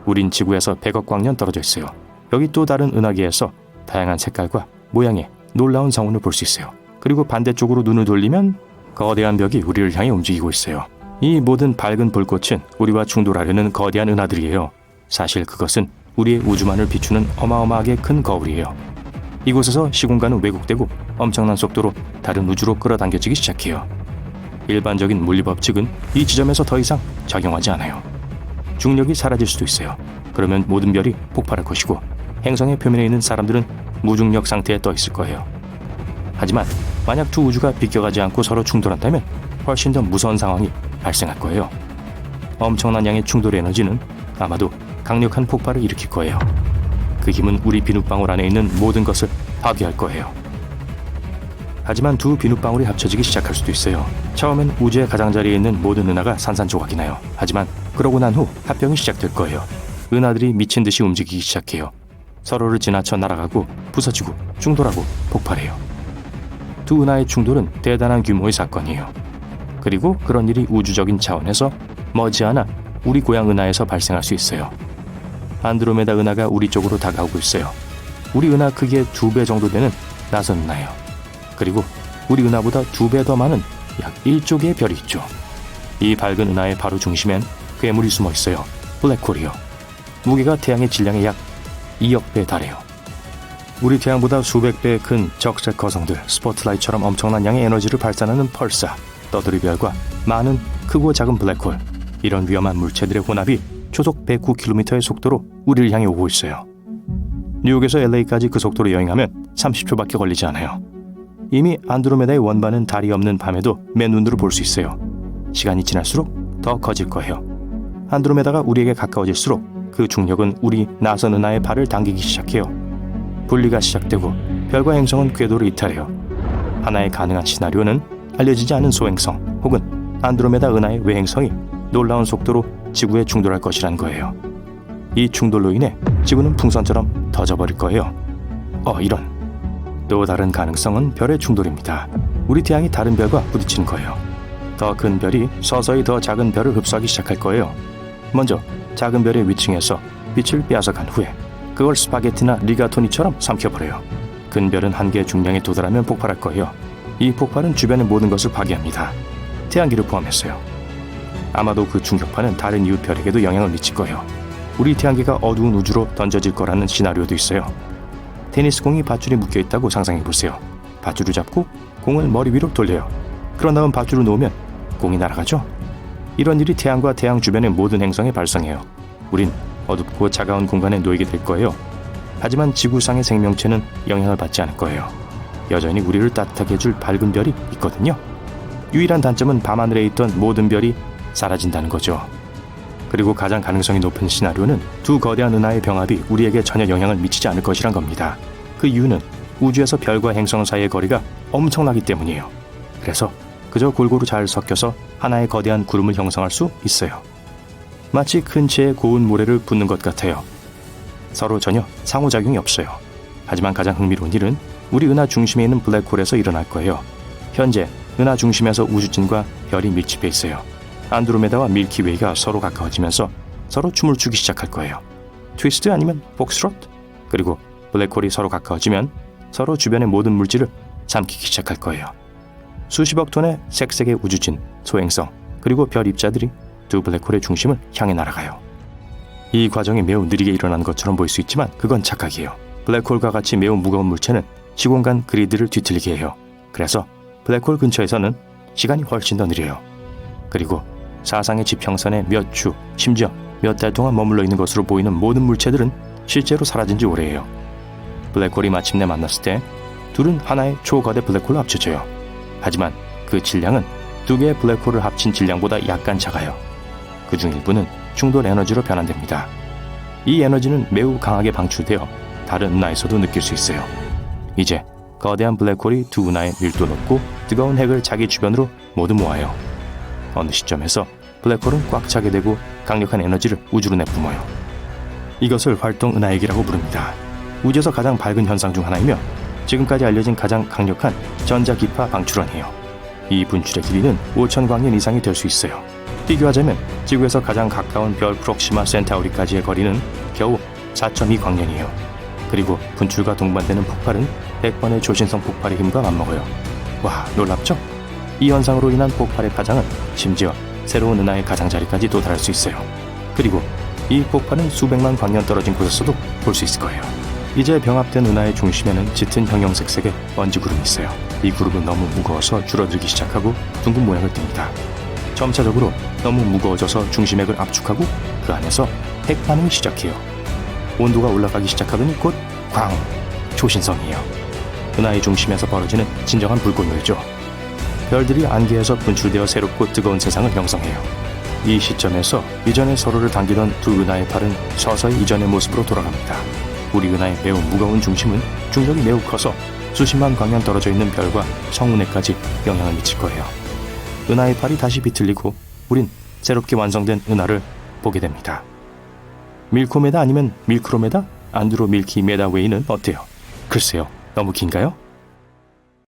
우린 지구에서 100억 광년 떨어져 있어요. 여기 또 다른 은하계에서 다양한 색깔과 모양의 놀라운 성운을 볼 수 있어요. 그리고 반대쪽으로 눈을 돌리면 거대한 벽이 우리를 향해 움직이고 있어요. 이 모든 밝은 불꽃은 우리와 충돌하려는 거대한 은하들이에요. 사실 그것은 우리의 우주만을 비추는 어마어마하게 큰 거울이에요. 이곳에서 시공간은 왜곡되고 엄청난 속도로 다른 우주로 끌어당겨지기 시작해요. 일반적인 물리법칙은 이 지점에서 더 이상 작용하지 않아요. 중력이 사라질 수도 있어요. 그러면 모든 별이 폭발할 것이고 행성의 표면에 있는 사람들은 무중력 상태에 떠 있을 거예요. 하지만 만약 두 우주가 비껴가지 않고 서로 충돌한다면 훨씬 더 무서운 상황이 발생할 거예요. 엄청난 양의 충돌 에너지는 아마도 강력한 폭발을 일으킬 거예요. 그 힘은 우리 비눗방울 안에 있는 모든 것을 파괴할 거예요. 하지만 두 비눗방울이 합쳐지기 시작할 수도 있어요. 처음엔 우주의 가장자리에 있는 모든 은하가 산산조각이 나요. 하지만 그러고 난 후 합병이 시작될 거예요. 은하들이 미친 듯이 움직이기 시작해요. 서로를 지나쳐 날아가고 부서지고 충돌하고 폭발해요. 두 은하의 충돌은 대단한 규모의 사건이에요. 그리고 그런 일이 우주적인 차원에서 머지않아 우리 고향 은하에서 발생할 수 있어요. 안드로메다 은하가 우리 쪽으로 다가오고 있어요. 우리 은하 크기의 2배 정도 되는 나선 은하예요. 그리고 우리 은하보다 2배 더 많은 약 1조 개의 별이 있죠. 이 밝은 은하의 바로 중심엔 괴물이 숨어 있어요. 블랙홀이요. 무게가 태양의 질량의 약 2억 배에 달해요. 우리 태양보다 수백 배 큰 적색 거성들, 스포트라이트처럼 엄청난 양의 에너지를 발산하는 펄사, 떠돌이 별과 많은 크고 작은 블랙홀, 이런 위험한 물체들의 혼합이 초속 109km의 속도로 우리를 향해 오고 있어요. 뉴욕에서 LA까지 그 속도로 여행하면 30초밖에 걸리지 않아요. 이미 안드로메다의 원반은 달이 없는 밤에도 맨눈으로 볼 수 있어요. 시간이 지날수록 더 커질 거예요. 안드로메다가 우리에게 가까워질수록 그 중력은 우리 나선 은하의 발을 당기기 시작해요. 분리가 시작되고 별과 행성은 궤도를 이탈해요. 하나의 가능한 시나리오는 알려지지 않은 소행성 혹은 안드로메다 은하의 외행성이 놀라운 속도로 지구에 충돌할 것이란 거예요. 이 충돌로 인해 지구는 풍선처럼 터져버릴 거예요. 이런. 또 다른 가능성은 별의 충돌입니다. 우리 태양이 다른 별과 부딪히는 거예요. 더 큰 별이 서서히 더 작은 별을 흡수하기 시작할 거예요. 먼저 작은 별의 위층에서 빛을 빼앗아간 후에 그걸 스파게티나 리가토니처럼 삼켜버려요. 큰 별은 한계의 중량에 도달하면 폭발할 거예요. 이 폭발은 주변의 모든 것을 파괴합니다. 태양계를 포함했어요. 아마도 그 충격파는 다른 이웃 별에게도 영향을 미칠 거예요. 우리 태양계가 어두운 우주로 던져질 거라는 시나리오도 있어요. 테니스공이 밧줄에 묶여있다고 상상해보세요. 밧줄을 잡고 공을 머리 위로 돌려요. 그런 다음 밧줄을 놓으면 공이 날아가죠? 이런 일이 태양과 태양 주변의 모든 행성에 발생해요. 우린 어둡고 차가운 공간에 놓이게 될 거예요. 하지만 지구상의 생명체는 영향을 받지 않을 거예요. 여전히 우리를 따뜻하게 해줄 밝은 별이 있거든요. 유일한 단점은 밤하늘에 있던 모든 별이 사라진다는 거죠. 그리고 가장 가능성이 높은 시나리오는 두 거대한 은하의 병합이 우리에게 전혀 영향을 미치지 않을 것이란 겁니다. 그 이유는 우주에서 별과 행성 사이의 거리가 엄청나기 때문이에요. 그래서 그저 골고루 잘 섞여서 하나의 거대한 구름을 형성할 수 있어요. 마치 큰 채의 고운 모래를 붓는 것 같아요. 서로 전혀 상호작용이 없어요. 하지만 가장 흥미로운 일은 우리 은하 중심에 있는 블랙홀에서 일어날 거예요. 현재 은하 중심에서 우주진과 별이 밀집해 있어요. 안드로메다와 밀키웨이가 서로 가까워지면서 서로 춤을 추기 시작할 거예요. 트위스트 아니면 폭스트롯? 그리고 블랙홀이 서로 가까워지면 서로 주변의 모든 물질을 삼키기 시작할 거예요. 수십억 톤의 색색의 우주진, 소행성, 그리고 별 입자들이 두 블랙홀의 중심을 향해 날아가요. 이 과정이 매우 느리게 일어나는 것처럼 보일 수 있지만 그건 착각이에요. 블랙홀과 같이 매우 무거운 물체는 시공간 그리드를 뒤틀리게 해요. 그래서 블랙홀 근처에서는 시간이 훨씬 더 느려요. 그리고 사상의 지평선에 몇 주, 심지어 몇 달 동안 머물러 있는 것으로 보이는 모든 물체들은 실제로 사라진 지 오래예요. 블랙홀이 마침내 만났을 때 둘은 하나의 초거대 블랙홀로 합쳐져요. 하지만 그 질량은 두 개의 블랙홀을 합친 질량보다 약간 작아요. 그중 일부는 충돌 에너지로 변환됩니다. 이 에너지는 매우 강하게 방출되어 다른 은하에서도 느낄 수 있어요. 이제 거대한 블랙홀이 두 은하의 밀도 높고 뜨거운 핵을 자기 주변으로 모두 모아요. 어느 시점에서 블랙홀은 꽉 차게 되고 강력한 에너지를 우주로 내뿜어요. 이것을 활동 은하핵이라고 부릅니다. 우주에서 가장 밝은 현상 중 하나이며 지금까지 알려진 가장 강력한 전자기파 방출원이에요. 이 분출의 길이는 5,000광년 이상이 될 수 있어요. 비교하자면 지구에서 가장 가까운 별 프록시마 센타우리까지의 거리는 겨우 4.2광년이에요. 그리고 분출과 동반되는 폭발은 100번의 초신성 폭발의 힘과 맞먹어요. 와, 놀랍죠? 이 현상으로 인한 폭발의 파장은 심지어 새로운 은하의 가장자리까지 도달할 수 있어요. 그리고 이 폭발은 수백만 광년 떨어진 곳에서도 볼 수 있을 거예요. 이제 병합된 은하의 중심에는 짙은 형형색색의 먼지 구름이 있어요. 이 구름은 너무 무거워서 줄어들기 시작하고 둥근 모양을 띱니다. 점차적으로 너무 무거워져서 중심핵을 압축하고 그 안에서 핵 반응이 시작해요. 온도가 올라가기 시작하더니 곧 광! 초신성이에요. 은하의 중심에서 벌어지는 진정한 불꽃놀이죠. 별들이 안개에서 분출되어 새롭고 뜨거운 세상을 형성해요. 이 시점에서 이전에 서로를 당기던 두 은하의 팔은 서서히 이전의 모습으로 돌아갑니다. 우리 은하의 매우 무거운 중심은 중력이 매우 커서 수십만 광년 떨어져 있는 별과 성운해까지 영향을 미칠 거예요. 은하의 팔이 다시 비틀리고 우린 새롭게 완성된 은하를 보게 됩니다. 밀코메다 아니면 밀크로메다? 안드로 밀키 메다웨이는 어때요? 글쎄요, 너무 긴가요?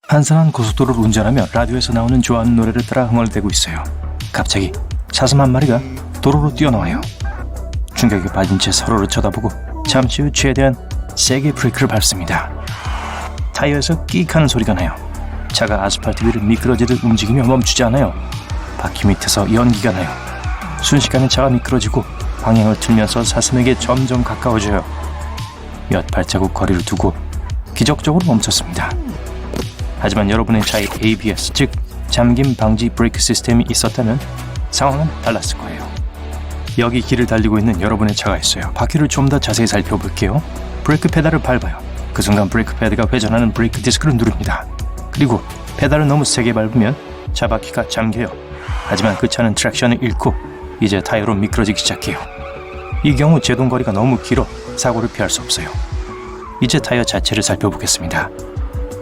한산한 고속도로를 운전하며 라디오에서 나오는 좋아하는 노래를 따라 흥얼대고 있어요. 갑자기 사슴 한 마리가 도로로 뛰어나와요. 충격에 빠진 채 서로를 쳐다보고 잠시 후 최대한 세게 브레이크를 밟습니다. 타이어에서 끼익 하는 소리가 나요. 차가 아스팔트 위를 미끄러지듯 움직이며 멈추지 않아요. 바퀴 밑에서 연기가 나요. 순식간에 차가 미끄러지고 방향을 틀면서 사슴에게 점점 가까워져요. 몇 발자국 거리를 두고 기적적으로 멈췄습니다. 하지만 여러분의 차에 ABS, 즉 잠김 방지 브레이크 시스템이 있었다면 상황은 달랐을 거예요. 여기 길을 달리고 있는 여러분의 차가 있어요. 바퀴를 좀 더 자세히 살펴볼게요. 브레이크 페달을 밟아요. 그 순간 브레이크 패드가 회전하는 브레이크 디스크를 누릅니다. 그리고 페달을 너무 세게 밟으면 차 바퀴가 잠겨요. 하지만 그 차는 트랙션을 잃고 이제 타이어로 미끄러지기 시작해요. 이 경우 제동거리가 너무 길어 사고를 피할 수 없어요. 이제 타이어 자체를 살펴보겠습니다.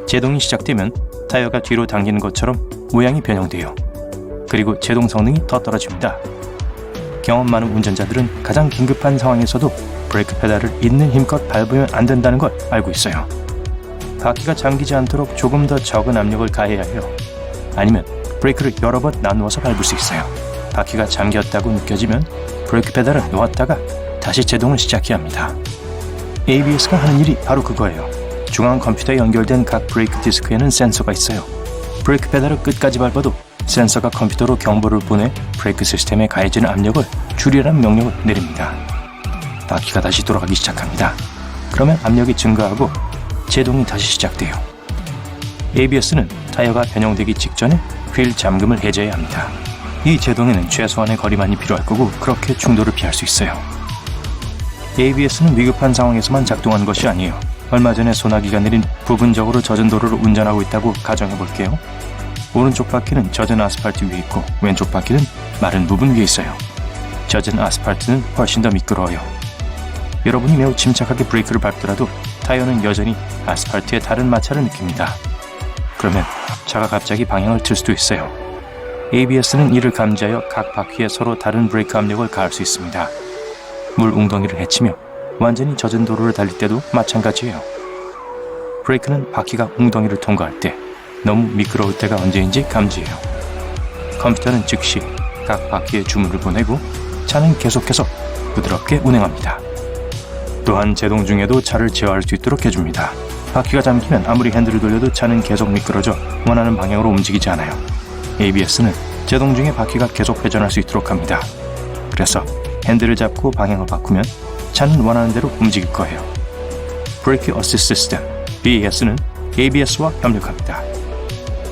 제동이 시작되면 타이어가 뒤로 당기는 것처럼 모양이 변형돼요. 그리고 제동 성능이 더 떨어집니다. 경험 많은 운전자들은 가장 긴급한 상황에서도 브레이크 페달을 있는 힘껏 밟으면 안 된다는 걸 알고 있어요. 바퀴가 잠기지 않도록 조금 더 적은 압력을 가해야 해요. 아니면 브레이크를 여러 번 나누어서 밟을 수 있어요. 바퀴가 잠겼다고 느껴지면 브레이크 페달을 놓았다가 다시 제동을 시작해야 합니다. ABS가 하는 일이 바로 그거예요. 중앙 컴퓨터에 연결된 각 브레이크 디스크에는 센서가 있어요. 브레이크 페달을 끝까지 밟아도 센서가 컴퓨터로 경보를 보내 브레이크 시스템에 가해지는 압력을 줄이라는 명령을 내립니다. 바퀴가 다시 돌아가기 시작합니다. 그러면 압력이 증가하고 제동이 다시 시작돼요. ABS는 타이어가 변형되기 직전에 휠 잠금을 해제해야 합니다. 이 제동에는 최소한의 거리만이 필요할 거고 그렇게 충돌을 피할 수 있어요. ABS는 위급한 상황에서만 작동하는 것이 아니에요. 얼마 전에 소나기가 내린 부분적으로 젖은 도로를 운전하고 있다고 가정해 볼게요. 오른쪽 바퀴는 젖은 아스팔트 위에 있고 왼쪽 바퀴는 마른 부분 위에 있어요. 젖은 아스팔트는 훨씬 더 미끄러워요. 여러분이 매우 침착하게 브레이크를 밟더라도 타이어는 여전히 아스팔트의 다른 마찰을 느낍니다. 그러면 차가 갑자기 방향을 틀 수도 있어요. ABS는 이를 감지하여 각 바퀴에 서로 다른 브레이크 압력을 가할 수 있습니다. 물 웅덩이를 헤치며 완전히 젖은 도로를 달릴 때도 마찬가지예요. 브레이크는 바퀴가 웅덩이를 통과할 때 너무 미끄러울 때가 언제인지 감지해요. 컴퓨터는 즉시 각 바퀴에 주문을 보내고 차는 계속해서 부드럽게 운행합니다. 또한 제동 중에도 차를 제어할 수 있도록 해줍니다. 바퀴가 잠기면 아무리 핸들을 돌려도 차는 계속 미끄러져 원하는 방향으로 움직이지 않아요. ABS는 제동 중에 바퀴가 계속 회전할 수 있도록 합니다. 그래서 핸들을 잡고 방향을 바꾸면 차는 원하는 대로 움직일 거예요. 브레이크 어시스트 시스템 BAS는 ABS와 협력합니다.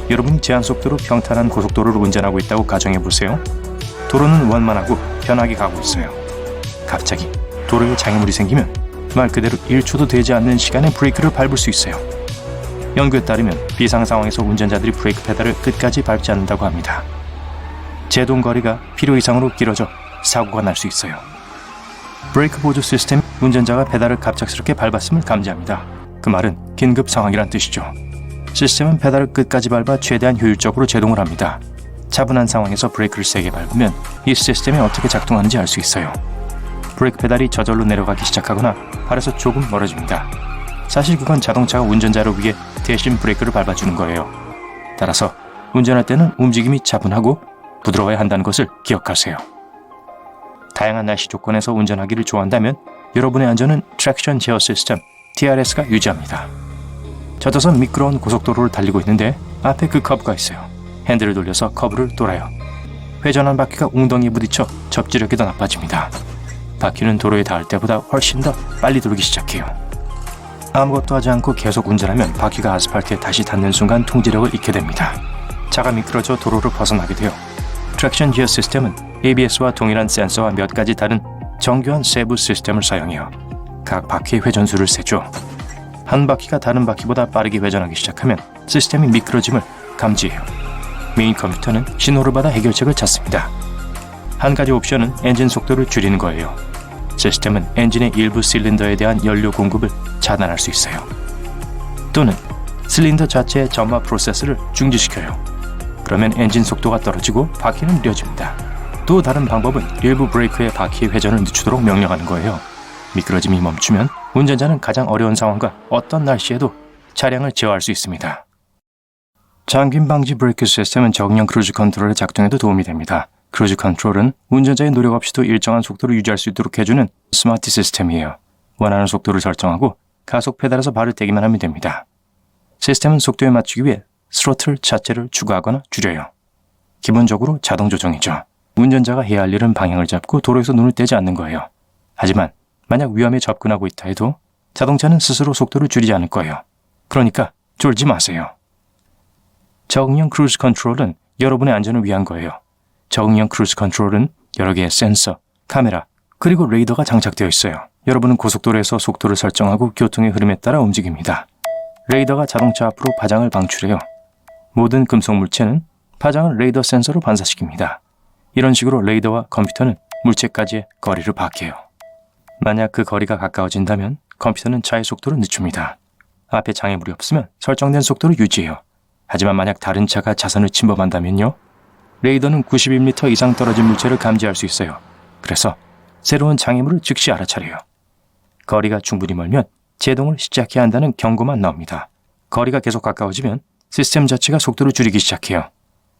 여러분이 제한 속도로 평탄한 고속도로를 운전하고 있다고 가정해보세요. 도로는 원만하고 편하게 가고 있어요. 갑자기 도로에 장애물이 생기면 말 그대로 1초도 되지 않는 시간에 브레이크를 밟을 수 있어요. 연구에 따르면 비상 상황에서 운전자들이 브레이크 페달을 끝까지 밟지 않는다고 합니다. 제동 거리가 필요 이상으로 길어져 사고가 날 수 있어요. 브레이크 보조 시스템 운전자가 페달을 갑작스럽게 밟았음을 감지합니다. 그 말은 긴급 상황이란 뜻이죠. 시스템은 페달을 끝까지 밟아 최대한 효율적으로 제동을 합니다. 차분한 상황에서 브레이크를 세게 밟으면 이 시스템이 어떻게 작동하는지 알 수 있어요. 브레이크 페달이 저절로 내려가기 시작하거나 발에서 조금 멀어집니다. 사실 그건 자동차가 운전자를 위해 대신 브레이크를 밟아주는 거예요. 따라서 운전할 때는 움직임이 차분하고 부드러워야 한다는 것을 기억하세요. 다양한 날씨 조건에서 운전하기를 좋아한다면 여러분의 안전은 트랙션 제어 시스템 TRS가 유지합니다. 젖어서 미끄러운 고속도로를 달리고 있는데 앞에 그 커브가 있어요. 핸들을 돌려서 커브를 돌아요. 회전한 바퀴가 웅덩이에 부딪혀 접지력이 더 나빠집니다. 바퀴는 도로에 닿을 때보다 훨씬 더 빨리 돌기 시작해요. 아무것도 하지 않고 계속 운전하면 바퀴가 아스팔트에 다시 닿는 순간 통제력을 잃게 됩니다. 차가 미끄러져 도로를 벗어나게 돼요. 트랙션 지어 시스템은 ABS와 동일한 센서와 몇 가지 다른 정교한 세부 시스템을 사용해요. 각 바퀴의 회전수를 세죠. 한 바퀴가 다른 바퀴보다 빠르게 회전하기 시작하면 시스템이 미끄러짐을 감지해요. 메인 컴퓨터는 신호를 받아 해결책을 찾습니다. 한 가지 옵션은 엔진 속도를 줄이는 거예요. 시스템은 엔진의 일부 실린더에 대한 연료 공급을 차단할 수 있어요. 또는 실린더 자체의 점화 프로세스를 중지시켜요. 그러면 엔진 속도가 떨어지고 바퀴는 느려집니다. 또 다른 방법은 일부 브레이크의 바퀴의 회전을 늦추도록 명령하는 거예요. 미끄러짐이 멈추면 운전자는 가장 어려운 상황과 어떤 날씨에도 차량을 제어할 수 있습니다. 잠김 방지 브레이크 시스템은 적응형 크루즈 컨트롤의 작동에도 도움이 됩니다. 크루즈 컨트롤은 운전자의 노력 없이도 일정한 속도를 유지할 수 있도록 해주는 스마트 시스템이에요. 원하는 속도를 설정하고 가속 페달에서 발을 떼기만 하면 됩니다. 시스템은 속도에 맞추기 위해 스로틀 자체를 추가하거나 줄여요. 기본적으로 자동 조정이죠. 운전자가 해야 할 일은 방향을 잡고 도로에서 눈을 떼지 않는 거예요. 하지만 만약 위험에 접근하고 있다 해도 자동차는 스스로 속도를 줄이지 않을 거예요. 그러니까 쫄지 마세요. 적응형 크루즈 컨트롤은 여러분의 안전을 위한 거예요. 적응형 크루즈 컨트롤은 여러 개의 센서, 카메라, 그리고 레이더가 장착되어 있어요. 여러분은 고속도로에서 속도를 설정하고 교통의 흐름에 따라 움직입니다. 레이더가 자동차 앞으로 파장을 방출해요. 모든 금속 물체는 파장을 레이더 센서로 반사시킵니다. 이런 식으로 레이더와 컴퓨터는 물체까지의 거리를 파악해요. 만약 그 거리가 가까워진다면 컴퓨터는 차의 속도를 늦춥니다. 앞에 장애물이 없으면 설정된 속도를 유지해요. 하지만 만약 다른 차가 차선을 침범한다면요? 레이더는 91m 이상 떨어진 물체를 감지할 수 있어요. 그래서 새로운 장애물을 즉시 알아차려요. 거리가 충분히 멀면 제동을 시작해야 한다는 경고만 나옵니다. 거리가 계속 가까워지면 시스템 자체가 속도를 줄이기 시작해요.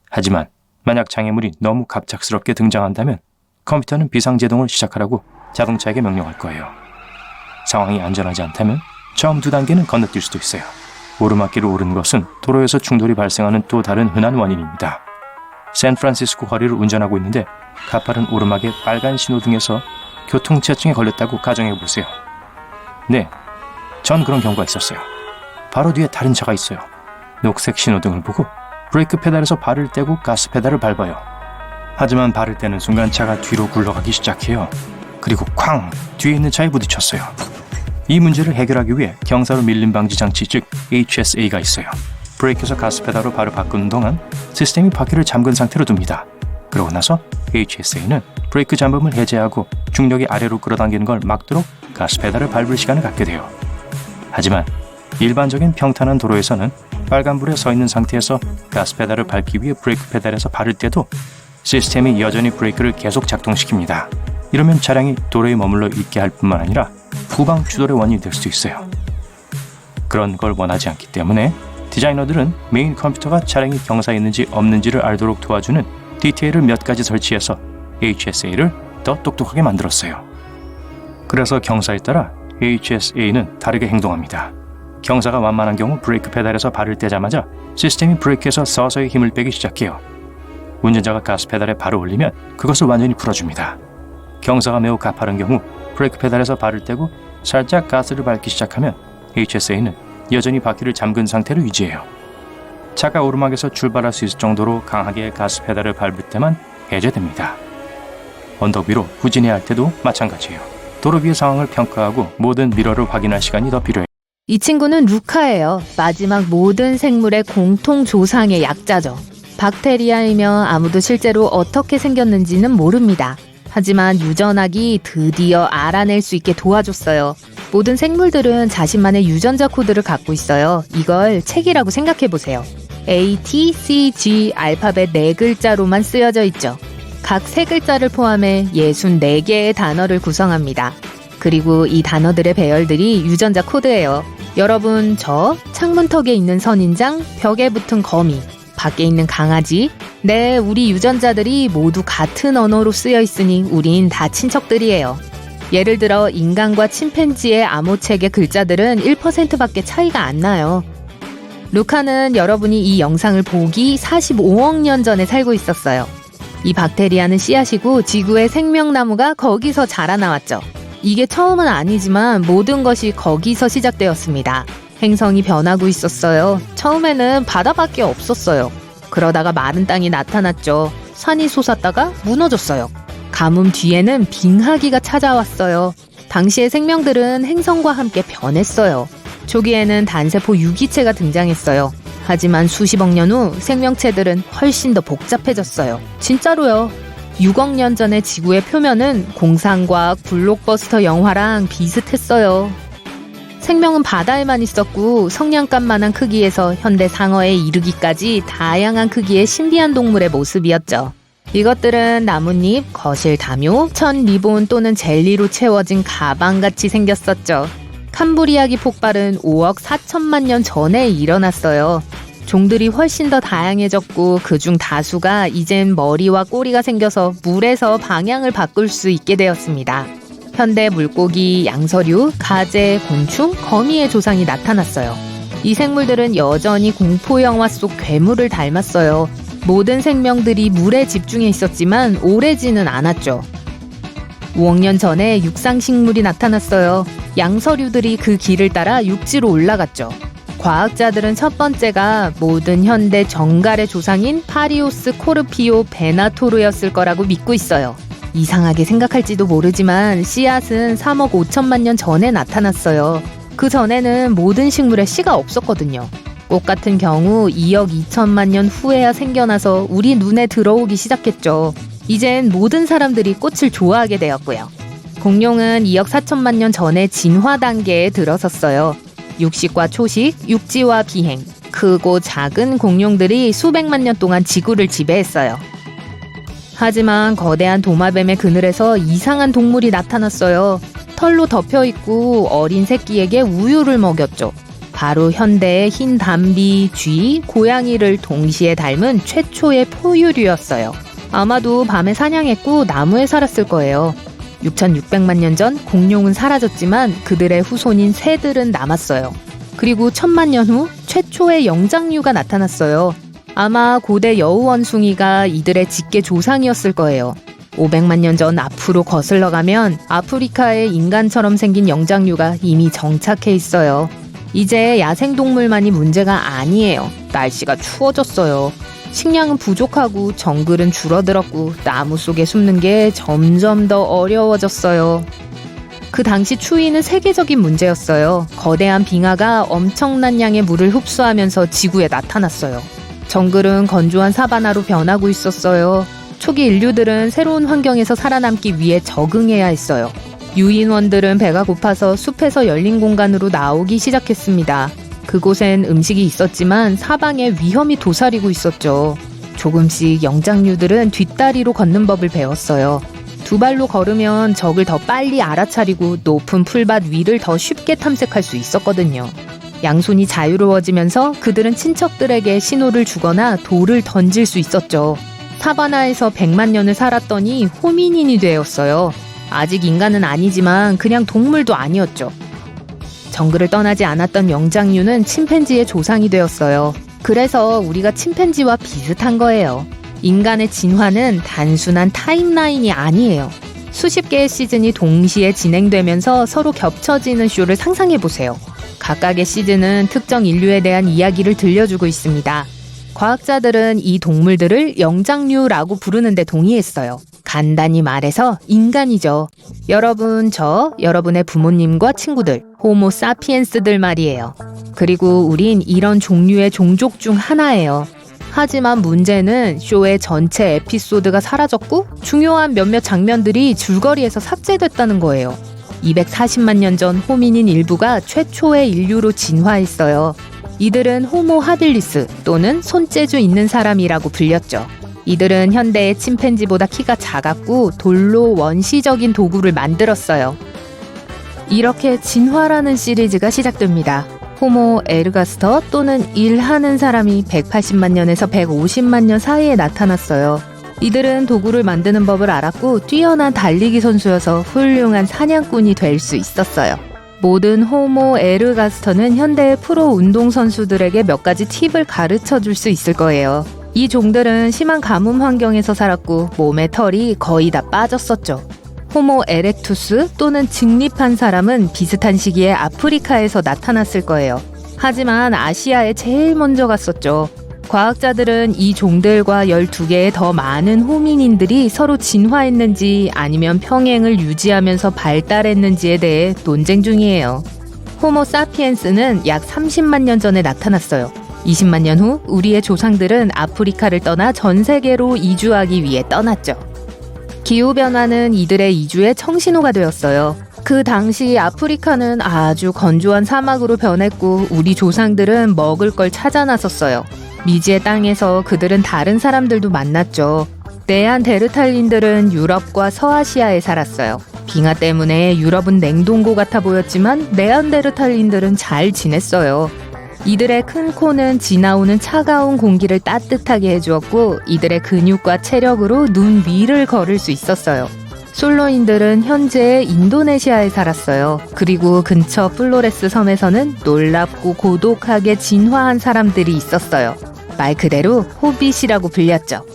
하지만 만약 장애물이 너무 갑작스럽게 등장한다면 컴퓨터는 비상제동을 시작하라고 자동차에게 명령할 거예요. 상황이 안전하지 않다면 처음 2단계는 건너뛸 수도 있어요. 오르막길을 오르는 것은 도로에서 충돌이 발생하는 또 다른 흔한 원인입니다. 샌프란시스코 거리를 운전하고 있는데 가파른 오르막의 빨간 신호등에서 교통체증에 걸렸다고 가정해보세요. 네, 전 그런 경우가 있었어요. 바로 뒤에 다른 차가 있어요. 녹색 신호등을 보고 브레이크 페달에서 발을 떼고 가스 페달을 밟아요. 하지만 발을 떼는 순간 차가 뒤로 굴러가기 시작해요. 그리고 쾅! 뒤에 있는 차에 부딪혔어요. 이 문제를 해결하기 위해 경사로 밀림 방지 장치 즉 HSA가 있어요. 브레이크에서 가스 페달로 발을 바꾸는 동안 시스템이 바퀴를 잠근 상태로 둡니다. 그러고 나서 HSA는 브레이크 잠금을 해제하고 중력이 아래로 끌어당기는 걸 막도록 가스 페달을 밟을 시간을 갖게 돼요. 하지만 일반적인 평탄한 도로에서는 빨간불에 서 있는 상태에서 가스 페달을 밟기 위해 브레이크 페달에서 발을 떼도 시스템이 여전히 브레이크를 계속 작동시킵니다. 이러면 차량이 도로에 머물러 있게 할 뿐만 아니라 후방 추돌의 원인이 될 수도 있어요. 그런 걸 원하지 않기 때문에 디자이너들은 메인 컴퓨터가 차량이 경사에 있는지 없는지를 알도록 도와주는 디테일을 몇 가지 설치해서 HSA를 더 똑똑하게 만들었어요. 그래서 경사에 따라 HSA는 다르게 행동합니다. 경사가 완만한 경우 브레이크 페달에서 발을 떼자마자 시스템이 브레이크에서 서서히 힘을 빼기 시작해요. 운전자가 가스 페달에 발을 올리면 그것을 완전히 풀어줍니다. 경사가 매우 가파른 경우 브레이크 페달에서 발을 떼고 살짝 가스를 밟기 시작하면 HSA는 여전히 바퀴를 잠근 상태로 유지해요. 차가 오르막에서 출발할 수 있을 정도로 강하게 가스 페달을 밟을 때만 해제됩니다. 언덕 위로 후진해야 할 때도 마찬가지예요. 도로 위의 상황을 평가하고 모든 미러를 확인할 시간이 더 필요해요. 이 친구는 루카예요. 마지막 모든 생물의 공통 조상의 약자죠. 박테리아이며 아무도 실제로 어떻게 생겼는지는 모릅니다. 하지만 유전학이 드디어 알아낼 수 있게 도와줬어요. 모든 생물들은 자신만의 유전자 코드를 갖고 있어요. 이걸 책이라고 생각해보세요. A, T, C, G 알파벳 4글자로만 쓰여져 있죠. 각 3글자를 포함해 64개의 단어를 구성합니다. 그리고 이 단어들의 배열들이 유전자 코드예요. 여러분, 저 창문턱에 있는 선인장, 벽에 붙은 거미, 밖에 있는 강아지, 네, 우리 유전자들이 모두 같은 언어로 쓰여 있으니 우린 다 친척들이에요. 예를 들어 인간과 침팬지의 암호책의 글자들은 1%밖에 차이가 안 나요. 루카는 여러분이 이 영상을 보기 45억 년 전에 살고 있었어요. 이 박테리아는 씨앗이고 지구의 생명나무가 거기서 자라나왔죠. 이게 처음은 아니지만 모든 것이 거기서 시작되었습니다. 행성이 변하고 있었어요. 처음에는 바다밖에 없었어요. 그러다가 마른 땅이 나타났죠. 산이 솟았다가 무너졌어요. 가뭄 뒤에는 빙하기가 찾아왔어요. 당시의 생명들은 행성과 함께 변했어요. 초기에는 단세포 유기체가 등장했어요. 하지만 수십억 년 후 생명체들은 훨씬 더 복잡해졌어요. 진짜로요. 6억 년 전의 지구의 표면은 공상과학 블록버스터 영화랑 비슷했어요. 생명은 바다에만 있었고 성냥갑만한 크기에서 현대 상어에 이르기까지 다양한 크기의 신비한 동물의 모습이었죠. 이것들은 나뭇잎, 거실 담요, 천 리본 또는 젤리로 채워진 가방같이 생겼었죠. 캄브리아기 폭발은 5억 4천만 년 전에 일어났어요. 종들이 훨씬 더 다양해졌고 그중 다수가 이젠 머리와 꼬리가 생겨서 물에서 방향을 바꿀 수 있게 되었습니다. 현대 물고기, 양서류, 가재, 곤충, 거미의 조상이 나타났어요. 이 생물들은 여전히 공포영화 속 괴물을 닮았어요. 모든 생명들이 물에 집중해 있었지만 오래지는 않았죠. 5억 년 전에 육상식물이 나타났어요. 양서류들이 그 길을 따라 육지로 올라갔죠. 과학자들은 첫 번째가 모든 현대 정갈의 조상인 파리오스 코르피오 베나토르였을 거라고 믿고 있어요. 이상하게 생각할지도 모르지만 씨앗은 3억 5천만 년 전에 나타났어요. 그 전에는 모든 식물에 씨가 없었거든요. 꽃 같은 경우 2억 2천만 년 후에야 생겨나서 우리 눈에 들어오기 시작했죠. 이젠 모든 사람들이 꽃을 좋아하게 되었고요. 공룡은 2억 4천만 년 전에 진화 단계에 들어섰어요. 육식과 초식, 육지와 비행, 크고 작은 공룡들이 수백만 년 동안 지구를 지배했어요. 하지만 거대한 도마뱀의 그늘에서 이상한 동물이 나타났어요. 털로 덮여있고 어린 새끼에게 우유를 먹였죠. 바로 현대의 흰 담비, 쥐, 고양이를 동시에 닮은 최초의 포유류였어요. 아마도 밤에 사냥했고 나무에 살았을 거예요. 6,600만 년 전 공룡은 사라졌지만 그들의 후손인 새들은 남았어요. 그리고 1000만 년 후 최초의 영장류가 나타났어요. 아마 고대 여우원숭이가 이들의 직계 조상이었을 거예요. 500만 년 전 앞으로 거슬러 가면 아프리카에 인간처럼 생긴 영장류가 이미 정착해 있어요. 이제 야생동물만이 문제가 아니에요. 날씨가 추워졌어요. 식량은 부족하고 정글은 줄어들었고 나무 속에 숨는 게 점점 더 어려워졌어요. 그 당시 추위는 세계적인 문제였어요. 거대한 빙하가 엄청난 양의 물을 흡수하면서 지구에 나타났어요. 정글은 건조한 사바나로 변하고 있었어요. 초기 인류들은 새로운 환경에서 살아남기 위해 적응해야 했어요. 유인원들은 배가 고파서 숲에서 열린 공간으로 나오기 시작했습니다. 그곳엔 음식이 있었지만 사방에 위험이 도사리고 있었죠. 조금씩 영장류들은 뒷다리로 걷는 법을 배웠어요. 두 발로 걸으면 적을 더 빨리 알아차리고 높은 풀밭 위를 더 쉽게 탐색할 수 있었거든요. 양손이 자유로워지면서 그들은 친척들에게 신호를 주거나 돌을 던질 수 있었죠. 사바나에서 100만 년을 살았더니 호미닌이 되었어요. 아직 인간은 아니지만 그냥 동물도 아니었죠. 정글을 떠나지 않았던 영장류는 침팬지의 조상이 되었어요. 그래서 우리가 침팬지와 비슷한 거예요. 인간의 진화는 단순한 타임라인이 아니에요. 수십 개의 시즌이 동시에 진행되면서 서로 겹쳐지는 쇼를 상상해보세요. 각각의 시즌은 특정 인류에 대한 이야기를 들려주고 있습니다. 과학자들은 이 동물들을 영장류라고 부르는데 동의했어요. 간단히 말해서 인간이죠. 여러분, 여러분의 부모님과 친구들, 호모 사피엔스들 말이에요. 그리고 우린 이런 종류의 종족 중 하나예요. 하지만 문제는 쇼의 전체 에피소드가 사라졌고 중요한 몇몇 장면들이 줄거리에서 삭제됐다는 거예요. 240만 년 전 호미닌 일부가 최초의 인류로 진화했어요. 이들은 호모 하빌리스 또는 손재주 있는 사람이라고 불렸죠. 이들은 현대의 침팬지보다 키가 작았고 돌로 원시적인 도구를 만들었어요. 이렇게 진화라는 시리즈가 시작됩니다. 호모 에르가스터 또는 일하는 사람이 180만 년에서 150만 년 사이에 나타났어요. 이들은 도구를 만드는 법을 알았고 뛰어난 달리기 선수여서 훌륭한 사냥꾼이 될 수 있었어요. 모든 호모 에르가스터는 현대의 프로 운동선수들에게 몇 가지 팁을 가르쳐 줄 수 있을 거예요. 이 종들은 심한 가뭄 환경에서 살았고 몸에 털이 거의 다 빠졌었죠. 호모 에렉투스 또는 직립한 사람은 비슷한 시기에 아프리카에서 나타났을 거예요. 하지만 아시아에 제일 먼저 갔었죠. 과학자들은 이 종들과 12개의 더 많은 호미닌들이 서로 진화했는지 아니면 평행을 유지하면서 발달했는지에 대해 논쟁 중이에요. 호모 사피엔스는 약 30만 년 전에 나타났어요. 20만 년 후 우리의 조상들은 아프리카를 떠나 전 세계로 이주하기 위해 떠났죠. 기후변화는 이들의 이주의 청신호가 되었어요. 그 당시 아프리카는 아주 건조한 사막으로 변했고 우리 조상들은 먹을 걸 찾아 나섰어요. 미지의 땅에서 그들은 다른 사람들도 만났죠. 네안데르탈린들은 유럽과 서아시아에 살았어요. 빙하 때문에 유럽은 냉동고 같아 보였지만 네안데르탈린들은 잘 지냈어요. 이들의 큰 코는 지나오는 차가운 공기를 따뜻하게 해주었고 이들의 근육과 체력으로 눈 위를 걸을 수 있었어요. 솔로인들은 현재 인도네시아에 살았어요. 그리고 근처 플로레스 섬에서는 놀랍고 고독하게 진화한 사람들이 있었어요. 말 그대로 호빗이라고 불렸죠.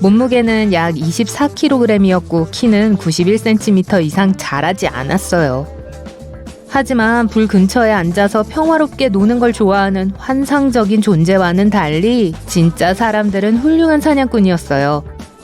몸무게는 약 24kg이었고 키는 91cm 이상 자라지 않았어요. 하지만 불 근처에 앉아서 평화롭게 노는 걸 좋아하는 환상적인 존재와는 달리 진짜 사람들은 훌륭한 사냥꾼이었어요.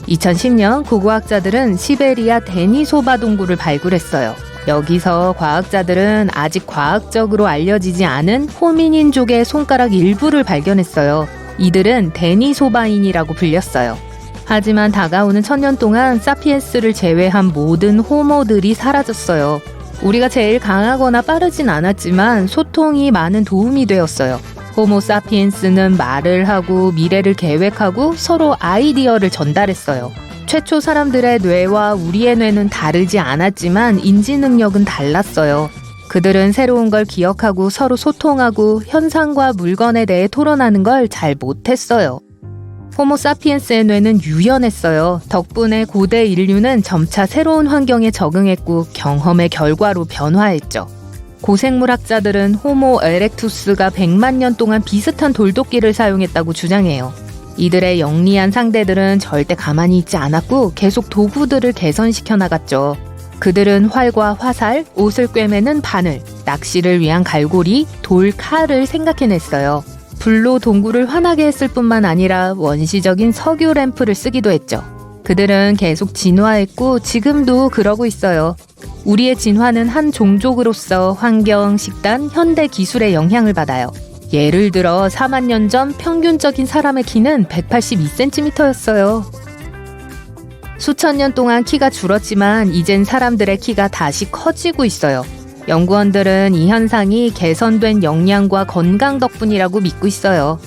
2010년 고고학자들은 시베리아 데니소바 동굴을 발굴했어요. 여기서 과학자들은 아직 과학적으로 알려지지 않은 호미닌족의 손가락 일부를 발견했어요. 이들은 데니소바인이라고 불렸어요. 하지만 다가오는 1000년 동안 사피엔스를 제외한 모든 호모들이 사라졌어요. 우리가 제일 강하거나 빠르진 않았지만 소통이 많은 도움이 되었어요. 호모 사피엔스는 말을 하고 미래를 계획하고 서로 아이디어를 전달했어요. 최초 사람들의 뇌와 우리의 뇌는 다르지 않았지만 인지 능력은 달랐어요. 그들은 새로운 걸 기억하고 서로 소통하고 현상과 물건에 대해 토론하는 걸 잘 못했어요. 호모 사피엔스의 뇌는 유연했어요. 덕분에 고대 인류는 점차 새로운 환경에 적응했고 경험의 결과로 변화했죠. 고생물학자들은 호모 에렉투스가 100만 년 동안 비슷한 돌도끼를 사용했다고 주장해요. 이들의 영리한 상대들은 절대 가만히 있지 않았고 계속 도구들을 개선시켜 나갔죠. 그들은 활과 화살, 옷을 꿰매는 바늘, 낚시를 위한 갈고리, 돌, 칼을 생각해냈어요. 불로 동굴을 환하게 했을 뿐만 아니라 원시적인 석유 램프를 쓰기도 했죠. 그들은 계속 진화했고 지금도 그러고 있어요. 우리의 진화는 한 종족으로서 환경, 식단, 현대 기술의 영향을 받아요. 예를 들어 4만 년 전 평균적인 사람의 키는 182cm였어요. 수천 년 동안 키가 줄었지만 이젠 사람들의 키가 다시 커지고 있어요. 연구원들은 이 현상이 개선된 영양과 건강 덕분이라고 믿고 있어요.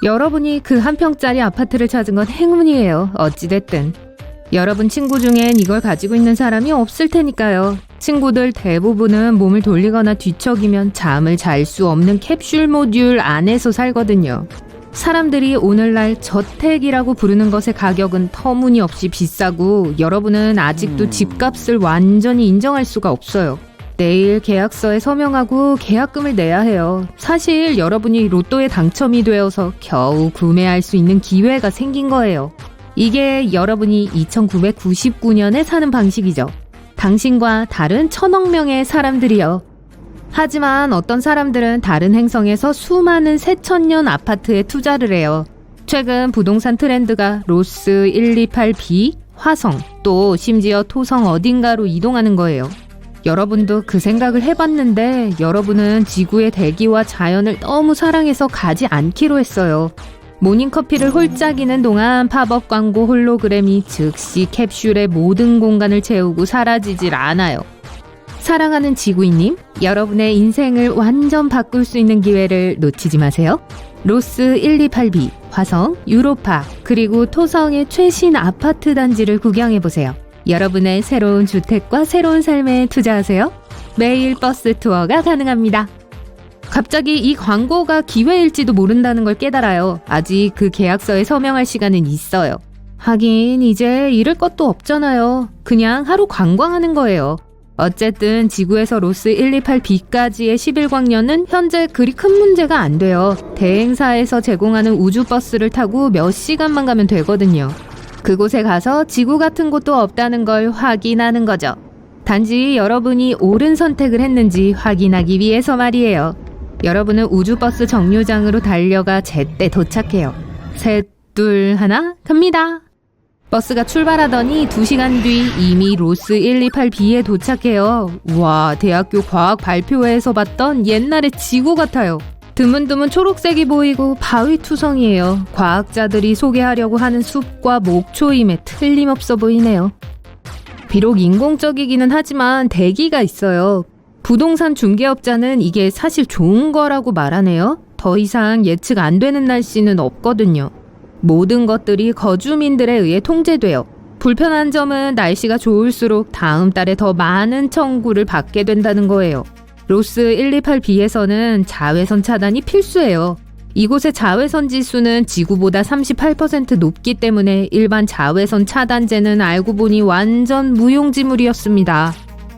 여러분이 그 한 평짜리 아파트를 찾은 건 행운이에요. 어찌됐든. 여러분 친구 중엔 이걸 가지고 있는 사람이 없을 테니까요. 친구들 대부분은 몸을 돌리거나 뒤척이면 잠을 잘 수 없는 캡슐 모듈 안에서 살거든요. 사람들이 오늘날 저택이라고 부르는 것의 가격은 터무니없이 비싸고 여러분은 아직도 집값을 완전히 인정할 수가 없어요. 내일 계약서에 서명하고 계약금을 내야 해요. 사실 여러분이 로또에 당첨이 되어서 겨우 구매할 수 있는 기회가 생긴 거예요. 이게 여러분이 2999년에 사는 방식이죠. 당신과 다른 1000억 명의 사람들이요. 하지만 어떤 사람들은 다른 행성에서 수많은 새천년 아파트에 투자를 해요. 최근 부동산 트렌드가 로스 128b, 화성, 또 심지어 토성 어딘가로 이동하는 거예요. 여러분도 그 생각을 해봤는데 여러분은 지구의 대기와 자연을 너무 사랑해서 가지 않기로 했어요. 모닝커피를 홀짝이는 동안 팝업 광고 홀로그램이 즉시 캡슐의 모든 공간을 채우고 사라지질 않아요. 사랑하는 지구인님, 여러분의 인생을 완전 바꿀 수 있는 기회를 놓치지 마세요. 로스 128b, 화성, 유로파, 그리고 토성의 최신 아파트 단지를 구경해보세요. 여러분의 새로운 주택과 새로운 삶에 투자하세요. 매일 버스 투어가 가능합니다. 갑자기 이 광고가 기회일지도 모른다는 걸 깨달아요. 아직 그 계약서에 서명할 시간은 있어요. 하긴 이제 잃을 것도 없잖아요. 그냥 하루 관광하는 거예요. 어쨌든 지구에서 로스 128b까지의 11광년은 현재 그리 큰 문제가 안 돼요. 대행사에서 제공하는 우주버스를 타고 몇 시간만 가면 되거든요. 그곳에 가서 지구 같은 곳도 없다는 걸 확인하는 거죠. 단지 여러분이 옳은 선택을 했는지 확인하기 위해서 말이에요. 여러분은 우주버스 정류장으로 달려가 제때 도착해요. 셋, 둘, 하나, 갑니다. 버스가 출발하더니 2시간 뒤 이미 로스 128b에 도착해요. 와, 대학교 과학 발표회에서 봤던 옛날의 지구 같아요. 드문드문 초록색이 보이고 바위투성이에요. 과학자들이 소개하려고 하는 숲과 목초임에 틀림없어 보이네요. 비록 인공적이기는 하지만 대기가 있어요. 부동산 중개업자는 이게 사실 좋은 거라고 말하네요. 더 이상 예측 안 되는 날씨는 없거든요. 모든 것들이 거주민들에 의해 통제돼요. 불편한 점은 날씨가 좋을수록 다음 달에 더 많은 청구를 받게 된다는 거예요. 로스 128b에서는 자외선 차단이 필수예요. 이곳의 자외선 지수는 지구보다 38% 높기 때문에 일반 자외선 차단제는 알고 보니 완전 무용지물이었습니다.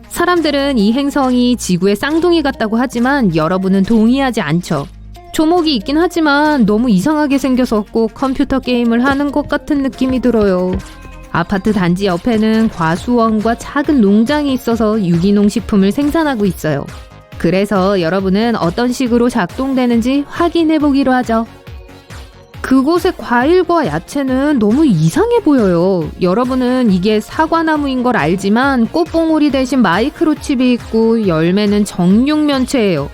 사람들은 이 행성이 지구의 쌍둥이 같다고 하지만 여러분은 동의하지 않죠. 조목이 있긴 하지만 너무 이상하게 생겨서 꼭 컴퓨터 게임을 하는 것 같은 느낌이 들어요. 아파트 단지 옆에는 과수원과 작은 농장이 있어서 유기농 식품을 생산하고 있어요. 그래서 여러분은 어떤 식으로 작동되는지 확인해 보기로 하죠. 그곳의 과일과 야채는 너무 이상해 보여요. 여러분은 이게 사과나무인 걸 알지만 꽃봉오리 대신 마이크로칩이 있고 열매는 정육면체예요.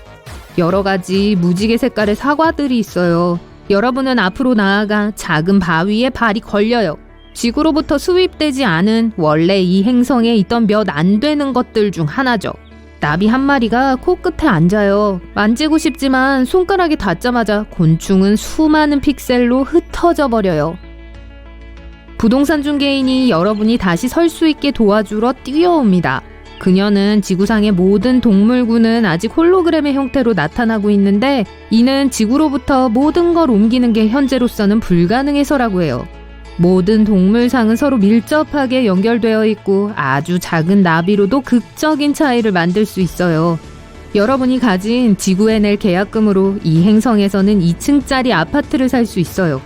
여러 가지 무지개 색깔의 사과들이 있어요. 여러분은 앞으로 나아가 작은 바위에 발이 걸려요. 지구로부터 수입되지 않은 원래 이 행성에 있던 몇 안 되는 것들 중 하나죠. 나비 한 마리가 코끝에 앉아요. 만지고 싶지만 손가락이 닿자마자 곤충은 수많은 픽셀로 흩어져 버려요. 부동산 중개인이 여러분이 다시 설 수 있게 도와주러 뛰어옵니다. 그녀는 지구상의 모든 동물군은 아직 홀로그램의 형태로 나타나고 있는데 이는 지구로부터 모든 걸 옮기는 게 현재로서는 불가능해서라고 해요. 모든 동물상은 서로 밀접하게 연결되어 있고 아주 작은 나비로도 극적인 차이를 만들 수 있어요. 여러분이 가진 지구에 낼 계약금으로 이 행성에서는 2층짜리 아파트를 살 수 있어요.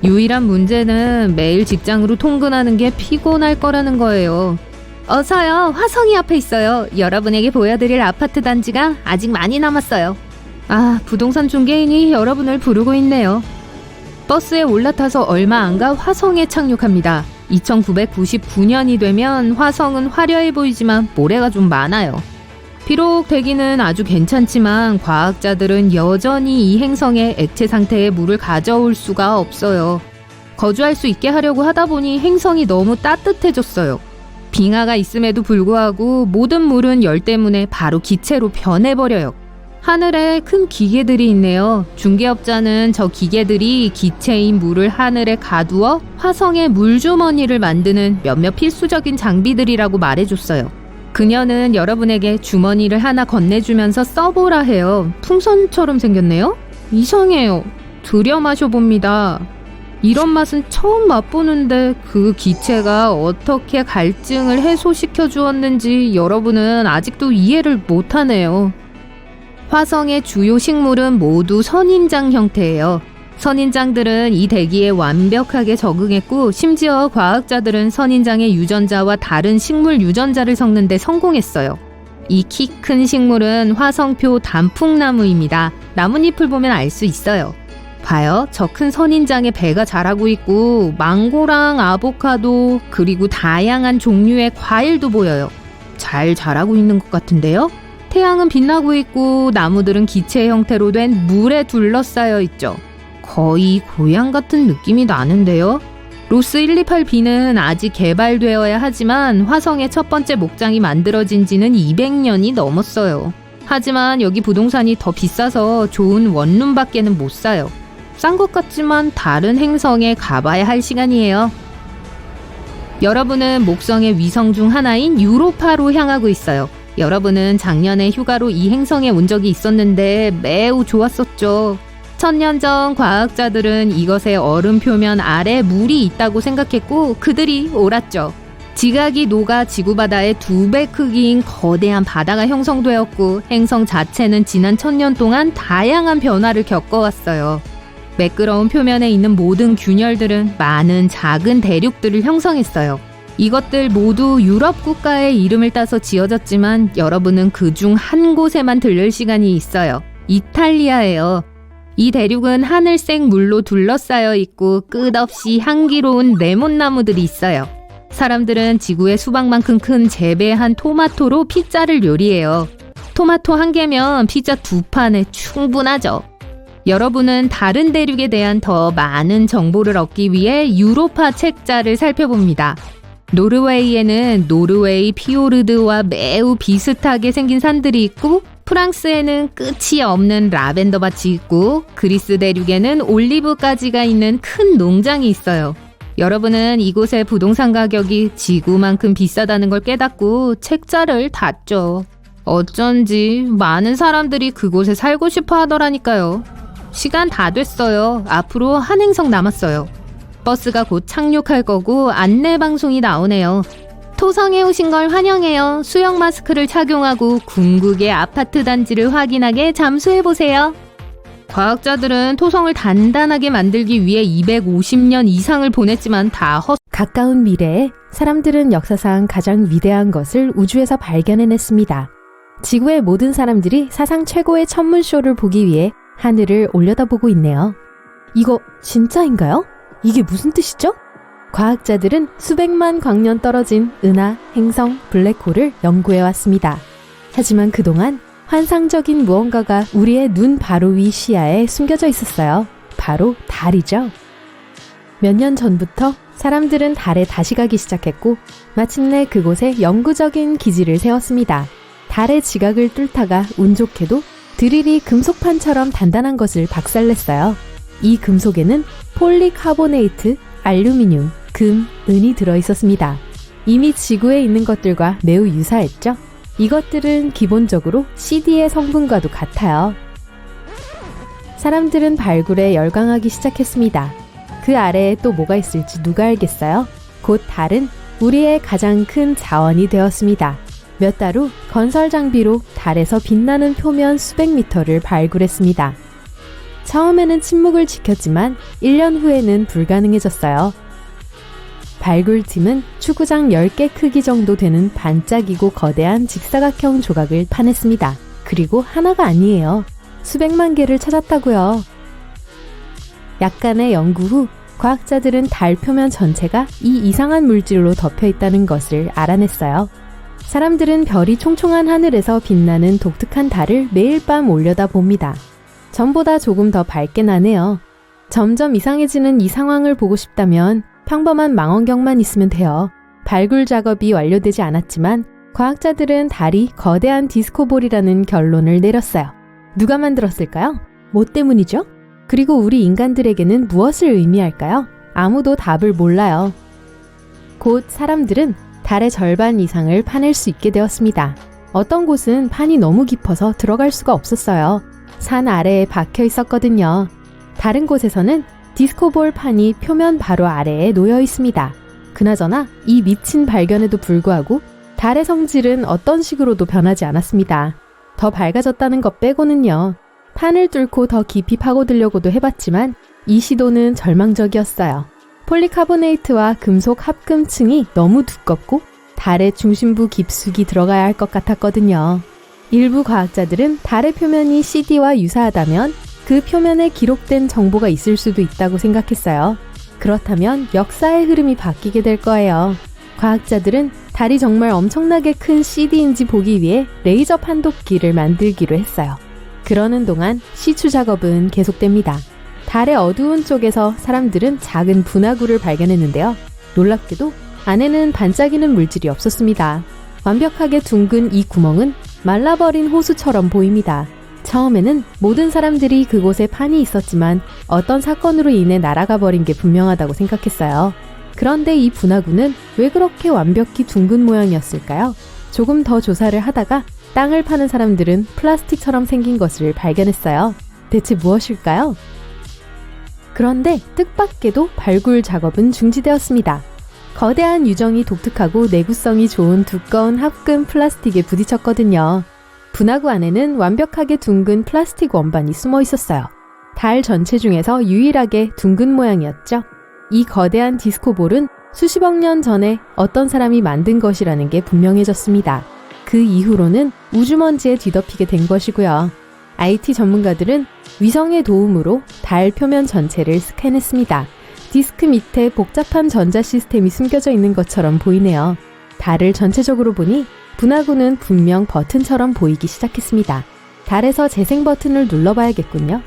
유일한 문제는 매일 직장으로 통근하는 게 피곤할 거라는 거예요. 어서요. 화성이 앞에 있어요. 여러분에게 보여드릴 아파트 단지가 아직 많이 남았어요. 아, 부동산 중개인이 여러분을 부르고 있네요. 버스에 올라타서 얼마 안가 화성에 착륙합니다. 2999년이 되면 화성은 화려해 보이지만 모래가 좀 많아요. 비록 대기는 아주 괜찮지만 과학자들은 여전히 이 행성에 액체 상태의 물을 가져올 수가 없어요. 거주할 수 있게 하려고 하다 보니 행성이 너무 따뜻해졌어요. 빙하가 있음에도 불구하고 모든 물은 열 때문에 바로 기체로 변해버려요. 하늘에 큰 기계들이 있네요. 중개업자는 저 기계들이 기체인 물을 하늘에 가두어 화성의 물주머니를 만드는 몇몇 필수적인 장비들이라고 말해줬어요. 그녀는 여러분에게 주머니를 하나 건네주면서 써보라 해요. 풍선처럼 생겼네요? 이상해요. 들여 마셔봅니다. 이런 맛은 처음 맛보는데 그 기체가 어떻게 갈증을 해소시켜 주었는지 여러분은 아직도 이해를 못하네요. 화성의 주요 식물은 모두 선인장 형태예요. 선인장들은 이 대기에 완벽하게 적응했고 심지어 과학자들은 선인장의 유전자와 다른 식물 유전자를 섞는 데 성공했어요. 이 키 큰 식물은 화성표 단풍나무입니다. 나뭇잎을 보면 알 수 있어요. 봐요. 저 큰 선인장에 배가 자라고 있고 망고랑 아보카도 그리고 다양한 종류의 과일도 보여요. 잘 자라고 있는 것 같은데요? 태양은 빛나고 있고 나무들은 기체 형태로 된 물에 둘러싸여 있죠. 거의 고향 같은 느낌이 나는데요. 로스 128b는 아직 개발되어야 하지만 화성의 첫 번째 목장이 만들어진 지는 200년이 넘었어요. 하지만 여기 부동산이 더 비싸서 좋은 원룸밖에는 못 사요. 싼 것 같지만 다른 행성에 가봐야 할 시간이에요. 여러분은 목성의 위성 중 하나인 유로파로 향하고 있어요. 여러분은 작년에 휴가로 이 행성에 온 적이 있었는데 매우 좋았었죠. 1000년 전 과학자들은 이것의 얼음 표면 아래 물이 있다고 생각했고 그들이 옳았죠. 지각이 녹아 지구바다의 2배 크기인 거대한 바다가 형성되었고 행성 자체는 지난 1000년 동안 다양한 변화를 겪어왔어요. 매끄러운 표면에 있는 모든 균열들은 많은 작은 대륙들을 형성했어요. 이것들 모두 유럽 국가의 이름을 따서 지어졌지만 여러분은 그중 한 곳에만 들릴 시간이 있어요. 이탈리아예요. 이 대륙은 하늘색 물로 둘러싸여 있고 끝없이 향기로운 레몬나무들이 있어요. 사람들은 지구의 수박만큼 큰 재배한 토마토로 피자를 요리해요. 토마토 한 개면 피자 2판에 충분하죠. 여러분은 다른 대륙에 대한 더 많은 정보를 얻기 위해 유로파 책자를 살펴봅니다. 노르웨이에는 노르웨이 피오르드와 매우 비슷하게 생긴 산들이 있고 프랑스에는 끝이 없는 라벤더 밭이 있고 그리스 대륙에는 올리브 가지가 있는 큰 농장이 있어요. 여러분은 이곳의 부동산 가격이 지구만큼 비싸다는 걸 깨닫고 책자를 닫죠. 어쩐지 많은 사람들이 그곳에 살고 싶어 하더라니까요. 시간 다 됐어요. 앞으로 한 행성 남았어요. 버스가 곧 착륙할 거고 안내 방송이 나오네요. 토성에 오신 걸 환영해요. 수영 마스크를 착용하고 궁극의 아파트 단지를 확인하게 잠수해보세요. 과학자들은 토성을 단단하게 만들기 위해 250년 이상을 보냈지만 다 가까운 미래에 사람들은 역사상 가장 위대한 것을 우주에서 발견해냈습니다. 지구의 모든 사람들이 사상 최고의 천문쇼를 보기 위해 하늘을 올려다보고 있네요. 이거 진짜인가요? 이게 무슨 뜻이죠? 과학자들은 수백만 광년 떨어진 은하, 행성, 블랙홀을 연구해왔습니다. 하지만 그동안 환상적인 무언가가 우리의 눈 바로 위 시야에 숨겨져 있었어요. 바로 달이죠. 몇 년 전부터 사람들은 달에 다시 가기 시작했고 마침내 그곳에 영구적인 기지를 세웠습니다. 달의 지각을 뚫다가 운 좋게도 드릴이 금속판처럼 단단한 것을 박살냈어요. 이 금속에는 폴리카보네이트, 알루미늄, 금, 은이 들어있었습니다. 이미 지구에 있는 것들과 매우 유사했죠? 이것들은 기본적으로 CD의 성분과도 같아요. 사람들은 발굴에 열광하기 시작했습니다. 그 아래에 또 뭐가 있을지 누가 알겠어요? 곧 달은 우리의 가장 큰 자원이 되었습니다. 몇 달 후 건설 장비로 달에서 빛나는 표면 수백 미터를 발굴했습니다. 처음에는 침묵을 지켰지만 1년 후에는 불가능해졌어요. 발굴팀은 축구장 10개 크기 정도 되는 반짝이고 거대한 직사각형 조각을 파냈습니다. 그리고 하나가 아니에요. 수백만 개를 찾았다고요. 약간의 연구 후 과학자들은 달 표면 전체가 이 이상한 물질로 덮여 있다는 것을 알아냈어요. 사람들은 별이 총총한 하늘에서 빛나는 독특한 달을 매일 밤 올려다봅니다. 전보다 조금 더 밝게 나네요. 점점 이상해지는 이 상황을 보고 싶다면 평범한 망원경만 있으면 돼요. 발굴 작업이 완료되지 않았지만 과학자들은 달이 거대한 디스코볼이라는 결론을 내렸어요. 누가 만들었을까요? 뭐 때문이죠? 그리고 우리 인간들에게는 무엇을 의미할까요? 아무도 답을 몰라요. 곧 사람들은 달의 절반 이상을 파낼 수 있게 되었습니다. 어떤 곳은 판이 너무 깊어서 들어갈 수가 없었어요. 산 아래에 박혀 있었거든요. 다른 곳에서는 디스코볼 판이 표면 바로 아래에 놓여 있습니다. 그나저나 이 미친 발견에도 불구하고 달의 성질은 어떤 식으로도 변하지 않았습니다. 더 밝아졌다는 것 빼고는요. 판을 뚫고 더 깊이 파고들려고도 해봤지만 이 시도는 절망적이었어요. 폴리카보네이트와 금속 합금층이 너무 두껍고 달의 중심부 깊숙이 들어가야 할 것 같았거든요. 일부 과학자들은 달의 표면이 CD와 유사하다면 그 표면에 기록된 정보가 있을 수도 있다고 생각했어요. 그렇다면 역사의 흐름이 바뀌게 될 거예요. 과학자들은 달이 정말 엄청나게 큰 CD인지 보기 위해 레이저 판독기를 만들기로 했어요. 그러는 동안 시추 작업은 계속됩니다. 달의 어두운 쪽에서 사람들은 작은 분화구를 발견했는데요. 놀랍게도 안에는 반짝이는 물질이 없었습니다. 완벽하게 둥근 이 구멍은 말라버린 호수처럼 보입니다. 처음에는 모든 사람들이 그곳에 판이 있었지만 어떤 사건으로 인해 날아가 버린 게 분명하다고 생각했어요. 그런데 이 분화구는 왜 그렇게 완벽히 둥근 모양이었을까요? 조금 더 조사를 하다가 땅을 파는 사람들은 플라스틱처럼 생긴 것을 발견했어요. 대체 무엇일까요? 그런데 뜻밖에도 발굴 작업은 중지되었습니다. 거대한 유정이 독특하고 내구성이 좋은 두꺼운 합금 플라스틱에 부딪혔거든요. 분화구 안에는 완벽하게 둥근 플라스틱 원반이 숨어 있었어요. 달 전체 중에서 유일하게 둥근 모양이었죠. 이 거대한 디스코볼은 수십억 년 전에 어떤 사람이 만든 것이라는 게 분명해졌습니다. 그 이후로는 우주먼지에 뒤덮이게 된 것이고요. IT 전문가들은 위성의 도움으로 달 표면 전체를 스캔했습니다. 디스크 밑에 복잡한 전자 시스템이 숨겨져 있는 것처럼 보이네요. 달을 전체적으로 보니 분화구는 분명 버튼처럼 보이기 시작했습니다. 달에서 재생 버튼을 눌러봐야겠군요.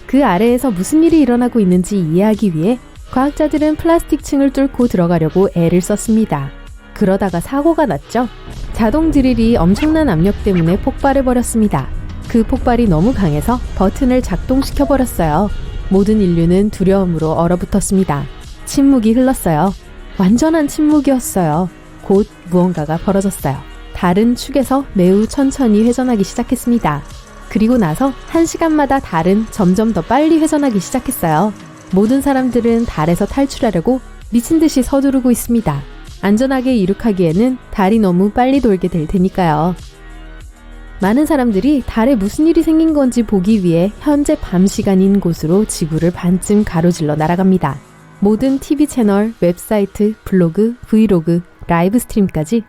그 아래에서 무슨 일이 일어나고 있는지 이해하기 위해 과학자들은 플라스틱 층을 뚫고 들어가려고 애를 썼습니다. 그러다가 사고가 났죠. 자동 드릴이 엄청난 압력 때문에 폭발해버렸습니다. 그 폭발이 너무 강해서 버튼을 작동시켜버렸어요. 모든 인류는 두려움으로 얼어붙었습니다. 침묵이 흘렀어요. 완전한 침묵이었어요. 곧 무언가가 벌어졌어요. 달은 축에서 매우 천천히 회전하기 시작했습니다. 그리고 나서 1시간마다 달은 점점 더 빨리 회전하기 시작했어요. 모든 사람들은 달에서 탈출하려고 미친 듯이 서두르고 있습니다. 안전하게 이륙하기에는 달이 너무 빨리 돌게 될 테니까요. 많은 사람들이 달에 무슨 일이 생긴 건지 보기 위해 현재 밤 시간인 곳으로 지구를 반쯤 가로질러 날아갑니다. 모든 TV 채널, 웹사이트, 블로그, 브이로그, 라이브 스트림까지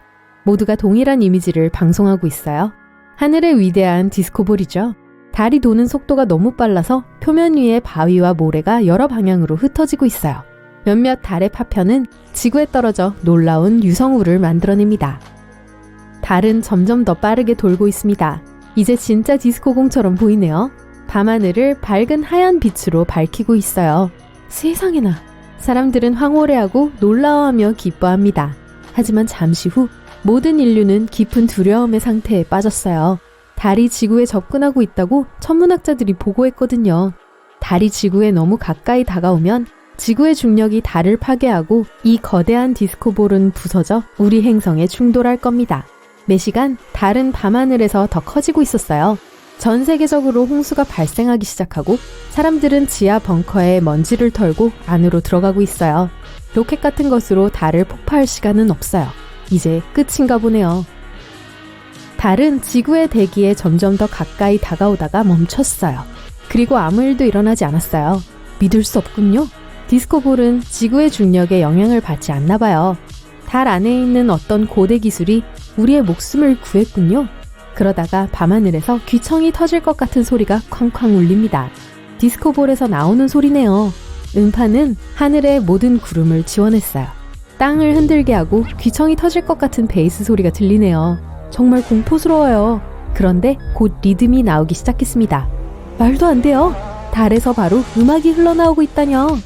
모두가 동일한 이미지를 방송하고 있어요. 하늘의 위대한 디스코볼이죠. 달이 도는 속도가 너무 빨라서 표면 위에 바위와 모래가 여러 방향으로 흩어지고 있어요. 몇몇 달의 파편은 지구에 떨어져 놀라운 유성우를 만들어냅니다. 달은 점점 더 빠르게 돌고 있습니다. 이제 진짜 디스코공처럼 보이네요. 밤하늘을 밝은 하얀 빛으로 밝히고 있어요. 세상에나! 사람들은 황홀해하고 놀라워하며 기뻐합니다. 하지만 잠시 후 모든 인류는 깊은 두려움의 상태에 빠졌어요. 달이 지구에 접근하고 있다고 천문학자들이 보고했거든요. 달이 지구에 너무 가까이 다가오면 지구의 중력이 달을 파괴하고 이 거대한 디스코볼은 부서져 우리 행성에 충돌할 겁니다. 매시간 달은 밤하늘에서 더 커지고 있었어요. 전 세계적으로 홍수가 발생하기 시작하고 사람들은 지하 벙커에 먼지를 털고 안으로 들어가고 있어요. 로켓 같은 것으로 달을 폭파할 시간은 없어요. 이제 끝인가 보네요. 달은 지구의 대기에 점점 더 가까이 다가오다가 멈췄어요. 그리고 아무 일도 일어나지 않았어요. 믿을 수 없군요. 디스코볼은 지구의 중력에 영향을 받지 않나 봐요. 달 안에 있는 어떤 고대 기술이 우리의 목숨을 구했군요. 그러다가 밤하늘에서 귀청이 터질 것 같은 소리가 쾅쾅 울립니다. 디스코볼에서 나오는 소리네요. 음파는 하늘의 모든 구름을 지워냈어요. 땅을 흔들게 하고 귀청이 터질 것 같은 베이스 소리가 들리네요. 정말 공포스러워요. 그런데 곧 리듬이 나오기 시작했습니다. 말도 안 돼요. 달에서 바로 음악이 흘러나오고 있다뇨.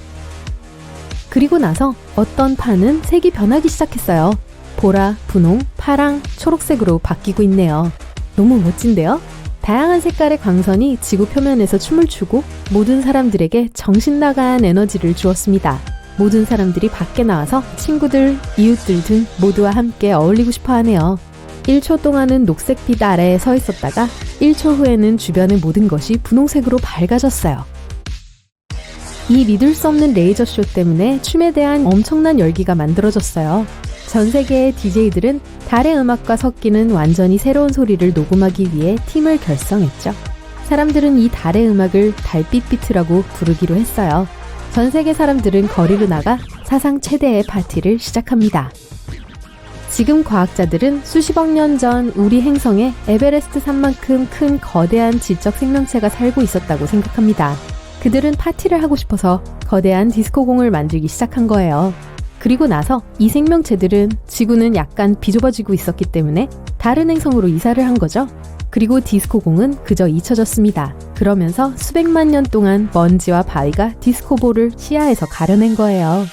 그리고 나서 어떤 판은 색이 변하기 시작했어요. 보라, 분홍, 파랑, 초록색으로 바뀌고 있네요. 너무 멋진데요? 다양한 색깔의 광선이 지구 표면에서 춤을 추고 모든 사람들에게 정신 나간 에너지를 주었습니다. 모든 사람들이 밖에 나와서 친구들, 이웃들 등 모두와 함께 어울리고 싶어 하네요. 1초 동안은 녹색빛 아래에 서 있었다가 1초 후에는 주변의 모든 것이 분홍색으로 밝아졌어요. 이 믿을 수 없는 레이저쇼 때문에 춤에 대한 엄청난 열기가 만들어졌어요. 전 세계의 DJ들은 달의 음악과 섞이는 완전히 새로운 소리를 녹음하기 위해 팀을 결성했죠. 사람들은 이 달의 음악을 달빛 비트라고 부르기로 했어요. 전 세계 사람들은 거리로 나가 사상 최대의 파티를 시작합니다. 지금 과학자들은 수십억 년 전 우리 행성에 에베레스트 산만큼 큰 거대한 지적 생명체가 살고 있었다고 생각합니다. 그들은 파티를 하고 싶어서 거대한 디스코공을 만들기 시작한 거예요. 그리고 나서 이 생명체들은 지구는 약간 비좁아지고 있었기 때문에 다른 행성으로 이사를 한 거죠. 그리고 디스코공은 그저 잊혀졌습니다. 그러면서 수백만 년 동안 먼지와 바위가 디스코볼을 시야에서 가려낸 거예요.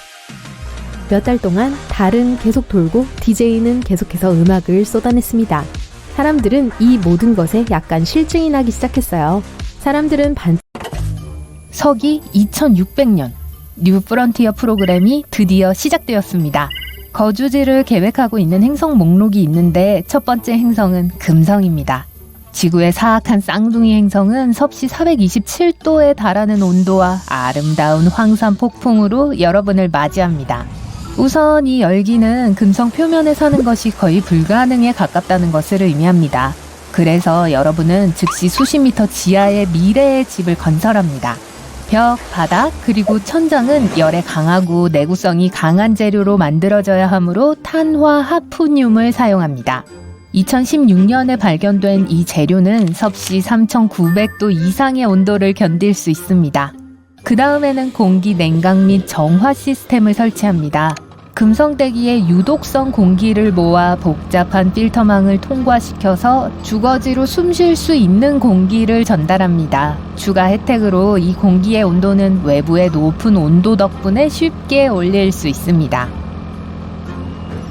몇 달 동안 달은 계속 돌고 DJ는 계속해서 음악을 쏟아냈습니다. 사람들은 이 모든 것에 약간 실증이 나기 시작했어요. 사람들은 서기 2600년 뉴 프론티어 프로그램이 드디어 시작되었습니다. 거주지를 계획하고 있는 행성 목록이 있는데 첫 번째 행성은 금성입니다. 지구의 사악한 쌍둥이 행성은 섭씨 427도에 달하는 온도와 아름다운 황산 폭풍으로 여러분을 맞이합니다. 우선 이 열기는 금성 표면에 사는 것이 거의 불가능에 가깝다는 것을 의미합니다. 그래서 여러분은 즉시 수십 미터 지하의 미래의 집을 건설합니다. 벽, 바닥, 그리고 천장은 열에 강하고 내구성이 강한 재료로 만들어져야 하므로 탄화 하프늄을 사용합니다. 2016년에 발견된 이 재료는 섭씨 3900도 이상의 온도를 견딜 수 있습니다. 그 다음에는 공기 냉각 및 정화 시스템을 설치합니다. 금성대기에 유독성 공기를 모아 복잡한 필터망을 통과시켜서 주거지로 숨 쉴 수 있는 공기를 전달합니다. 추가 혜택으로 이 공기의 온도는 외부의 높은 온도 덕분에 쉽게 올릴 수 있습니다.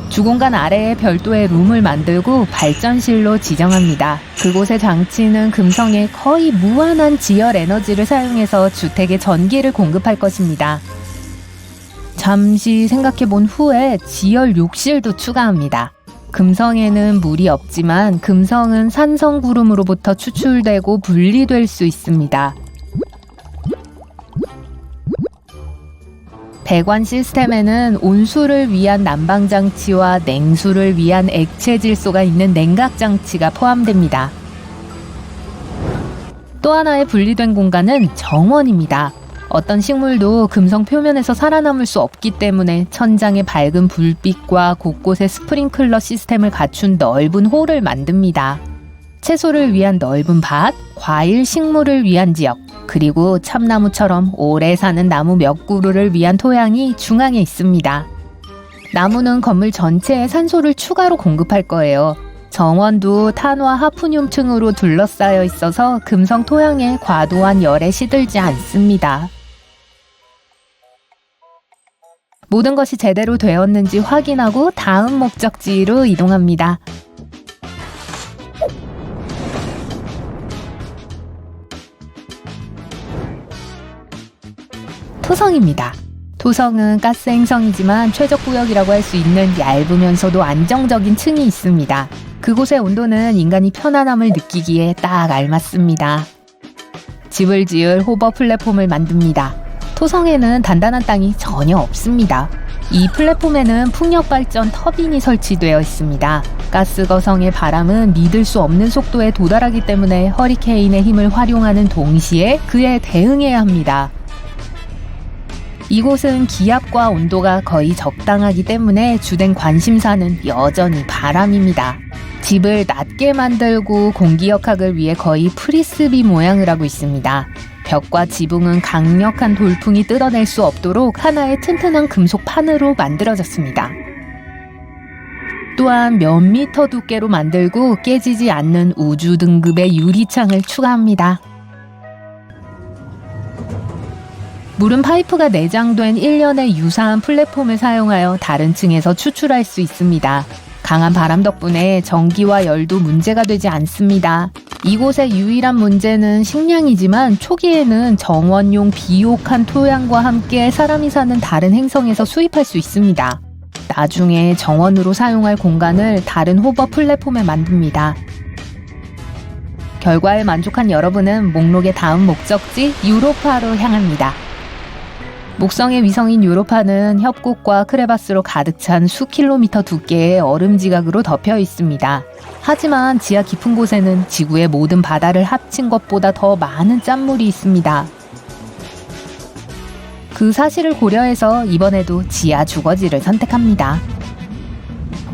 주공간 아래에 별도의 룸을 만들고 발전실로 지정합니다. 그곳의 장치는 금성에 거의 무한한 지열 에너지를 사용해서 주택에 전기를 공급할 것입니다. 잠시 생각해본 후에 지열 욕실도 추가합니다. 금성에는 물이 없지만 금성은 산성구름으로부터 추출되고 분리될 수 있습니다. 배관 시스템에는 온수를 위한 난방장치와 냉수를 위한 액체 질소가 있는 냉각장치가 포함됩니다. 또 하나의 분리된 공간은 정원입니다. 어떤 식물도 금성 표면에서 살아남을 수 없기 때문에 천장에 밝은 불빛과 곳곳에 스프링클러 시스템을 갖춘 넓은 홀을 만듭니다. 채소를 위한 넓은 밭, 과일 식물을 위한 지역, 그리고 참나무처럼 오래 사는 나무 몇 그루를 위한 토양이 중앙에 있습니다. 나무는 건물 전체에 산소를 추가로 공급할 거예요. 정원도 탄화 하프늄층으로 둘러싸여 있어서 금성 토양에 과도한 열에 시들지 않습니다. 모든 것이 제대로 되었는지 확인하고 다음 목적지로 이동합니다. 토성입니다. 토성은 가스 행성이지만 최적구역이라고 할 수 있는 얇으면서도 안정적인 층이 있습니다. 그곳의 온도는 인간이 편안함을 느끼기에 딱 알맞습니다. 집을 지을 호버 플랫폼을 만듭니다. 토성에는 단단한 땅이 전혀 없습니다. 이 플랫폼에는 풍력발전 터빈이 설치되어 있습니다. 가스 거성의 바람은 믿을 수 없는 속도에 도달하기 때문에 허리케인의 힘을 활용하는 동시에 그에 대응해야 합니다. 이곳은 기압과 온도가 거의 적당하기 때문에 주된 관심사는 여전히 바람입니다. 집을 낮게 만들고 공기역학을 위해 거의 프리스비 모양을 하고 있습니다. 벽과 지붕은 강력한 돌풍이 뜯어낼 수 없도록 하나의 튼튼한 금속 판으로 만들어졌습니다. 또한 몇 미터 두께로 만들고 깨지지 않는 우주 등급의 유리창을 추가합니다. 물은 파이프가 내장된 일련의 유사한 플랫폼을 사용하여 다른 층에서 추출할 수 있습니다. 강한 바람 덕분에 전기와 열도 문제가 되지 않습니다. 이곳의 유일한 문제는 식량이지만 초기에는 정원용 비옥한 토양과 함께 사람이 사는 다른 행성에서 수입할 수 있습니다. 나중에 정원으로 사용할 공간을 다른 호버 플랫폼에 만듭니다. 결과에 만족한 여러분은 목록의 다음 목적지 유로파로 향합니다. 목성의 위성인 유로파는 협곡과 크레바스로 가득 찬 수킬로미터 두께의 얼음 지각으로 덮여 있습니다. 하지만 지하 깊은 곳에는 지구의 모든 바다를 합친 것보다 더 많은 짠물이 있습니다. 그 사실을 고려해서 이번에도 지하 주거지를 선택합니다.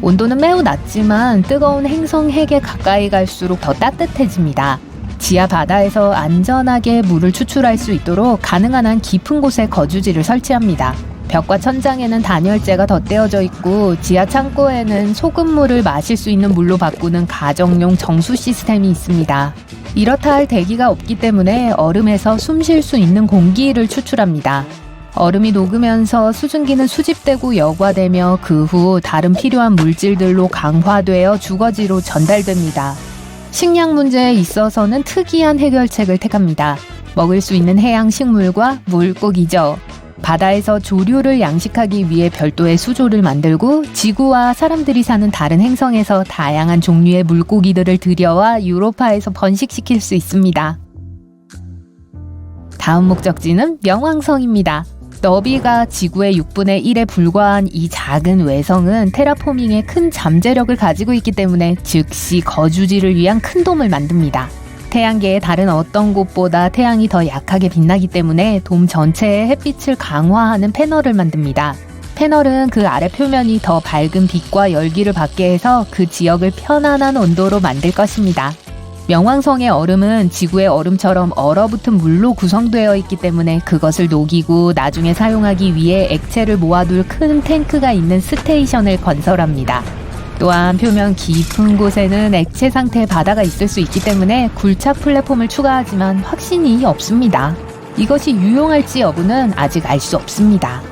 온도는 매우 낮지만 뜨거운 행성 핵에 가까이 갈수록 더 따뜻해집니다. 지하 바다에서 안전하게 물을 추출할 수 있도록 가능한 한 깊은 곳에 거주지를 설치합니다. 벽과 천장에는 단열재가 덧대어져 있고 지하 창고에는 소금물을 마실 수 있는 물로 바꾸는 가정용 정수 시스템이 있습니다. 이렇다 할 대기가 없기 때문에 얼음에서 숨 쉴 수 있는 공기를 추출합니다. 얼음이 녹으면서 수증기는 수집되고 여과되며 그 후 다른 필요한 물질들로 강화되어 주거지로 전달됩니다. 식량 문제에 있어서는 특이한 해결책을 택합니다. 먹을 수 있는 해양 식물과 물고기죠. 바다에서 조류를 양식하기 위해 별도의 수조를 만들고 지구와 사람들이 사는 다른 행성에서 다양한 종류의 물고기들을 들여와 유로파에서 번식시킬 수 있습니다. 다음 목적지는 명왕성입니다. 너비가 지구의 6분의 1에 불과한 이 작은 외성은 테라포밍에 큰 잠재력을 가지고 있기 때문에 즉시 거주지를 위한 큰 돔을 만듭니다. 태양계의 다른 어떤 곳보다 태양이 더 약하게 빛나기 때문에 돔 전체에 햇빛을 강화하는 패널을 만듭니다. 패널은 그 아래 표면이 더 밝은 빛과 열기를 받게 해서 그 지역을 편안한 온도로 만들 것입니다. 명왕성의 얼음은 지구의 얼음처럼 얼어붙은 물로 구성되어 있기 때문에 그것을 녹이고 나중에 사용하기 위해 액체를 모아둘 큰 탱크가 있는 스테이션을 건설합니다. 또한 표면 깊은 곳에는 액체 상태의 바다가 있을 수 있기 때문에 굴착 플랫폼을 추가하지만 확신이 없습니다. 이것이 유용할지 여부는 아직 알 수 없습니다.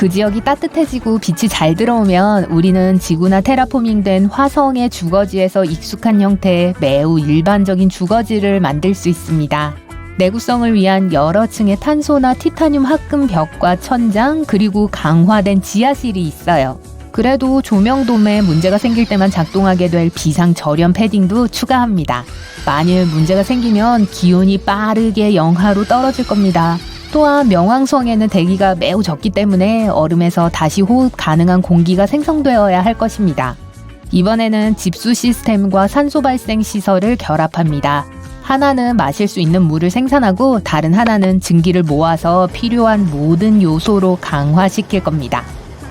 그 지역이 따뜻해지고 빛이 잘 들어오면 우리는 지구나 테라포밍된 화성의 주거지에서 익숙한 형태의 매우 일반적인 주거지를 만들 수 있습니다. 내구성을 위한 여러 층의 탄소나 티타늄 합금 벽과 천장, 그리고 강화된 지하실이 있어요. 그래도 조명돔에 문제가 생길 때만 작동하게 될 비상 절연 패딩도 추가합니다. 만일 문제가 생기면 기온이 빠르게 영하로 떨어질 겁니다. 또한 명왕성에는 대기가 매우 적기 때문에 얼음에서 다시 호흡 가능한 공기가 생성되어야 할 것입니다. 이번에는 집수 시스템과 산소 발생 시설을 결합합니다. 하나는 마실 수 있는 물을 생산하고 다른 하나는 증기를 모아서 필요한 모든 요소로 강화시킬 겁니다.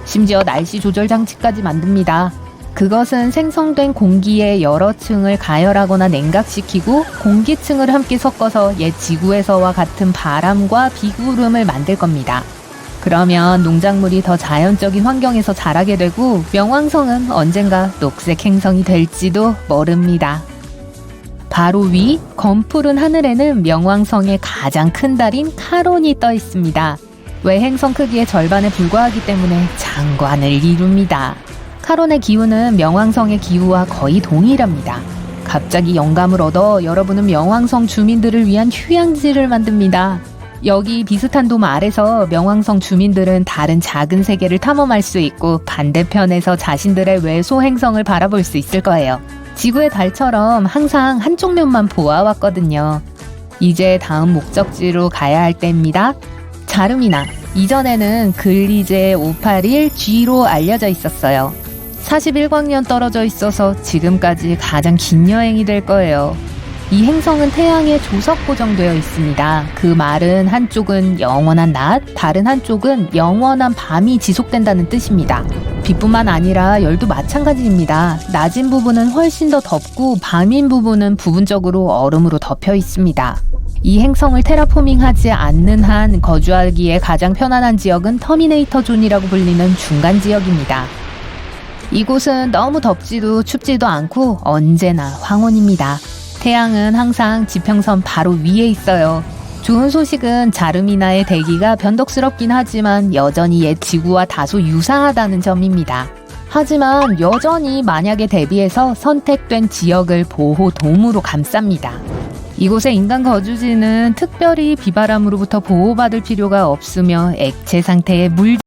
심지어 날씨 조절 장치까지 만듭니다. 그것은 생성된 공기의 여러 층을 가열하거나 냉각시키고 공기층을 함께 섞어서 옛 지구에서와 같은 바람과 비구름을 만들 겁니다. 그러면 농작물이 더 자연적인 환경에서 자라게 되고 명왕성은 언젠가 녹색 행성이 될지도 모릅니다. 바로 위 검푸른 하늘에는 명왕성의 가장 큰 달인 카론이 떠 있습니다. 외행성 크기의 절반에 불과하기 때문에 장관을 이룹니다. 카론의 기후는 명왕성의 기후와 거의 동일합니다. 갑자기 영감을 얻어 여러분은 명왕성 주민들을 위한 휴양지를 만듭니다. 여기 비슷한 돔 아래서 명왕성 주민들은 다른 작은 세계를 탐험할 수 있고 반대편에서 자신들의 외소 행성을 바라볼 수 있을 거예요. 지구의 달처럼 항상 한쪽 면만 보아왔거든요. 이제 다음 목적지로 가야 할 때입니다. 자르미나. 이전에는 글리제 581G로 알려져 있었어요. 41광년 떨어져 있어서 지금까지 가장 긴 여행이 될 거예요. 이 행성은 태양에 조석 고정되어 있습니다. 그 말은 한쪽은 영원한 낮, 다른 한쪽은 영원한 밤이 지속된다는 뜻입니다. 빛뿐만 아니라 열도 마찬가지입니다. 낮인 부분은 훨씬 더 덥고 밤인 부분은 부분적으로 얼음으로 덮여 있습니다. 이 행성을 테라포밍하지 않는 한 거주하기에 가장 편안한 지역은 터미네이터 존이라고 불리는 중간 지역입니다. 이곳은 너무 덥지도 춥지도 않고 언제나 황혼입니다. 태양은 항상 지평선 바로 위에 있어요. 좋은 소식은 자르미나의 대기가 변덕스럽긴 하지만 여전히 옛 지구와 다소 유사하다는 점입니다. 하지만 여전히 만약에 대비해서 선택된 지역을 보호돔으로 감쌉니다. 이곳의 인간 거주지는 특별히 비바람으로부터 보호받을 필요가 없으며 액체 상태의 물